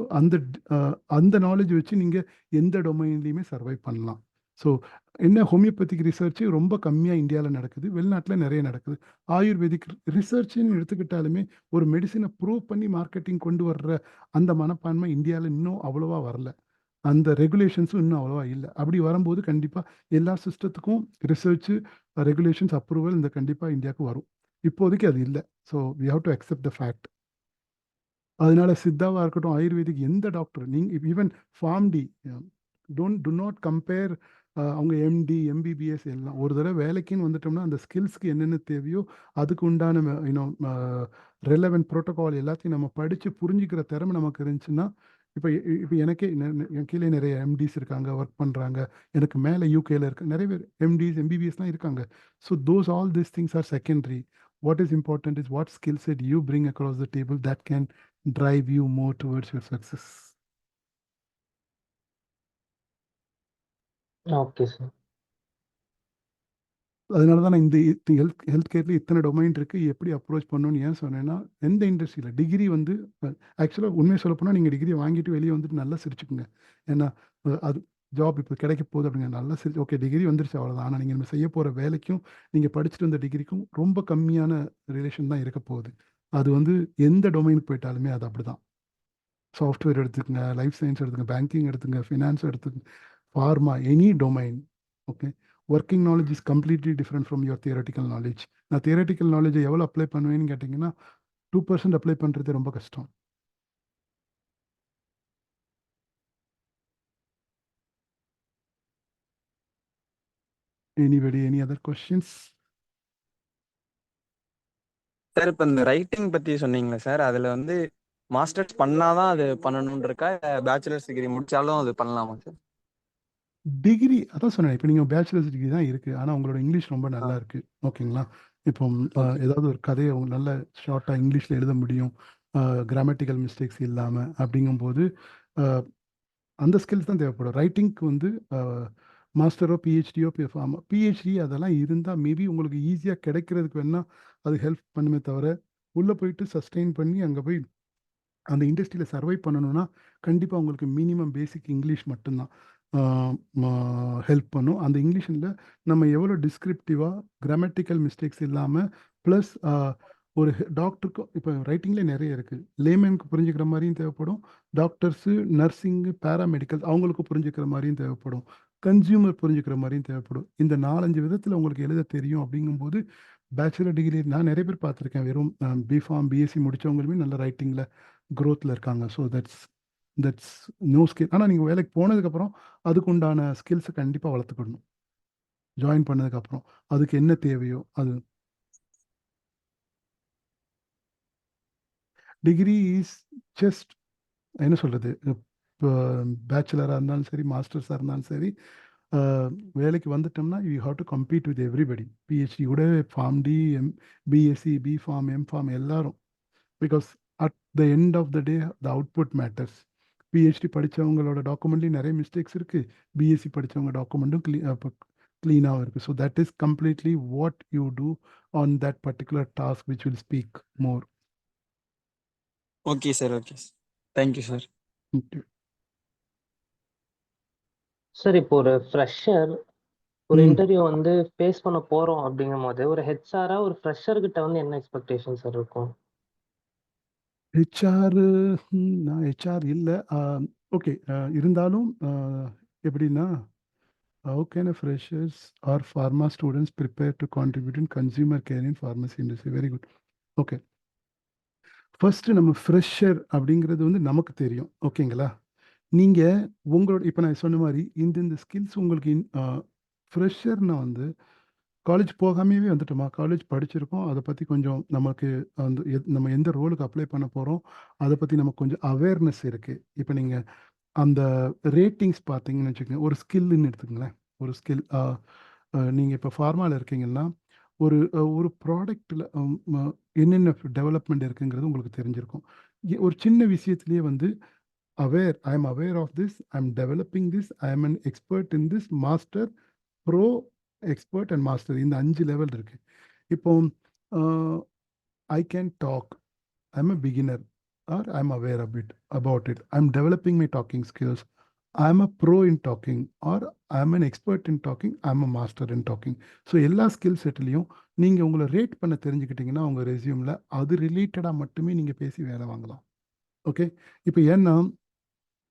அந்த நாலேஜ் வச்சு நீங்கள் எந்த டொமைன்லையுமே சர்வை பண்ணலாம். ஸோ என்ன ஹோமியோபதிக் ரிசர்ச்சு ரொம்ப கம்மியாக இந்தியாவில் நடக்குது, வெளிநாட்டில் நிறைய நடக்குது. ஆயுர்வேதிக் ரிசர்ச்சுன்னு எடுத்துக்கிட்டாலுமே ஒரு மெடிசினை ப்ரூவ் பண்ணி மார்க்கெட்டிங் கொண்டு வர்ற அந்த மனப்பான்மை இந்தியாவில் இன்னும் அவ்வளோவா வரல. அந்த ரெகுலேஷன்ஸும் இன்னும் அவ்வளோவா இல்லை. அப்படி வரும்போது கண்டிப்பாக எல்லா சிஸ்டத்துக்கும் ரிசர்ச்சு, ரெகுலேஷன்ஸ், அப்ரூவல் இந்த கண்டிப்பாக இந்தியாவுக்கு வரும். இப்போதைக்கு அது இல்லை. So we have to accept the fact. அதனால சித்தாவாக இருக்கட்டும், ஆயுர்வேதிக் எந்த டாக்டர் நீங்கள் even pharm D do not compare. அவங்க எம்டி, எம்பிபிஎஸ் எல்லாம் ஒரு தடவை வேலைக்குன்னு வந்துட்டோம்னா அந்த ஸ்கில்ஸ்க்கு என்னென்ன தேவையோ அதுக்கு உண்டான ரெலவெண்ட் ப்ரோட்டோகால் எல்லாத்தையும் நம்ம படித்து புரிஞ்சுக்கிற திறமை நமக்கு இருந்துச்சுன்னா, இப்போ எனக்கே என் கீழே நிறைய எம்டிஸ் இருக்காங்க, ஒர்க் பண்ணுறாங்க. எனக்கு மேலே யூகேல இருக்க நிறைய பேர் எம்டிஸ், எம்பிபிஎஸ்லாம் இருக்காங்க. So those all these things are secondary. What is important is what skill set you bring across the table that can drive you more towards your success. Okay sir. அதனால தான் நான் இந்த ஹெல்த் கேர்ல இத்தனை டொமைன் இருக்கு, எப்படி approach பண்ணணும்னு ஏன் சொன்னேன்னா, எந்த இண்டஸ்ட்ரியில் டிகிரி வந்து ஆக்சுவலாக உண்மையை சொல்ல போனால் நீங்கள் டிகிரி வாங்கிட்டு வெளியே வந்துட்டு நல்லா சிரிச்சுக்குங்க. ஏன்னா அது ஜாப் இப்போ கிடைக்க போகுது அப்படிங்க, நல்லா சிரிச்சு ஓகே டிகிரி வந்துருச்சு அவ்வளோதான். ஆனால் நீங்கள் நம்ம செய்ய போகிற வேலைக்கும் நீங்கள் படிச்சுட்டு வந்த டிகிரிக்கும் ரொம்ப கம்மியான ரிலேஷன் தான் இருக்க போகுது. அது வந்து எந்த டொமைனுக்கு போயிட்டாலுமே அது அப்படி தான். சாஃப்ட்வேர் எடுத்துக்கங்க, லைஃப் சயின்ஸ் எடுத்துங்க, பேங்கிங் எடுத்துங்க, ஃபினான்ஸ் எடுத்துங்க, pharma, any domain. Okay, working knowledge is completely different from your theoretical knowledge. நான் தியரட்டிக்கல் நாலேஜை எவ்வளோ அப்ளை பண்ணுவேன்னு கேட்டிங்கன்னா 2% அப்ளை பண்ணுறது ரொம்ப கஷ்டம். Anybody, any other questions? Sir இப்போ இந்த ரைட்டிங் பத்தி சொன்னீங்களா சார், அதுல வந்து மாஸ்டர்ஸ் பண்ணாதான் அது பண்ணணும்னு இருக்கா, பேச்சுலர்ஸ் டிகிரி முடிச்சாலும் அது பண்ணலாமா சார்? டிகிரி அதான் சொன்னேன், இப்போ நீங்கள் பேச்சுலர்ஸ் டிகிரி தான் இருக்குது, ஆனால் உங்களோட இங்கிலீஷ் ரொம்ப நல்லா இருக்குது. ஓகேங்களா, இப்போ ஏதாவது ஒரு கதையை நல்ல ஷார்ட்டாக இங்கிலீஷில் எழுத முடியும், கிராமட்டிக்கல் மிஸ்டேக்ஸ் இல்லாமல். அப்படிங்கும்போது அந்த ஸ்கில்ஸ் தான் தேவைப்படும். ரைட்டிங்க்கு வந்து மாஸ்டரோ பிஹெச்டியோ பிஹெச்டி அதெல்லாம் இருந்தால் மேபி உங்களுக்கு ஈஸியாக கிடைக்கிறதுக்கு வேணால் அது ஹெல்ப் பண்ணுமே தவிர, உள்ளே போயிட்டு சஸ்டெயின் பண்ணி அங்கே போய் அந்த இண்டஸ்ட்ரியில் சர்வை பண்ணணும்னா கண்டிப்பாக உங்களுக்கு மினிமம் பேசிக் இங்கிலீஷ் மட்டும்தான் ஹெல்ப் பண்ணும். அந்த இங்கிலீஷில் நம்ம எவ்வளோ டிஸ்கிரிப்டிவாக கிராமட்டிக்கல் மிஸ்டேக்ஸ் இல்லாமல் ப்ளஸ் ஒரு டாக்டருக்கும் இப்போ ரைட்டிங்லேயே நிறைய இருக்குது, லேமேனுக்கு புரிஞ்சுக்கிற மாதிரியும் தேவைப்படும், டாக்டர்ஸு, நர்சிங்கு, பேராமெடிக்கல் அவங்களுக்கு புரிஞ்சுக்கிற மாதிரியும் தேவைப்படும், கன்சியூமர் புரிஞ்சுக்கிற மாதிரியும் தேவைப்படும். இந்த 4-5 விதத்தில் உங்களுக்கு எழுத தெரியும். அப்படிங்கும்போது பேச்சுலர் டிகிரி நான் நிறைய பேர் பார்த்துருக்கேன், வெறும் பிஃபார்ம் பிஎஸ்சி முடித்தவங்களுமே நல்ல ரைட்டிங்கில் க்ரோத்தில் இருக்காங்க. So that's no skill. ஆனால் நீங்கள் வேலைக்கு போனதுக்கப்புறம் அதுக்கு உண்டான ஸ்கில்ஸை கண்டிப்பாக வளர்த்துக்கணும். ஜாயின் பண்ணதுக்கப்புறம் அதுக்கு என்ன தேவையோ அது. டிகிரி இஸ் ஜஸ்ட் என்ன சொல்கிறது, இப்போ பேச்சுலராக இருந்தாலும் சரி, மாஸ்டர்ஸாக இருந்தாலும் சரி, வேலைக்கு வந்துட்டோம்னா you have to compete with everybody. PhD கூட pharm D, BSc, BPharm, MPharm எல்லாரும். Because at the end of the day the output matters. PhD படித்தவங்களோட டாக்குமெண்ட்லேயும் நிறைய மிஸ்டேக்ஸ் இருக்குது, பிஎஸ்சி படித்தவங்க டாக்குமெண்ட்டும் க்ளீனாகவும் இருக்குது. So that is completely what you do on that particular task which will speak more. Okay sir, okay sir, thank you sir. Sir இப்போ ஒரு ஃப்ரெஷர் ஒரு இன்டர்வியூ வந்து ஃபேஸ் பண்ண போறோம் அப்படிங்கும் போது ஒரு ஹெச்ஆரா ஒரு ஃப்ரெஷர் கிட்ட வந்து என்ன எக்ஸ்பெக்டேஷன் சார் இருக்கும்? ஹெச்ஆர் நான் ஹெச்ஆர் இல்லை. ஓகே, இருந்தாலும் எப்படின்னா, how can a freshers or pharma students prepare to contribute in consumer care in pharmacy industry? Very good. Okay, first நம்ம ஃப்ரெஷர் அப்படிங்கிறது வந்து நமக்கு தெரியும். ஓகேங்களா, நீங்கள் உங்களோட இப்போ நான் சொன்ன மாதிரி இந்த ஸ்கில்ஸ் உங்களுக்கு ஃப்ரெஷர்னா வந்து காலேஜ் போகாமையே வந்துட்டோமா, காலேஜ் படிச்சிருக்கோம், அதை பற்றி கொஞ்சம் நமக்கு அந்த நம்ம எந்த ரோலுக்கு அப்ளை பண்ண போகிறோம் அதை பற்றி நமக்கு கொஞ்சம் அவேர்னஸ் இருக்குது. இப்போ நீங்கள் அந்த ரேட்டிங்ஸ் பார்த்தீங்கன்னு வச்சுக்கோங்க, ஒரு ஸ்கில்லுன்னு எடுத்துக்கங்களேன். ஒரு ஸ்கில் நீங்கள் இப்போ ஃபார்மாவில் இருக்கீங்கன்னா ஒரு ப்ராடக்டில் என்னென்ன டெவலப்மெண்ட் இருக்குங்கிறது உங்களுக்கு தெரிஞ்சிருக்கும். ஒரு சின்ன விஷயத்துலேயே வந்து I am aware of this, I am developing this, I am an expert in this, master, pro, expert and master, இந்த 5 லெவல் இருக்குது. இப்போ I can talk, I am a beginner, or I'm aware about it. I'm developing my talking skills. I'm a pro in talking, or I'm an expert in talking. I'm a master in talking. So எல்லா skill செட்லேயும் நீங்கள் உங்களை rate பண்ண தெரிஞ்சுக்கிட்டிங்கன்னா உங்கள் ரெஸ்யூமில் அது ரிலேட்டடாக மட்டுமே நீங்கள் பேசி வேலை வாங்கலாம். ஓகே, இப்போ ஏன்னா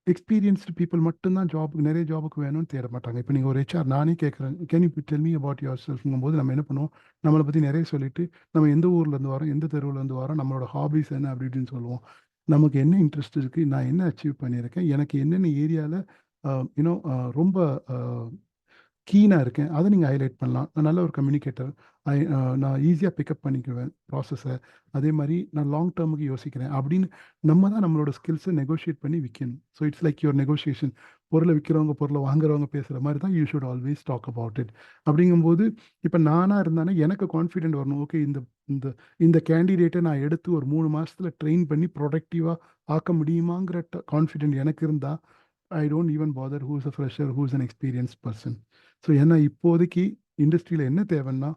எக்ஸ்பீரியன்ஸ்டு பீப்புள் மட்டும்தான் நிறைய ஜாபுக்கு வேணும்னு தேட மாட்டாங்க. இப்போ நீங்கள் ஒரு ஹெச்ஆர் நானே கேட்குறேன், can you tell me about your செல்ஃப்ங்கும் போது நம்ம என்ன பண்ணுவோம், நம்மளை பற்றி நிறைய சொல்லிட்டு நம்ம எந்த ஊர்லேருந்து வரோம், எந்த தெருவுலேருந்து வரோம், நம்மளோட ஹாபிஸ் என்ன அப்படி இப்படின்னு சொல்லுவோம். நமக்கு என்ன இன்ட்ரெஸ்ட் இருக்குது, நான் என்ன அச்சீவ் பண்ணியிருக்கேன், எனக்கு என்னென்ன ஏரியாவில் ரொம்ப கீனாக இருக்கேன், அதை நீங்கள் ஹைலைட் பண்ணலாம். நான் நல்ல ஒரு கம்யூனிகேட்டர், நான் ஈஸியாக பிக்கப் பண்ணிக்குவேன் ப்ராசஸை, அதே மாதிரி நான் லாங் டேர்முக்கு யோசிக்கிறேன் அப்படின்னு நம்ம தான் நம்மளோட ஸ்கில்ஸை நெகோஷியேட் பண்ணி விற்கணும். So it's like your negotiation. பொருளை விற்கிறவங்க பொருளை வாங்குறவங்க பேசுகிற மாதிரி தான் you should always talk about it. அப்படிங்கும்போது இப்போ நானாக இருந்தானே எனக்கு கான்ஃபிடென்ட் வரணும். ஓகே, இந்த கேண்டிடேட்டை நான் எடுத்து ஒரு 3 மாதத்தில் ட்ரெயின் பண்ணி ப்ரொடக்டிவாக ஆக்க முடியுமாங்கிற கான்ஃபிடென்ட் எனக்கு இருந்தால் I don't even bother who's a fresher, who's an experienced person. So ஏன்னா இப்போதைக்கு இண்டஸ்ட்ரியில் என்ன தேவைன்னா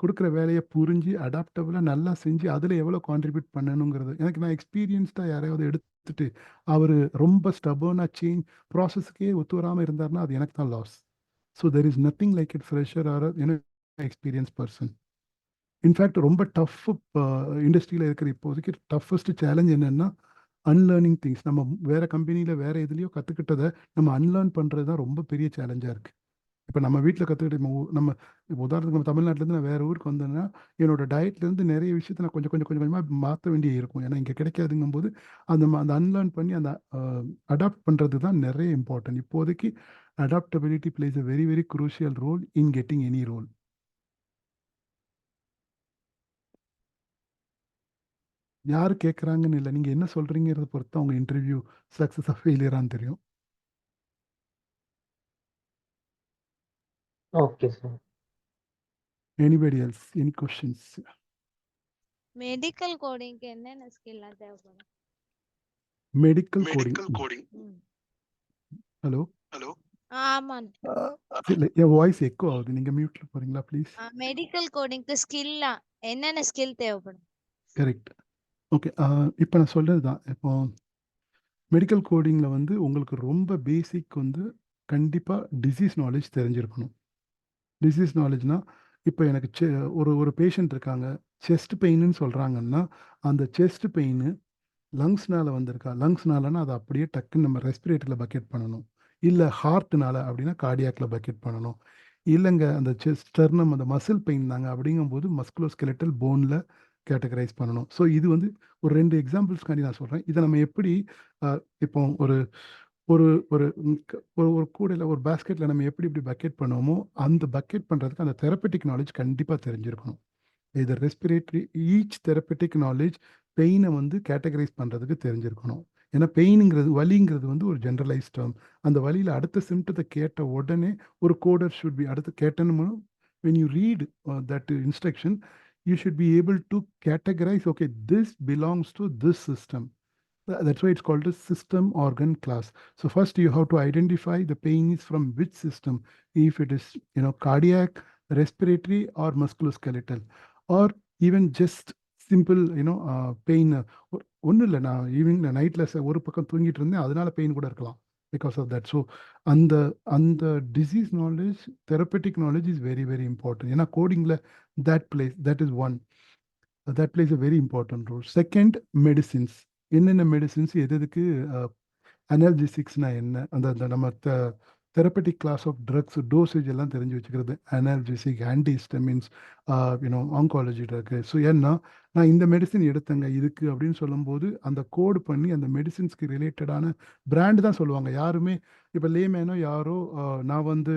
கொடுக்குற வேலையை புரிஞ்சு அடாப்டபுளாக நல்லா செஞ்சு அதில் எவ்வளோ கான்ட்ரிபியூட் பண்ணணுங்கிறது. எனக்கு நான் எக்ஸ்பீரியன்ஸ்டாக யாரையாவது எடுத்துட்டு அவர் ரொம்ப ஸ்டபர்னாக சேஞ்ச் ப்ராசஸ்க்கே ஒத்து வராமல் இருந்தார்னா அது எனக்கு தான் loss. So there is nothing like it fresher or experience person. In fact ரொம்ப டஃப் இண்டஸ்ட்ரியில் இருக்கிற இப்போதைக்கு டஃபஸ்ட் சேலஞ்ச் என்னென்னா அன்லேர்னிங் திங்ஸ். நம்ம வேறு கம்பெனியில் வேறு எதுலேயோ கற்றுக்கிட்டதை நம்ம அன்லேர்ன் பண்ணுறது தான் ரொம்ப பெரிய சேலஞ்சாக இருக்குது. இப்போ நம்ம வீட்டில் கற்றுக்கிட்டு நம்ம இப்போ உதாரணத்துக்கு நம்ம தமிழ்நாட்டிலேருந்து நான் வேறு ஊருக்கு வந்தேன்னா என்னோட டயட்லேருந்து நிறைய விஷயத்தை நான் கொஞ்சம் கொஞ்சமாக மாற்ற வேண்டிய இருக்கும். ஏன்னா இங்கே கிடைக்காதுங்கும்போது அந்த அன்லேர்ன் பண்ணி அந்த அடாப்ட் பண்ணுறது தான் நிறைய இம்பார்ட்டன்ட். இப்போதைக்கு adaptability plays a very very crucial role in getting any role. யார் கேட்குறாங்கன்னு இல்லை, நீங்கள் என்ன சொல்கிறீங்கிறத பொறுத்து அவங்க இன்டர்வியூ சக்ஸஸாக ஃபெயிலியரான்னு தெரியும். Okay sir. Anybody else, any questions? Medical கோடிங்க்கு என்னென்ன ஸ்கில்லாம் தேவைப்படும்? Medical coding. ஹலோ ஆமா. இல்லை, என் வாய்ஸ் எக்கோ ஆகுது, நீங்கள் மியூட்டில் போகிறீங்களா ப்ளீஸ்? மெடிக்கல் கோடிங்க்கு ஸ்கில்லா என்னென்ன ஸ்கில் தேவைப்படும்? கரெக்ட். ஓகே, இப்போ நான் சொல்கிறது தான். இப்போ மெடிக்கல் கோடிங்கில் வந்து உங்களுக்கு ரொம்ப பேசிக் வந்து கண்டிப்பாக டிசீஸ் நாலேஜ் தெரிஞ்சிருக்கணும். டிசீஸ் நாலேஜ்னால் இப்போ எனக்கு ஒரு பேஷண்ட் இருக்காங்க, செஸ்ட் பெயின்னு சொல்கிறாங்கன்னா அந்த செஸ்ட் பெயின் லங்ஸ்னால் வந்திருக்கா, லங்ஸ்னாலன்னா அதை அப்படியே டக்குன்னு நம்ம ரெஸ்பிரேட்டரியில் பக்கெட் பண்ணணும். இல்லை ஹார்ட்னால அப்படின்னா கார்டியாக்கில் பக்கெட் பண்ணணும். இல்லைங்க அந்த ஸ்டெர்னம் அந்த மசில் பெயின் தாங்க அப்படிங்கும்போது மஸ்குலோஸ்கெலட்டல் போனில் கேட்டகரைஸ் பண்ணணும். ஸோ இது வந்து ஒரு 2 எக்ஸாம்பிள்ஸ்க்காண்டி நான் சொல்கிறேன். இதை நம்ம எப்படி இப்போ ஒரு ஒரு ஒரு ஒரு கூடையில் ஒரு பேஸ்கெட்டில் நம்ம எப்படி பக்கெட் பண்ணுவோமோ அந்த பக்கெட் பண்ணுறதுக்கு அந்த தெரப்பட்டிக் நாலேஜ் கண்டிப்பாக தெரிஞ்சிருக்கணும். இது ரெஸ்பிரேட்டரி ஈச் தெரப்பட்டிக் நாலேஜ் பெயினை வந்து கேட்டகரைஸ் பண்ணுறதுக்கு தெரிஞ்சிருக்கணும். ஏன்னா பெயினுங்கிறது வலிங்கிறது வந்து ஒரு ஜென்ரலைஸ் டேர்ம். அந்த வலியில் அடுத்த சிம்டத்தை கேட்ட உடனே ஒரு கோடர் ஷுட் பி அடுத்து கேட்டன்னு when you read that instruction you should be able to categorize, okay, this belongs to this system. That's why it's called a system organ class. So first you have to identify the pain is from which system, if it is cardiac, respiratory or musculoskeletal, or even just simple pain. ஒன்றும் இல்லை, நான் evening நைட்டில் ஒரு பக்கம் தூங்கிட்டு இருந்தேன், அதனால pain கூட இருக்கலாம் பிகாஸ் ஆஃப் தட். ஸோ அந்த disease knowledge therapeutic knowledge is very very important. ஏன்னா கோடிங்கில் that is one that plays a very important role. Second, medicines. என்னென்ன மெடிசின்ஸ் எதுக்கு அனால்ஜெசிக்ஸ்னா என்ன, அந்த நம்ம therapeutic class of drugs dosage எல்லாம் தெரிஞ்சு வச்சுக்கிறது. Analgesic, antihistamines, oncology drug. So ஏன்னா நான் இந்த மெடிசின் எடுத்தேங்க இதுக்கு அப்படின்னு சொல்லும்போது அந்த கோடு பண்ணி அந்த மெடிசின்ஸ்க்கு ரிலேட்டடான பிராண்டு தான் சொல்லுவாங்க. யாருமே இப்போ லேமேனோ யாரோ நான் வந்து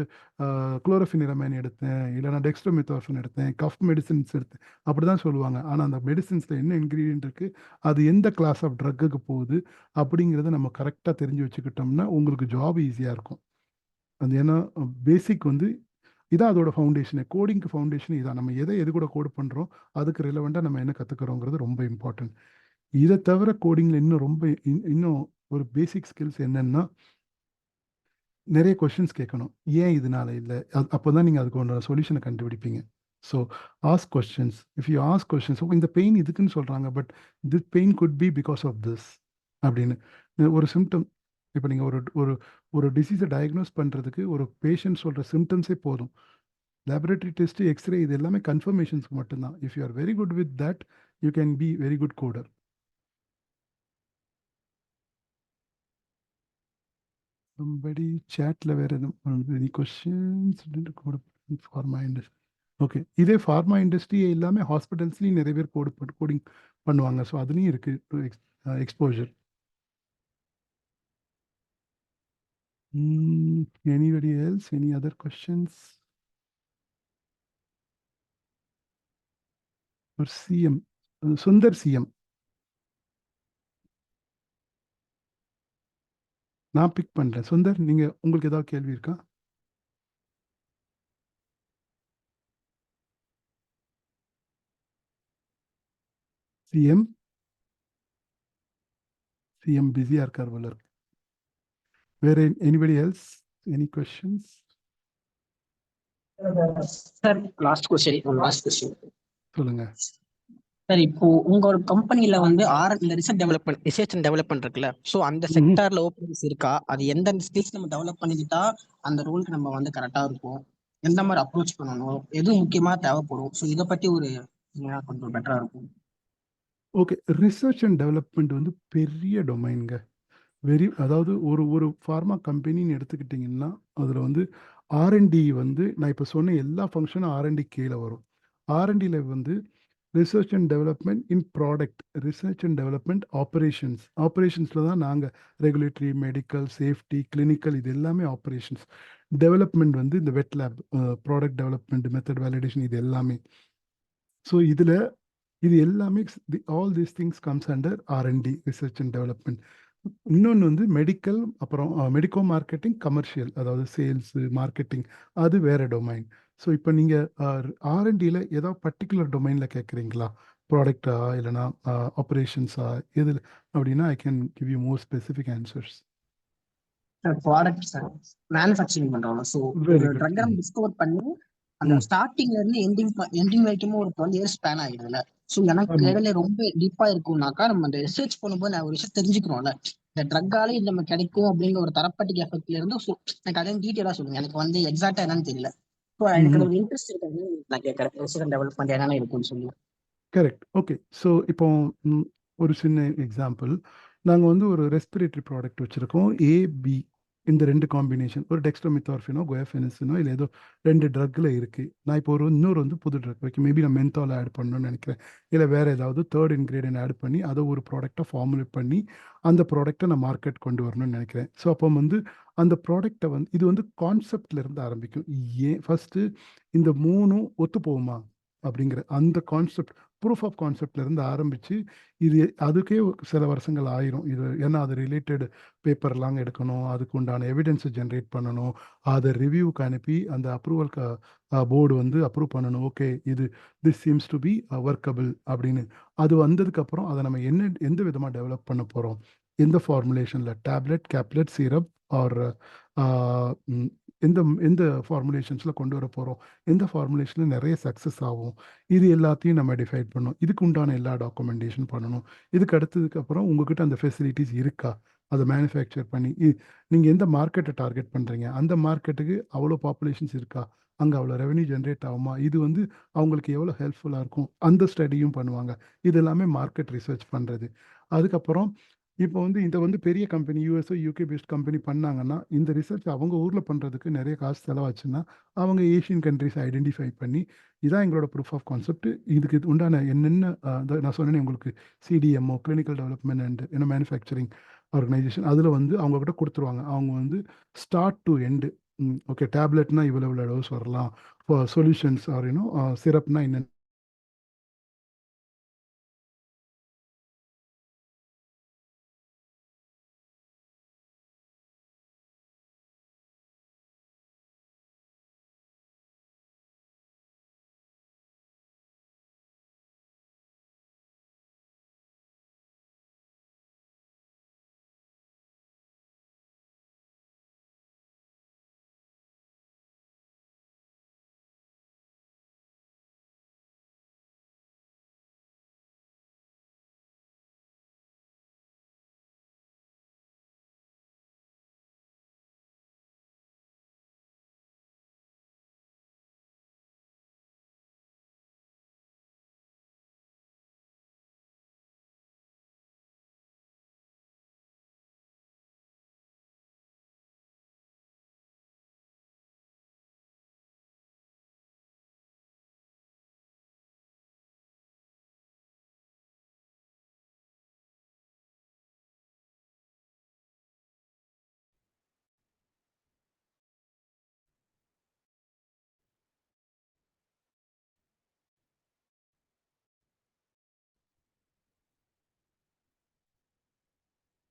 குளோரோஃபினிரமேன் எடுத்தேன், இல்லை நான் டெக்ஸ்ட்ரோமெத்தார்ஃபின் எடுத்தேன், கஃப் மெடிசின்ஸ் எடுத்தேன் அப்படி தான் சொல்லுவாங்க. ஆனால் அந்த மெடிசின்ஸில் என்ன இன்க்ரீடியன்ட் இருக்குது, அது எந்த கிளாஸ் ஆஃப் ட்ரக்குக்கு போகுது அப்படிங்கிறத நம்ம கரெக்டாக தெரிஞ்சு வச்சுக்கிட்டோம்னா உங்களுக்கு ஜாப் ஈஸியாக இருக்கும். அது ஏன்னா பேசிக் வந்து இதான் அதோட ஃபவுண்டேஷனு. கோடிங்க்கு ஃபவுண்டேஷன் இதான். நம்ம எது கூட கோடு பண்ணுறோம் அதுக்கு ரிலவெண்ட்டாக நம்ம என்ன கற்றுக்குறோங்கிறது ரொம்ப இம்பார்ட்டன்ட். இதை தவிர கோடிங்கில் இன்னும் ஒரு பேசிக் ஸ்கில்ஸ் என்னென்னா நிறைய கொஷின்ஸ் கேட்கணும். ஏன் இதனால இல்லை, அப்போ தான் நீங்கள் அதுக்கு ஒன்று சொல்யூஷனை கண்டுபிடிப்பீங்க. So ask questions. If you ask questions, இந்த பெயின் இதுக்குன்னு சொல்கிறாங்க, but this pain could be because of this அப்படின்னு ஒரு சிம்டம். இப்போ நீங்கள் ஒரு டிசீஸை டயக்னோஸ் பண்ணுறதுக்கு ஒரு பேஷண்ட் சொல்கிற சிம்டம்ஸே போதும். லேபரேட்டரி டெஸ்ட், எக்ஸ்ரே இது எல்லாமே கன்ஃபர்மேஷன்ஸ்க்கு மட்டும்தான். If you are very good with that you can be very good coder. somebody chatல வேற any questions pharma industry. Okay, இதே ஃபார்மா இண்டஸ்ட்ரி எல்லாமே ஹாஸ்பிட்டல்ஸ்லையும் நிறைய பேர் கோடிங் பண்ணுவாங்க. ஸோ அதுலேயும் இருக்கு exposure. Anybody else? Any other questions? For CM, Sundar CM. நான் big பண்ணுறேன். சுந்தர், நீங்கள் உங்களுக்கு ஏதாவது கேள்வி இருக்கா? சிஎம் பிஸியாக இருக்கார் போல இருக்கு. வேற anybody else? Any questions? Sir last question சொல்லுங்க. சார். இப்போ உங்க ஒரு கம்பெனில வந்து இந்த ரிசர்ச் அண்ட் டெவலப்மெண்ட் இருக்குல்ல, ஸோ அந்த ம்ஹ்ம். செக்டார்ல ஓப்பனிங்ஸ் இருக்கா? அது எந்த ஸ்கில்ஸ் நம்ம டெவலப் பண்ணிக்கிட்டா அந்த ரோலுக்கு நம்ம வந்து கரெக்டா இருக்கும்? எந்த மாதிரி அப்ரோச் பண்ணணும்? எது முக்கியமா தேவைப்படும்? ஸோ இதை பத்தி ஒரு கொஞ்சம் பெட்டரா இருக்கும். ஓகே. ரிசர்ச் அண்ட் டெவலப்மெண்ட் வந்து பெரிய டொமைன்ங்க. அதாவது ஒரு ஒரு ஃபார்மா கம்பெனின்னு எடுத்துக்கிட்டிங்கன்னா, அதில் வந்து ஆர்என்டி வந்து நான் இப்போ சொன்ன எல்லா ஃபங்க்ஷனும் ஆர்என்டி கீழ வரும். ஆர்என்டில வந்து research and development in product, research and development operations. ஆப்பரேஷன்ஸில் தான் நாங்கள் ரெகுலேட்டரி, மெடிக்கல், சேஃப்டி, கிளினிக்கல் இது எல்லாமே ஆப்பரேஷன்ஸ். டெவலப்மெண்ட் வந்து இந்த wet lab, product development, method validation இது எல்லாமே. ஸோ இது எல்லாமே all these things comes under R and D, research and development. இன்னொன்று வந்து மெடிக்கல், அப்புறம் மெடிக்கோ மார்க்கெட்டிங், கமர்ஷியல், அதாவது சேல்ஸு, மார்க்கெட்டிங், அது வேற டொமைன். ஸோ இப்போ நீங்கள் ஆர்என்டியில் ஏதாவது பர்டிகுலர் டொமைனில் கேட்குறீங்களா? ப்ராடக்டா இல்லைனா ஆப்ரேஷன்ஸா எதில் அப்படின்னா I can give you more specific answers. Product sir, manufacturing பண்றோம். ஸோ வெரி ஒரு குட். ட்ரக் நம்ம டிஸ்கவர் பண்ணி அந்த ஸ்டார்டிங்ல இருந்து எண்டிங் வரைக்கும் ஒரு 12 இயர்ஸ் ஸ்பேன் ஆகிடுதுல. ஸோ எனக்கு ஆமாம். இடையில ரொம்ப டீப்பா இருக்கும்னாக்கா நம்ம அந்த ரிசர்ச் பண்ணும்போது நான் ஒரு விஷயம் தெரிஞ்சுக்கிறோம்ல, இந்த ட்ரக்கால இது நம்ம கிடைக்கும் அப்படிங்கிற ஒரு தரப்பட்டிக்கு எஃபெக்ட்ல இருந்து. ஸோ எனக்கு அதையும் டீட்டெயிலா சொல்லுங்க, எனக்கு வந்து எக்ஸாக்டா என்னன்னு தெரியல. ஸோ எனக்கு ஒரு இன்ட்ரெஸ்ட் இருக்காது, நான் கேட்கறேன் ரிசர்ச் அண்ட் டெவலப்மெண்ட் என்னென்ன இருக்குன்னு சொல்லி. கரெக்ட். ஓகே. ஸோ இப்போ ஒரு சின்ன எக்ஸாம்பிள். நாங்கள் வந்து ஒரு ரெஸ்பிரேட்டரி ப்ராடக்ட் வச்சுருக்கோம். ஏபி இந்த 2 காம்பினேஷன். ஒரு டெக்ஸ்ட்ரோமித்தார்ஃபினோ, குயாஃபெனிசினோ இல்லை ஏதோ 2 ட்ரக்கில் இருக்குது. நான் இப்போ இன்னொரு வந்து புது ட்ரக் வைக்க மேபி நான் மென்தால் ஆட் பண்ணணும்னு நினைக்கிறேன். இல்லை வேறு ஏதாவது தேர்ட் இன்க்ரீடியன்ட் ஆட் பண்ணி அதை ஒரு ப்ராடக்டாக ஃபார்முலேட் பண்ணி அந்த ப்ராடக்டை நான் மார்க்கெட் கொண்டு வரணும்னு நினைக்கிறேன். ஸோ அப்போ வந்து அந்த ப்ராடக்டை வந்து இது வந்து கான்செப்ட்லேருந்து ஆரம்பிக்கும். ஏன் ஃபஸ்ட்டு இந்த 3ம் ஒத்து போகுமா அப்படிங்கிற அந்த கான்செப்ட், ப்ரூஃப் ஆஃப் கான்செப்ட்லேருந்து ஆரம்பித்து இது அதுக்கே சில வருஷங்கள் ஆயிரும். இது ஏன்னா அது ரிலேட்டட் பேப்பர்லாம் எடுக்கணும், அதுக்கு உண்டான எவிடன்ஸை ஜென்ரேட் பண்ணணும், அதை ரிவ்யூக்கு அனுப்பி அந்த அப்ரூவல் போர்டு வந்து அப்ரூவ் பண்ணணும். Okay, this seems to be workable அப்படின்னு. அது வந்ததுக்கப்புறம் அதை நம்ம எந்த விதமாக டெவலப் பண்ண போகிறோம், எந்த ஃபார்முலேஷனில், டேப்லெட், கேப்லெட், சிரப் ஆர் எந்த எந்த ஃபார்முலேஷன்ஸில் கொண்டு வர போகிறோம், எந்த ஃபார்முலேஷனில் நிறைய சக்ஸஸ் ஆகும், இது எல்லாத்தையும் நம்ம டிஃபைட் பண்ணணும். இதுக்கு உண்டான எல்லா டாக்குமெண்டேஷன் பண்ணணும். இதுக்கு அடுத்ததுக்கப்புறம் உங்ககிட்ட அந்த ஃபெசிலிட்டிஸ் இருக்கா, அதை மேனுஃபேக்சர் பண்ணி நீங்கள் எந்த மார்க்கெட்டை டார்கெட் பண்ணுறீங்க, அந்த மார்க்கெட்டுக்கு அவ்வளோ பாப்புலேஷன்ஸ் இருக்கா, அங்கே அவ்வளோ ரெவன்யூ ஜென்ரேட் ஆகுமா, இது வந்து அவங்களுக்கு எவ்வளோ ஹெல்ப்ஃபுல்லாக இருக்கும், அந்த ஸ்டடியும் பண்ணுவாங்க. இது எல்லாமே மார்க்கெட் ரிசர்ச் பண்ணுறது. அதுக்கப்புறம் இப்போ வந்து இதை வந்து பெரிய கம்பெனி யூஎஸ்ஓ யூகே பேஸ்ட் கம்பெனி பண்ணாங்கன்னா இந்த ரிசர்ச் அவங்க ஊரில் பண்ணுறதுக்கு நிறைய காசு செலவாச்சுன்னா அவங்க ஏஷியன் கண்ட்ரிஸ் ஐடென்டிஃபை பண்ணி இதான் எங்களோட ப்ரூஃப் ஆஃப் கான்செப்ட், இதுக்கு உண்டான என்னென்ன நான் சொன்னேன் உங்களுக்கு, சிடிஎம்ஓ, கிளினிக்கல் டெவலப்மெண்ட் அண்ட் என்ன மேனுஃபேக்சரிங் ஆர்கனைசேஷன், அதில் வந்து அவங்கக்கிட்ட கொடுத்துருவாங்க. அவங்க வந்து ஸ்டார்ட் டு எண்டு, ஓகே டேப்லெட்னா இவ்வளோ டோஸ் வரலாம், சொல்யூஷன்ஸ் ஆர் சிரப்னா என்ன.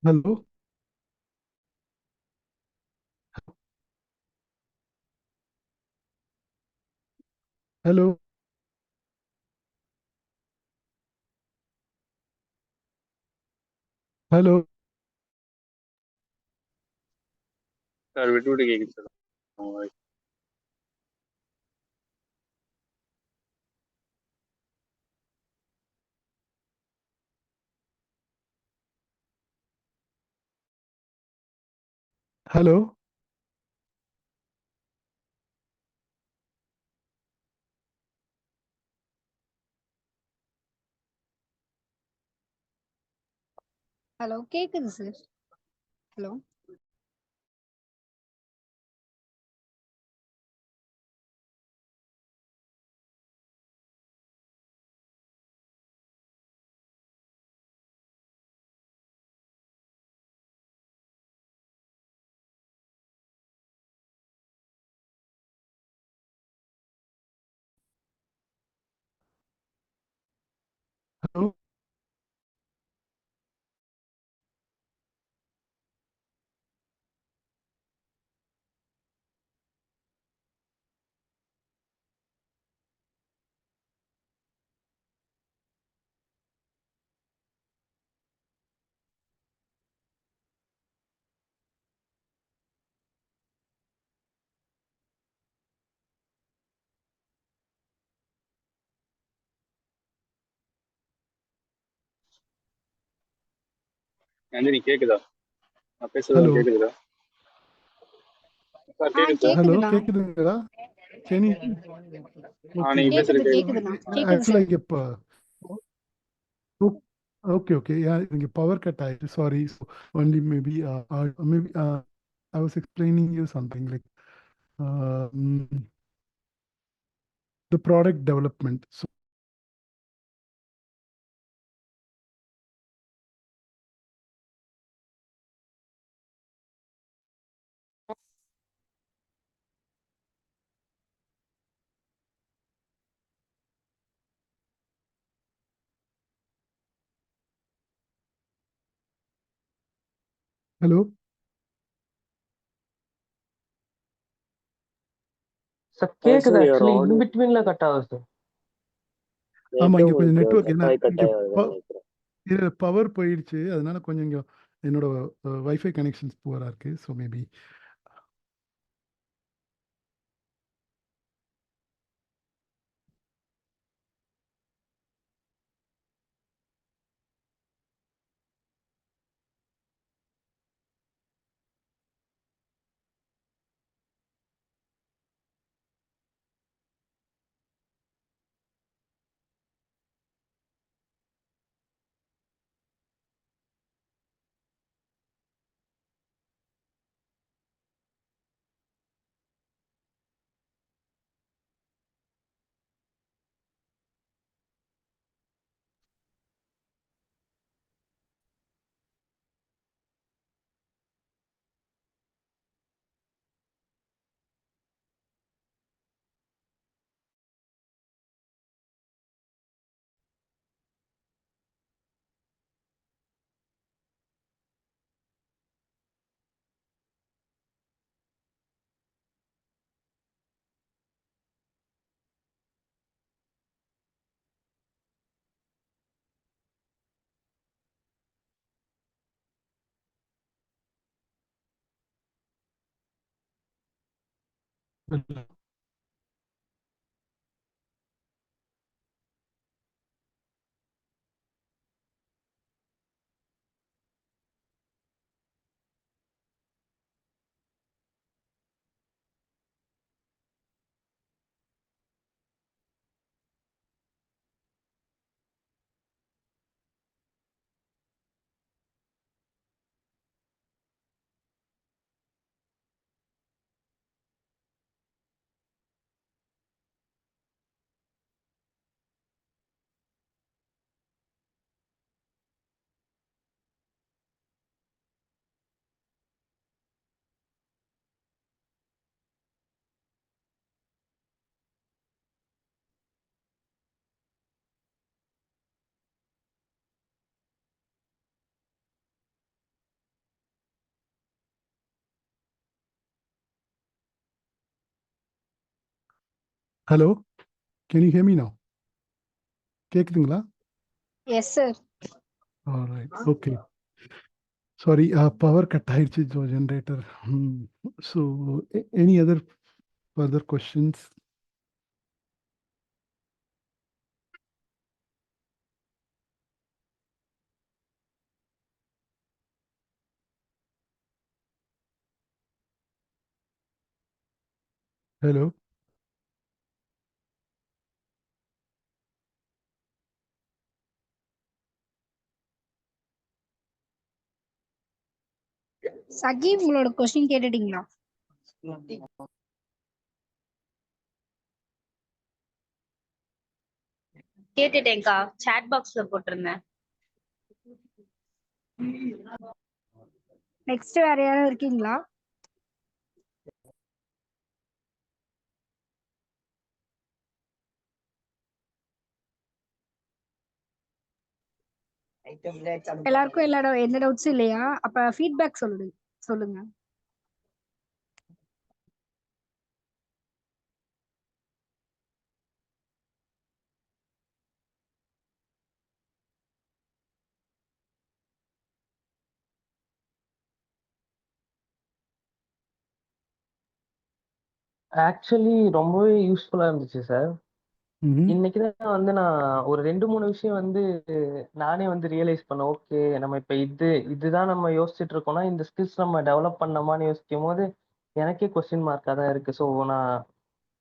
ஹலோ ஹலோ ஹலோ சார் விட்டு விட்டு கேக்குது சார். Hello. ஹலோ கேக்குது சார். ஹலோ. Hello. நந்தினி கேக்குதா? நான் பேசுறது Hello. கேக்குதா? சார் ஆ கேக்குது சார். Hello. கேக்குதுண்ணா. கேக்குதுங்களா? Can you? Okay. நீங்க பேசுறது கேக்குது. கேக்குதுண்ணா. கேக்குது Actually, சார். okay. Yeah, இங்க power cut ஆயிடுச்சு. Sorry. So only maybe maybe I was explaining you something like um, the product development. So hello. Sir Sir, கேக்குது. your actually audio in பிட்வீன்ல cut ஆகுது sir. ஆமா இங்க கொஞ்சம் உங்களுக்கு network cut என்ன ஆகி cut இங்க ஆகி வருதுன்னு நினைக்கிறேன். இது பவர் போயிடுச்சு அதனால கொஞ்சம் இங்க என்னோட வைஃபை கனெக்ஷன்ஸ் புவரா இருக்கு so maybe hello can you hear me now கேக்குதுங்களா yes sir. Alright okay sorry power cut ஆயிடுச்சு generator so any other further questions Hello. Sakhi உங்களோட கொஸ்டின் கேட்டுட்டீங்களா? கேட்டுட்டேன்க்கா, சாட் பாக்ஸ்ல போட்டிருந்தேன். நெக்ஸ்ட் வேற யாரும் இருக்கீங்களா? எல்லாருக்கும் எந்த டவுட்ஸும் இல்லையா? அப்ப ஃபீட்பேக் சொல்லுங்க. ஆக்சுவலி ரொம்பவே யூஸ்ஃபுல்லா இருந்துச்சு சார். Mm-hmm. இன்னைக்கு தான் வந்து நான் ஒரு 2-3 விஷயம் வந்து நானே வந்து ரியலைஸ் பண்ணேன். ஓகே, நம்ம இப்ப இதுதான் நம்ம யோசிச்சுட்டு இருக்கோம்னா, இந்த ஸ்கில்ஸ் நம்ம டெவலப் பண்ணோமான்னு யோசிக்கும் போது எனக்கே கொஸ்டின் மார்க்கா தான் இருக்கு. ஸோ நான்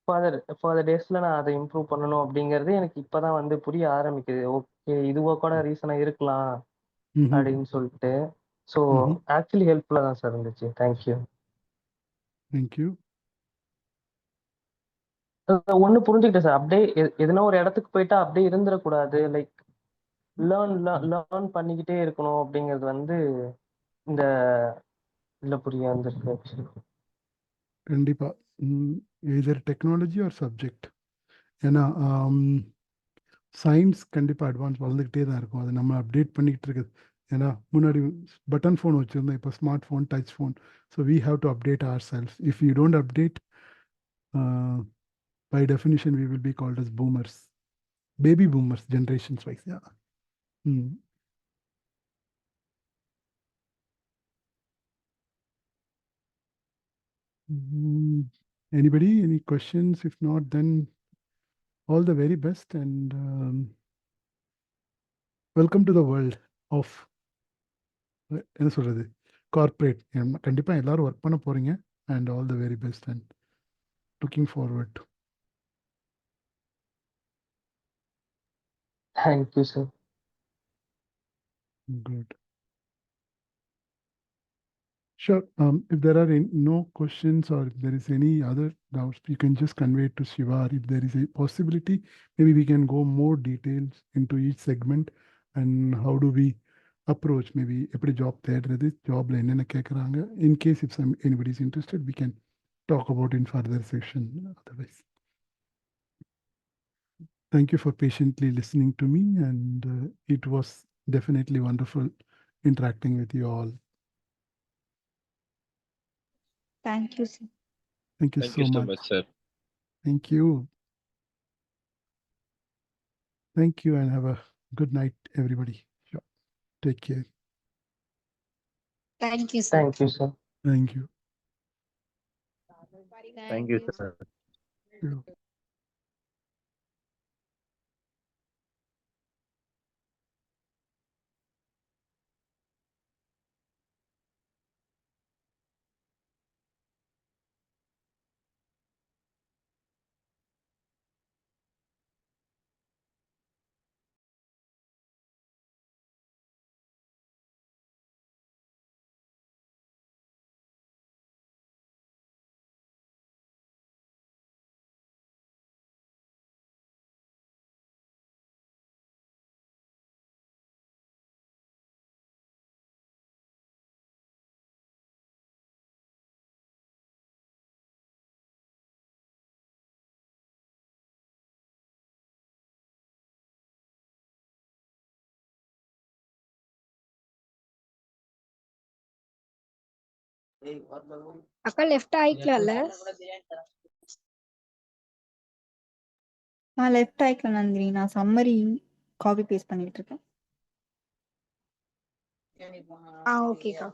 ஃபர்தர் டேஸ்ல நான் அதை இம்ப்ரூவ் பண்ணணும் அப்படிங்கிறது எனக்கு இப்பதான் வந்து புரிய ஆரம்பிக்குது. ஓகே, இதுவா கூட ரீசனா இருக்கலாம் Mm-hmm. அப்படின்னு சொல்லிட்டு. So Mm-hmm. ஆக்சுவலி ஹெல்ப்ஃபுல்லா தான் சார் இருந்துச்சு. தேங்க்யூ. Thank you. ஒண்ணு புரிஞ்சுக்கிட்டேன் சார். அப்படியே எதுனா ஒரு இடத்துக்கு போயிட்டா அப்படியே இருந்துடக்கூடாது. லைக் லேர்ன் பண்ணிக்கிட்டே இருக்கணும் அப்படிங்கிறது வந்து இந்த இதுல புரிய வந்திருக்கு ஆக்சுவலி. கண்டிப்பா. எதர் டெக்னாலஜி ஆர் சப்ஜெக்ட். ஏன்னா சயின்ஸ் கண்டிப்பாக அட்வான்ஸ் வளர்ந்துக்கிட்டே தான் இருக்கும். அது நம்ம அப்டேட் பண்ணிக்கிட்டு இருக்குது. ஏன்னா முன்னாடி பட்டன் ஃபோன் வச்சுருந்தோம், இப்போ smart phone, touch phone. So we have to update ourselves. If you don't update, by definition we will be called as boomers, baby boomers, generations wise. Anybody, any questions? If not, then all the very best and welcome to the world of என்ன சொல்றது, corporate. கண்டிப்பாக எல்லாரும் work பண்ண போறீங்க and all the very best and looking forward. Thank you sir. Good. Sure. If there are no questions or if there is any other doubts, you can just convey it to Shiva. Or if there is a possibility, maybe we can go more details into each segment and how do we approach maybe every job தேடுறது, ஜாப்ல என்னென்ன கேட்குறாங்க. In case if anybody is interested, we can talk about in further session. Otherwise, thank you for patiently listening to me, and it was definitely wonderful interacting with you all. Thank you, sir. Thank you Thank so you so much. much, sir. Thank you. Thank you and have a good night, everybody. Sure. Take care. Thank you, sir. Thank you sir. Thank you. Thank you, sir. Thank you. அக்கா left ஆயிக்கலாம்ல? Left ஆயிக்கலாம் Nandini. நான் summary copy paste பண்ணிட்டு இருக்கேன். ஓகேக்கா.